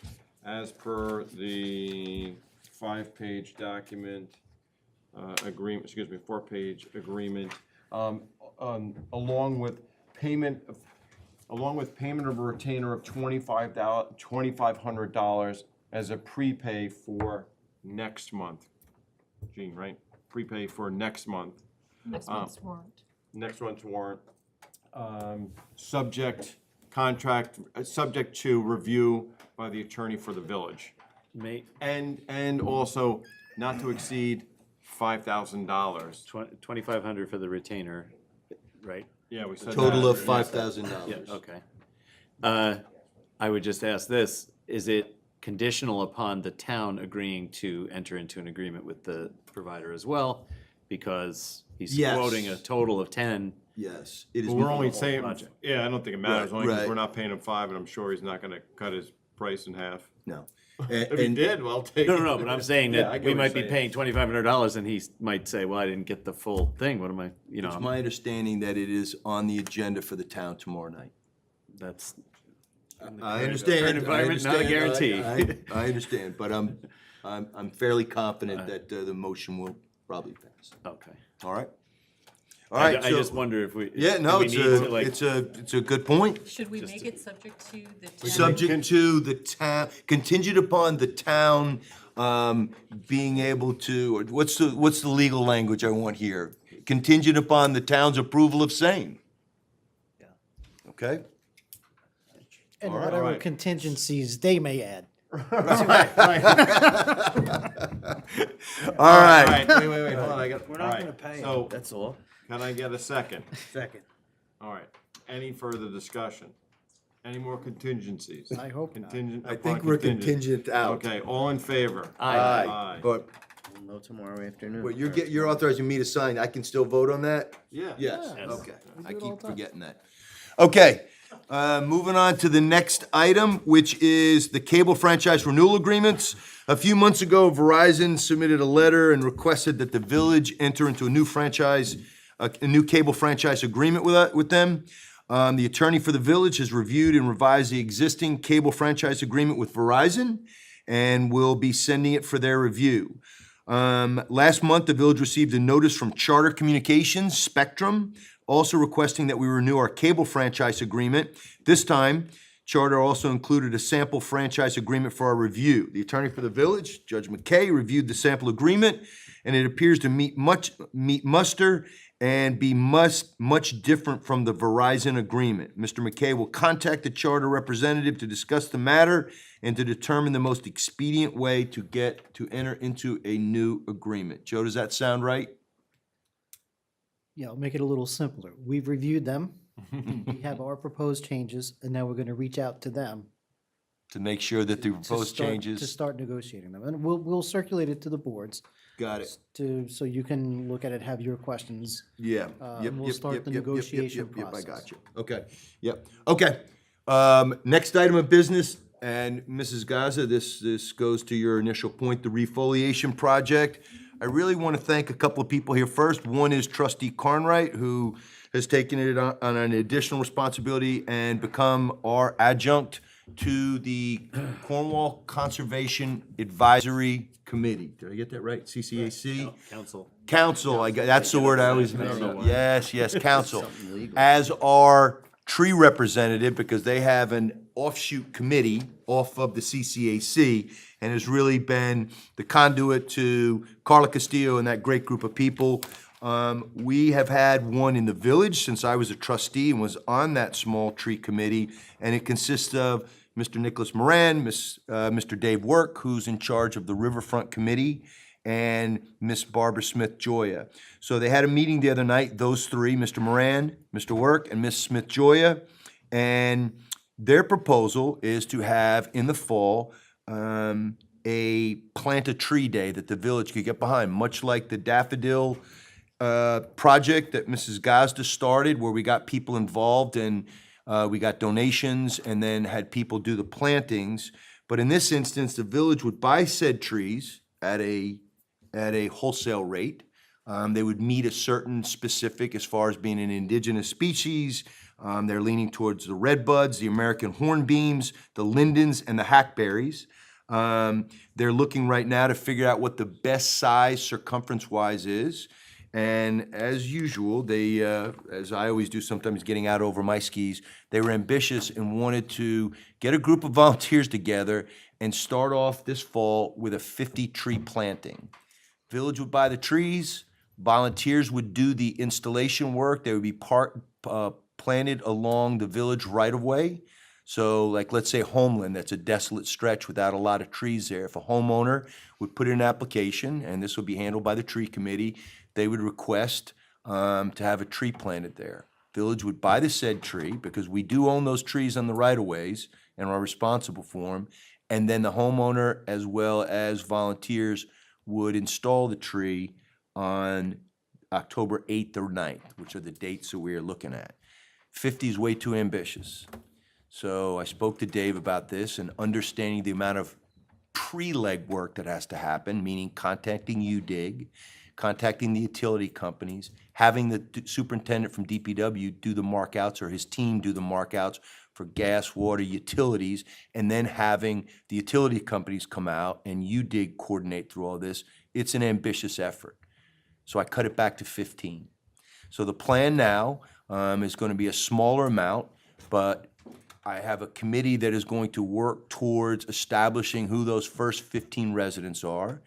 as per the 5-page document, agreement, excuse me, 4-page agreement, along with payment of a retainer of $2,500 as a prepay for next month. Gene, right? Prepay for next month, Next month's warrant. next month's warrant. Subject to review by the attorney for the village. And also not to exceed $5,000. 2,500 for the retainer, right? Yeah, we said Total that. of $5,000. Yeah, okay. I would just ask this, is it conditional upon the town agreeing to enter into an agreement with the provider as well? Because he's Yes. quoting a total of 10. Yes, it is. Well, we're only whole saying, project. yeah, I don't think it matters, Right, only because right. we're not paying him 5, and I'm sure he's not gonna cut his price in half. No. If he did, well, I'll take it. No, but I'm saying Yeah, I that get we what might you're be saying. paying $2,500 and he might say, well, I didn't get the full thing, what am I, It's my understanding that it is on the agenda for the town tomorrow night. that's. in the I current- understand. current environment, not a guarantee. I understand, but I'm fairly confident that the motion will probably pass. Okay. All right? All right, I so- just wonder if we. Yeah, if no, we it's need to, a, like, it's a good point. Should we Just make to- it subject to the town? Subject to the town, contingent upon the town being able to, or what's the legal language I want here? Contingent upon the town's approval of same. Yeah. Okay? And All right. whatever All right. contingencies they may add. All right. Wait, hold on, I got, We're all not right, gonna pay so, that's all. can I get a second? Second. All right, any further discussion? Any more contingencies? I hope not. Contingent I upon think we're contingent. contingent out. Okay, all in favor? Aye. But, We'll know tomorrow afternoon. but you're authorizing me to sign, I can still vote on that? Yeah. Yes, Yes. okay. We I do it all keep the time. forgetting that. Okay, moving on to the next item, which is the cable franchise renewal agreements. A few months ago, Verizon submitted a letter and requested that the village enter into a new franchise, a new cable franchise agreement with them. The attorney for the village has reviewed and revised the existing cable franchise agreement with Verizon and will be sending it for their review. Last month, the village received a notice from Charter Communications, Spectrum, also requesting that we renew our cable franchise agreement. This time, Charter also included a sample franchise agreement for our review. The attorney for the village, Judge McKay, reviewed the sample agreement, and it appears to meet muster and be much different from the Verizon agreement. Mr. McKay will contact the Charter representative to discuss the matter and to determine the most expedient way to enter into a new agreement. Joe, does that sound right? Yeah, I'll make it a little simpler. We've reviewed them. We have our proposed changes, and now we're gonna reach out to them. To make sure that the to proposed start- changes, To start negotiating them. And we'll circulate it to the boards got it. so you can look at it, have your questions. Yeah. and we'll start the negotiation I got process. you. Okay, yep. Okay. Next item of business, and Mrs. Gaza, this goes to your initial point, the Refoliation Project. I really want to thank a couple of people here first. One is Trustee Carnwright, who has taken it on an additional responsibility and become our adjunct to the Cornwall Conservation Advisory Committee. Did I get that right? CCAC? Council, that's the word I always mess up. Yes, council. As our tree representative, because they have an offshoot committee off of the CCAC, and has really been the conduit to Carla Castillo and that great group of people. We have had one in the village since I was a trustee and was on that small tree committee, and it consists of Mr. Nicholas Moran, Mr. Dave Work, who's in charge of the Riverfront Committee, and Miss Barbara Smith Joya. So they had a meeting the other night, those three, Mr. Moran, Mr. Work, and Miss Smith Joya, and their proposal is to have in the fall a plant a tree day that the village could get behind, much like the daffodil project that Mrs. Gazda started, where we got people involved and we got donations and then had people do the plantings. But in this instance, the village would buy said trees at a wholesale rate. They would meet a certain specific as far as being an indigenous species. They're leaning towards the redbuds, the American hornbeams, the lindens, and the hackberries. They're looking right now to figure out what the best size circumference-wise is. And as usual, they, as I always do sometimes getting out over my skis, they were ambitious and wanted to get a group of volunteers together and start off this fall with a 50-tree planting. Village would buy the trees, volunteers would do the installation work, they would be planted along the village right-of-way. So like, let's say Homeland, that's a desolate stretch without a lot of trees there. If a homeowner would put in an application, and this would be handled by the tree committee, they would request to have a tree planted there. Village would buy the said tree, because we do own those trees on the right-of-ways and are responsible for them. And then the homeowner, as well as volunteers, would install the tree on October 8th or 9th, which are the dates that we are looking at. 50 is way too ambitious. So I spoke to Dave about this and understanding the amount of pre-leg work that has to happen, meaning contacting UDIG, contacting the utility companies, having the superintendent from DPW do the markouts or his team do the markouts for gas, water, utilities, and then having the utility companies come out and UDIG coordinate through all this. It's an ambitious effort. So I cut it back to 15. So the plan now is going to be a smaller amount, but I have a committee that is going to work towards establishing who those first 15 residents are.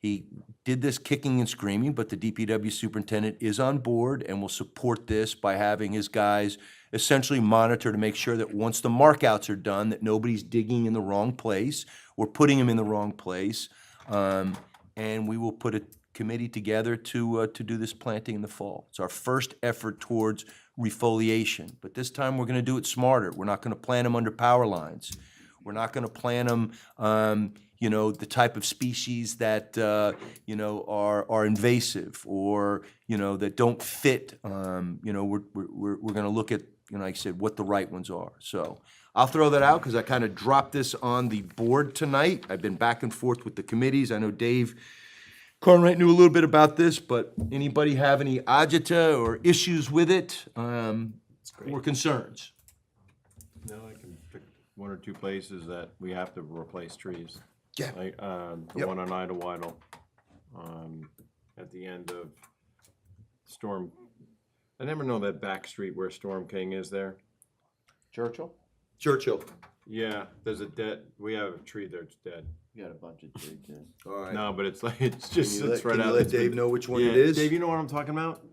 He did this kicking and screaming, but the DPW superintendent is on board and will support this by having his guys essentially monitor to make sure that once the markouts are done, that nobody's digging in the wrong place or putting them in the wrong place. And we will put a committee together to do this planting in the fall. It's our first effort towards refoliation, but this time we're gonna do it smarter. We're not gonna plant them under power lines. We're not gonna plant them, you know, the type of species that, you know, are invasive or, you know, that don't fit. You know, we're gonna look at, you know, like I said, what the right ones are. So I'll throw that out because I kind of dropped this on the board tonight. I've been back and forth with the committees. I know Dave Carnwright knew a little bit about this, but anybody have any agita or issues with it, or concerns? No, I can pick one or two places that we have to replace trees. Yeah. Like, the Yep. one on Idlewild, at the end of Storm, I never know that back street where Storm King is there. Churchill? Churchill. Yeah, there's we have a tree there that's dead. You got a bunch of trees there. All right. No, but it's like, it's just, Can you it's let, right can out. you let It's been- Dave know which one Yeah, it is? Dave, you know what I'm talking about?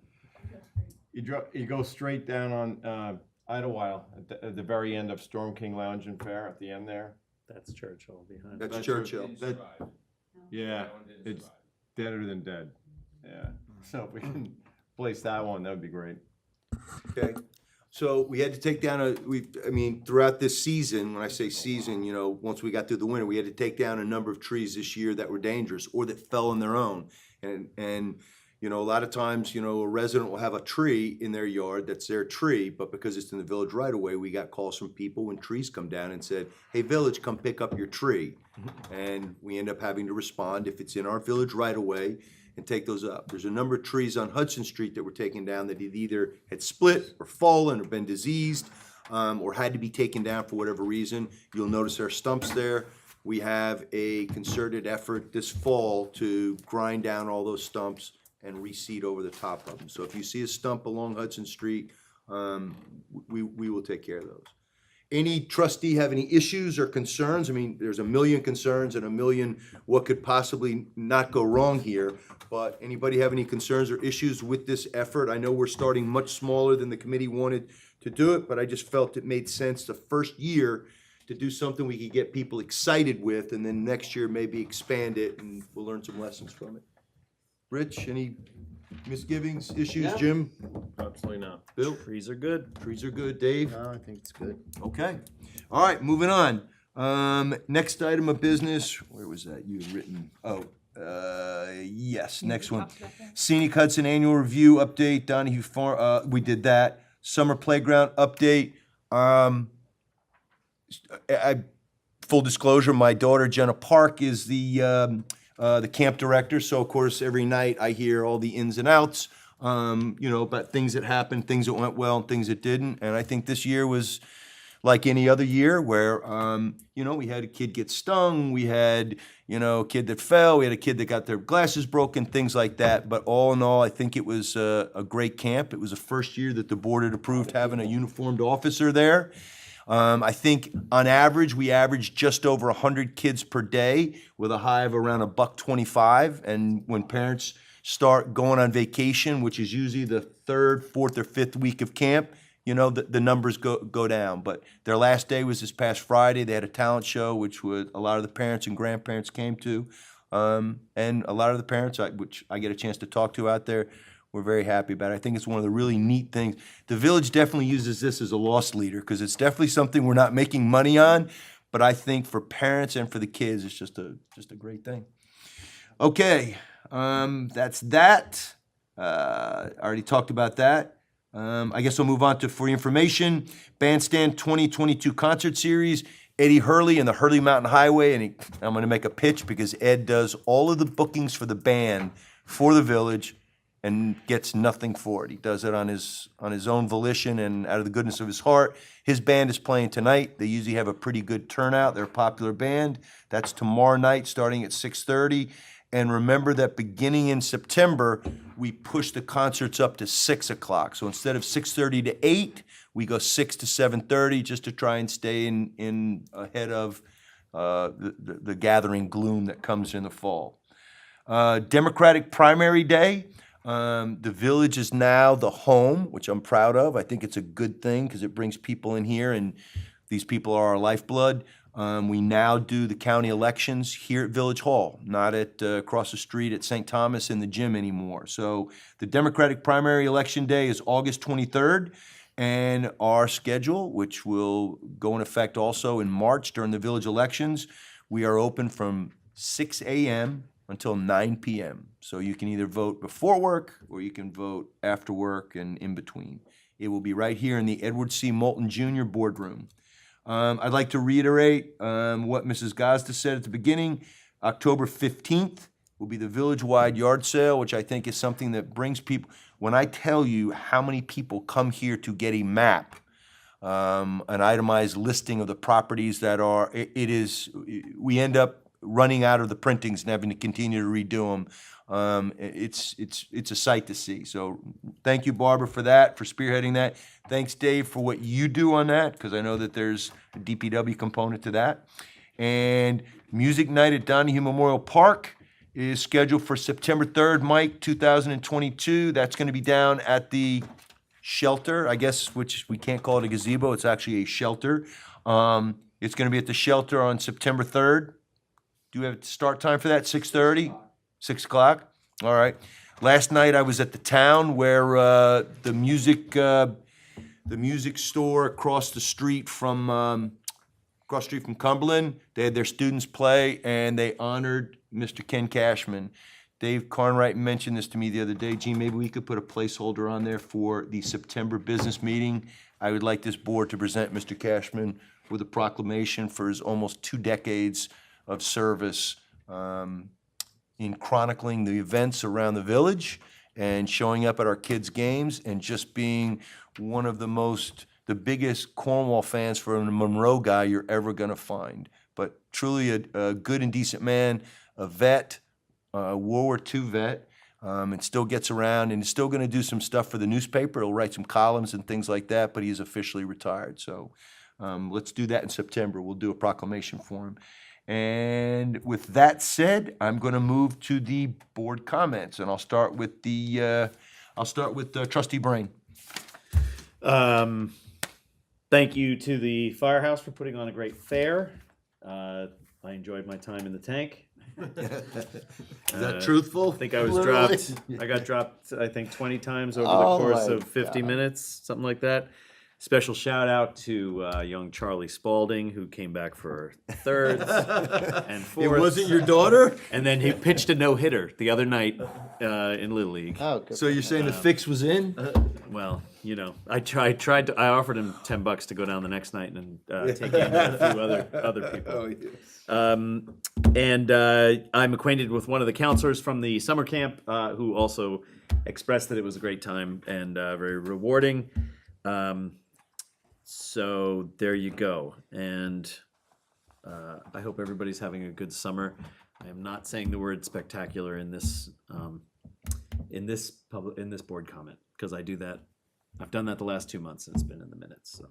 You go straight down on, Idlewild, at the very end of Storm King Lounge and Fair, at the end there. That's Churchill behind. That's That's Churchill. Yeah, it's deader than dead. Yeah, so if we can place that one, that would be great. Okay. So we had to take down I mean, throughout this season, when I say season, you know, once we got through the winter, we had to take down a number of trees this year that were dangerous or that fell on their own. And You know, a lot of times, you know, a resident will have a tree in their yard that's their tree, but because it's in the village right away, we got calls from people when trees come down and said, hey, village, come pick up your tree. And we end up having to respond if it's in our village right away and take those up. There's a number of trees on Hudson Street that were taken down that either had split or fallen or been diseased, or had to be taken down for whatever reason. You'll notice there are stumps there. We have a concerted effort this fall to grind down all those stumps and reseed over the top of them. So if you see a stump along Hudson Street, we will take care of those. Any trustee have any issues or concerns? I mean, there's a million concerns and a million what could possibly not go wrong here, but anybody have any concerns or issues with this effort? I know we're starting much smaller than the committee wanted to do it, but I just felt it made sense the first year to do something we could get people excited with, and then next year maybe expand it and we'll learn some lessons from it. Rich, any misgivings, issues? Jim? Absolutely not. Bill? Trees are good. Trees are good. Dave? No, I think it's good. Okay. All right, moving on. Next item of business, where was that you had written? Yes, next one. Scenic Hudson Annual Review Update, Donahue Farm, we did that. Summer Playground Update. Full disclosure, my daughter Jenna Park is the camp director, so of course every night I hear all the ins and outs, you know, about things that happened, things that went well and things that didn't. And I think this year was like any other year where, you know, we had a kid get stung, we had, you know, a kid that fell, we had a kid that got their glasses broken, things like that. But all in all, I think it was a great camp. It was the first year that the board had approved having a uniformed officer there. I think on average, we averaged just over 100 kids per day with a high of around $125. And when parents start going on vacation, which is usually the third, fourth, or fifth week of camp, you know, the numbers go down. But their last day was this past Friday. They had a talent show, which a lot of the parents and grandparents came to. And a lot of the parents, which I get a chance to talk to out there, we're very happy about it. I think it's one of the really neat things. The village definitely uses this as a loss leader because it's definitely something we're not making money on, but I think for parents and for the kids, it's just a great thing. Okay, that's that. I already talked about that. I guess I'll move on to for your information, Bandstand 2022 concert series. Eddie Hurley and the Hurley Mountain Highway, and I'm going to make a pitch because Ed does all of the bookings for the band for the village and gets nothing for it. He does it on his own volition and out of the goodness of his heart. His band is playing tonight. They usually have a pretty good turnout. They're a popular band. That's tomorrow night starting at 6:30. And remember that beginning in September, we push the concerts up to 6 o'clock. So instead of 6:30 to 8, we go 6 to 7:30 just to try and stay in ahead of the gathering gloom that comes in the fall. Democratic primary day. The village is now the home, which I'm proud of. I think it's a good thing because it brings people in here, and these people are our lifeblood. We now do the county elections here at Village Hall, not at across the street at St. Thomas in the gym anymore. So the Democratic primary election day is August 23rd, and our schedule, which will go in effect also in March during the village elections, we are open from 6 a.m. until 9 p.m. So you can either vote before work or you can vote after work and in between. It will be right here in the Edward C. Moulton Jr. boardroom. I'd like to reiterate what Mrs. Gazda said at the beginning. October 15th will be the village-wide yard sale, which I think is something that brings people. When I tell you how many people come here to get a map, an itemized listing of the properties that are, we end up running out of the printings and having to continue to redo them. It's a sight to see. So thank you, Barbara, for that, for spearheading that. Thanks, Dave, for what you do on that, because I know that there's a DPW component to that. And Music Night at Donahue Memorial Park is scheduled for September 3rd, Mike, 2022. That's going to be down at the shelter, I guess, which we can't call it a gazebo. It's actually a shelter. It's going to be at the shelter on September 3rd. Do we have a start time for that? 6:30? 6 o'clock? All right. Last night I was at the town where the music store across the street from Cumberland, they had their students play and they honored Mr. Ken Cashman. Dave Carnwright mentioned this to me the other day. Gene, maybe we could put a placeholder on there for the September business meeting. I would like this board to present Mr. Cashman with a proclamation for his almost 2 decades of service in chronicling the events around the village and showing up at our kids' games and just being one of the biggest Cornwall fans for a Monroe guy you're ever gonna find. But truly a good and decent man, a vet, World War II vet, and still gets around and is still gonna do some stuff for the newspaper. He'll write some columns and things like that, but he's officially retired. So let's do that in September. We'll do a proclamation for him. And with that said, I'm gonna move to the board comments, and I'll start with Trustee Brain. Thank you to the firehouse for putting on a great fair. I enjoyed my time in the tank. Is that truthful? I think I was Literally? dropped. I got dropped, I think, 20 times over Oh the course my of 50 minutes, something like that. Special shout out to young Charlie Spalding, who came back for thirds and It fourths. wasn't your daughter? And then he pitched a no-hitter the other night in Little League. Oh, good. So you're saying the fix was in? Well, you know, I offered him $10 to go down the next night and take in a few other people. Oh, yes. And I'm acquainted with one of the counselors from the summer camp who also expressed that it was a great time and very rewarding. So there you go. And I hope everybody's having a good summer. I am not saying the word spectacular in this board comment, because I do that. I've done that the last 2 months and it's been in the minutes. So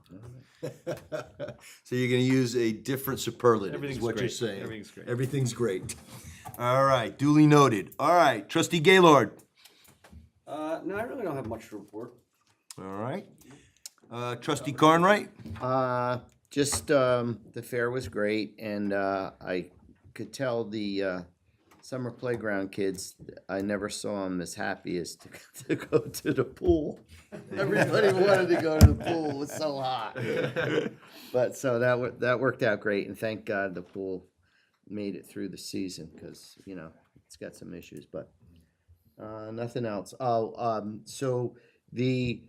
So you're gonna use a different superlative, is Everything's what you're great. saying. Everything's great. Everything's great. All right, duly noted. All right, Trustee Gaylord. No, I really don't have much to report. All right. Trustee Carnwright? Just, the fair was great, and, I could tell the, summer playground kids, I never saw them as happy as to go to the pool. Everybody wanted to go to the pool, it was so hot. But, so that worked out great, and thank God the pool made it through the season, because, you know, it's got some issues, but, nothing else. So the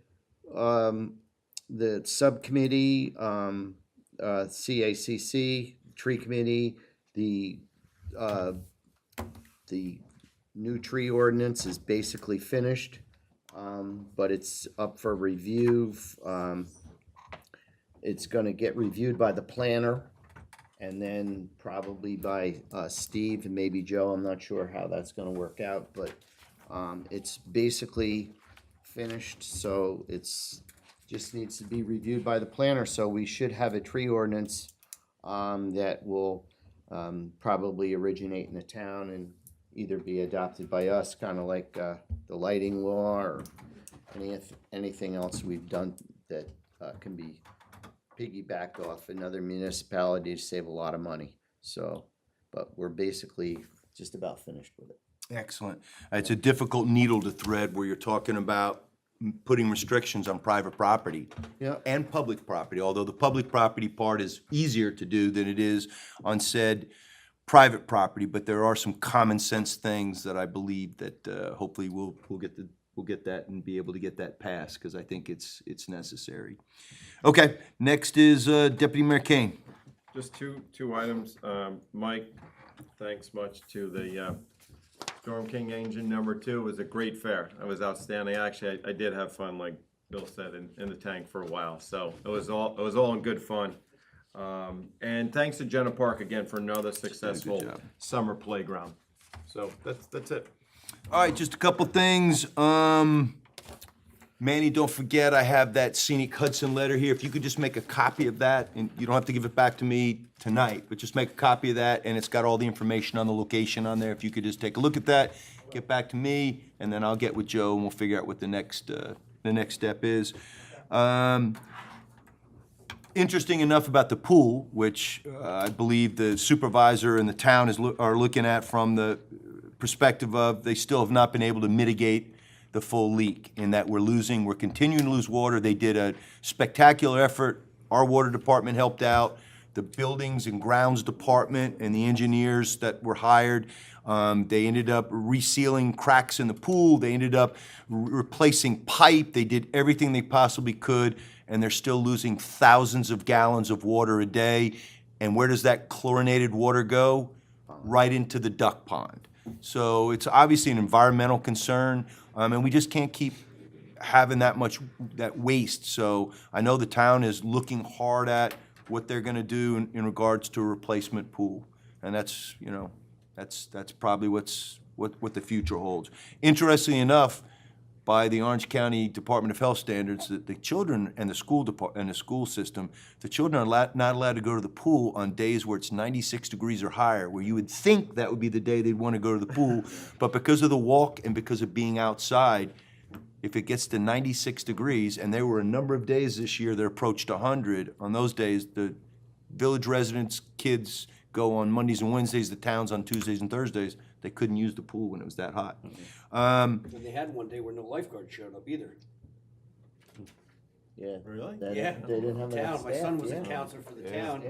subcommittee, CACC, tree committee, the new tree ordinance is basically finished, but it's up for review. It's gonna get reviewed by the planner, and then probably by Steve and maybe Joe. I'm not sure how that's gonna work out, but it's basically finished, so it's just needs to be reviewed by the planner. So we should have a tree ordinance that will probably originate in the town and either be adopted by us, kind of like the lighting law or anything else we've done that can be piggybacked off another municipality to save a lot of money. So, but we're basically just about finished with it. Excellent. It's a difficult needle to thread where you're talking about putting restrictions on private property Yeah. and public property, although the public property part is easier to do than it is on said private property, but there are some common sense things that I believe that hopefully we'll get that and be able to get that passed, because I think it's necessary. Okay, next is Deputy Mayor Kane. Just two items. Mike, thanks much to the Storm King engine #2. It was a great fair. It was outstanding. Actually, I did have fun, like Bill said, in the tank for a while. So it was all in good fun. And thanks to Jenna Park again for another successful job. summer playground. So that's it. All right, just a couple things. Manny, don't forget, I have that scenic Hudson letter here. If you could just make a copy of that, and you don't have to give it back to me tonight, but just make a copy of that, and it's got all the information on the location on there. If you could just take a look at that, get back to me, and then I'll get with Joe, and we'll figure out what the next step is. Interesting enough about the pool, which I believe the supervisor and the town are looking at from the perspective of they still have not been able to mitigate the full leak, in that we're continuing to lose water. They did a spectacular effort. Our water department helped out. the buildings and grounds department and the engineers that were hired. They ended up resealing cracks in the pool. They ended up replacing pipe. They did everything they possibly could, and they're still losing thousands of gallons of water a day. And where does that chlorinated water go? Right into the duck pond. So it's obviously an environmental concern, and we just can't keep having that waste. So I know the town is looking hard at what they're gonna do in regards to a replacement pool. And that's, you know, that's probably what the future holds. Interestingly enough, by the Orange County Department of Health standards, the children and the school system, the children are not allowed to go to the pool on days where it's 96 degrees or higher, where you would think that would be the day they'd want to go to the pool. But because of the walk and because of being outside, if it gets to 96 degrees, and there were a number of days this year that approached 100, on those days, the village residents, kids go on Mondays and Wednesdays, the towns on Tuesdays and Thursdays. They couldn't use the pool when it was that hot. And they had one day where no lifeguard showed up either. Yeah. Really? They Yeah. didn't have enough Town, my staff, son was a yeah. counselor for the Yeah. town,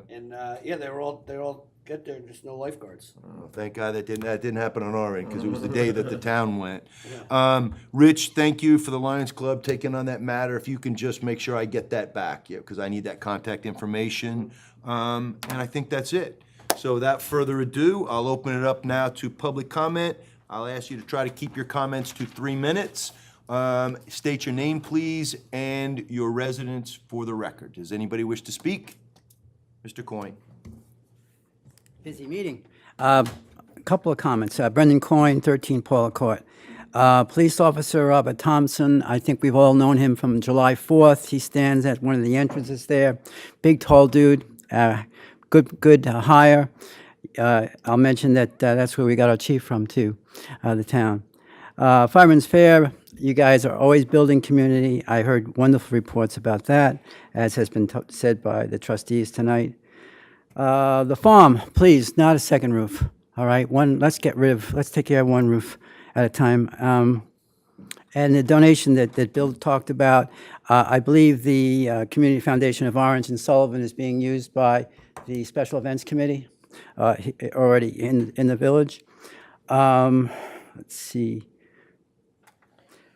and, they all get there, just no lifeguards. Oh, thank God that didn't happen on our end, because it was the day that the town went. Rich, thank you for the Lions Club taking on that matter. If you can just make sure I get that back, yeah, because I need that contact information. And I think that's it. So without further ado, I'll open it up now to public comment. I'll ask you to try to keep your comments to 3 minutes. State your name, please, and your residence for the record. Does anybody wish to speak? Mr. Coyne. Busy meeting. A couple of comments. Brendan Coyne, 13 Paula Court. Police Officer Robert Thompson, I think we've all known him from July 4th. He stands at one of the entrances there. Big, tall dude. Good hire. I'll mention that that's where we got our chief from, too, the town. Fireman's Fair, you guys are always building community. I heard wonderful reports about that, as has been said by the trustees tonight. The farm, please, not a second roof, all right? Let's take care of one roof at a time. And the donation that Bill talked about, I believe the Community Foundation of Orange and Sullivan is being used by the Special Events Committee already in the village. Let's see.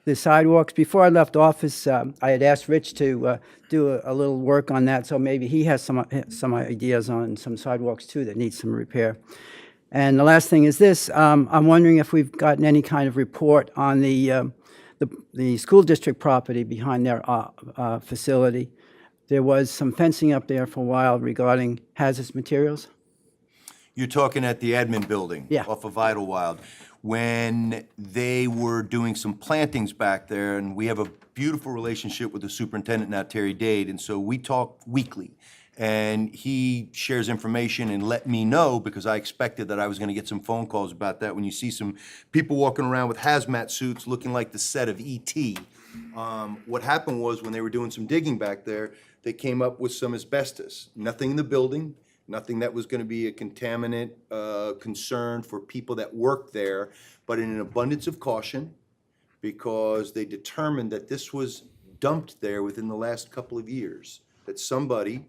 The sidewalks, before I left office, I had asked Rich to do a little work on that, so maybe he has some ideas on some sidewalks too that need some repair. And the last thing is this, I'm wondering if we've gotten any kind of report on the school district property behind their facility. There was some fencing up there for a while regarding hazardous materials. You're talking at the admin building? Yeah. Off of Idlewild. When they were doing some plantings back there, and we have a beautiful relationship with the superintendent now, Terry Dade, and so we talk weekly. And he shares information and let me know, because I expected that I was gonna get some phone calls about that, when you see some people walking around with hazmat suits looking like the set of E.T. What happened was, when they were doing some digging back there, they came up with some asbestos. Nothing in the building, nothing that was gonna be a contaminant concern for people that work there, but in an abundance of caution, because they determined that this was dumped there within the last couple of years, that somebody,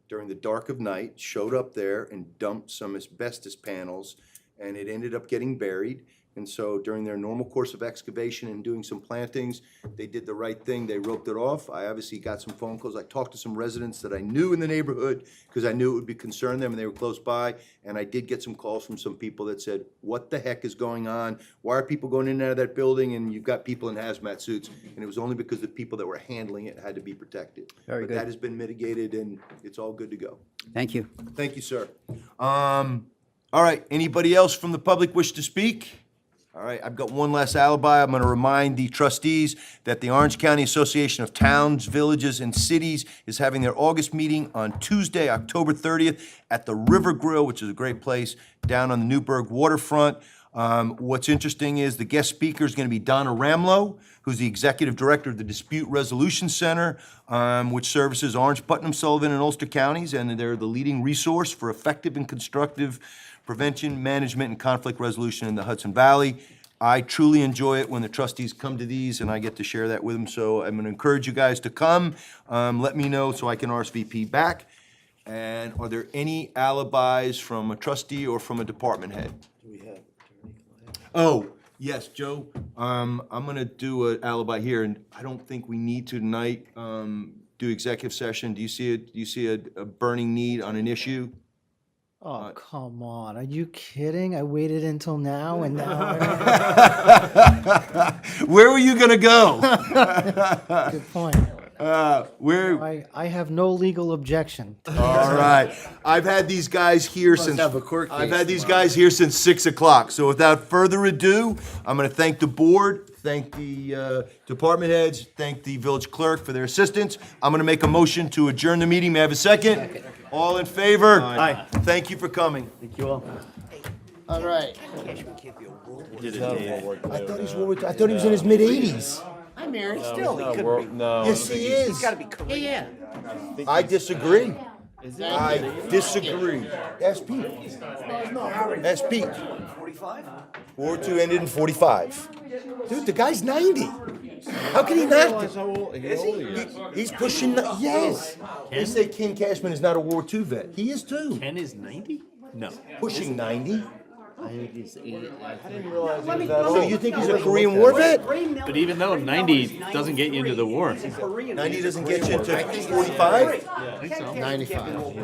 during the dark of night, showed up there and dumped some asbestos panels, and it ended up getting buried. And so during their normal course of excavation and doing some plantings, they did the right thing, they roped it off. I obviously got some phone calls. I talked to some residents that I knew in the neighborhood, because I knew it would be concern them and they were close by. And I did get some calls from some people that said, what the heck is going on? Why are people going in and out of that building, and you've got people in hazmat suits? And it was only because the people that were handling it had to be protected. Very But good. that has been mitigated, and it's all good to go. Thank you. Thank you, sir. All right, anybody else from the public wish to speak? All right, I've got one last alibi. I'm going to remind the trustees that the Orange County Association of Towns, Villages, and Cities is having their August meeting on Tuesday, October 30th at the River Grill, which is a great place down on the Newburgh waterfront. What's interesting is the guest speaker is going to be Donna Ramlow, who's the executive director of the Dispute Resolution Center, which services Orange, Putnam, Sullivan, and Ulster counties, and they're the leading resource for effective and constructive prevention, management, and conflict resolution in the Hudson Valley. I truly enjoy it when the trustees come to these, and I get to share that with them, so I'm gonna encourage you guys to come. Let me know so I can RSVP back. And are there any alibis from a trustee or from a department head? Oh, yes, Joe, I'm gonna do an alibi here, and I don't think we need to tonight, do executive session. Do you see a burning need on an issue? Oh, come on. Are you kidding? I waited until now and now. Where were you gonna go? Good point. I have no legal objection. All right. I've had these guys here since, have a court I've case had these guys here since 6 o'clock. So without further ado, I'm gonna thank the board, thank the department heads, thank the village clerk for their assistance. I'm gonna make a motion to adjourn the meeting. May I have a second? All in favor? Aye. Thank you for coming. All right. I thought he was in his mid-80s. I'm married still. He could be. Yes, he is. Gotta be correct. Yeah. I disagree. I disagree. Ask Pete. Ask Pete. 45? World War II ended in 45. Dude, the guy's 90. How can he not? He's pushing, yes. They say Ken Cashman is not a World War II vet. He is too. Ken is 90? No. Pushing 90. I think he's 80. So you think he's a Korean War vet? But even though 90 doesn't get you into the war. 90 doesn't get you into 45? I think so. 95.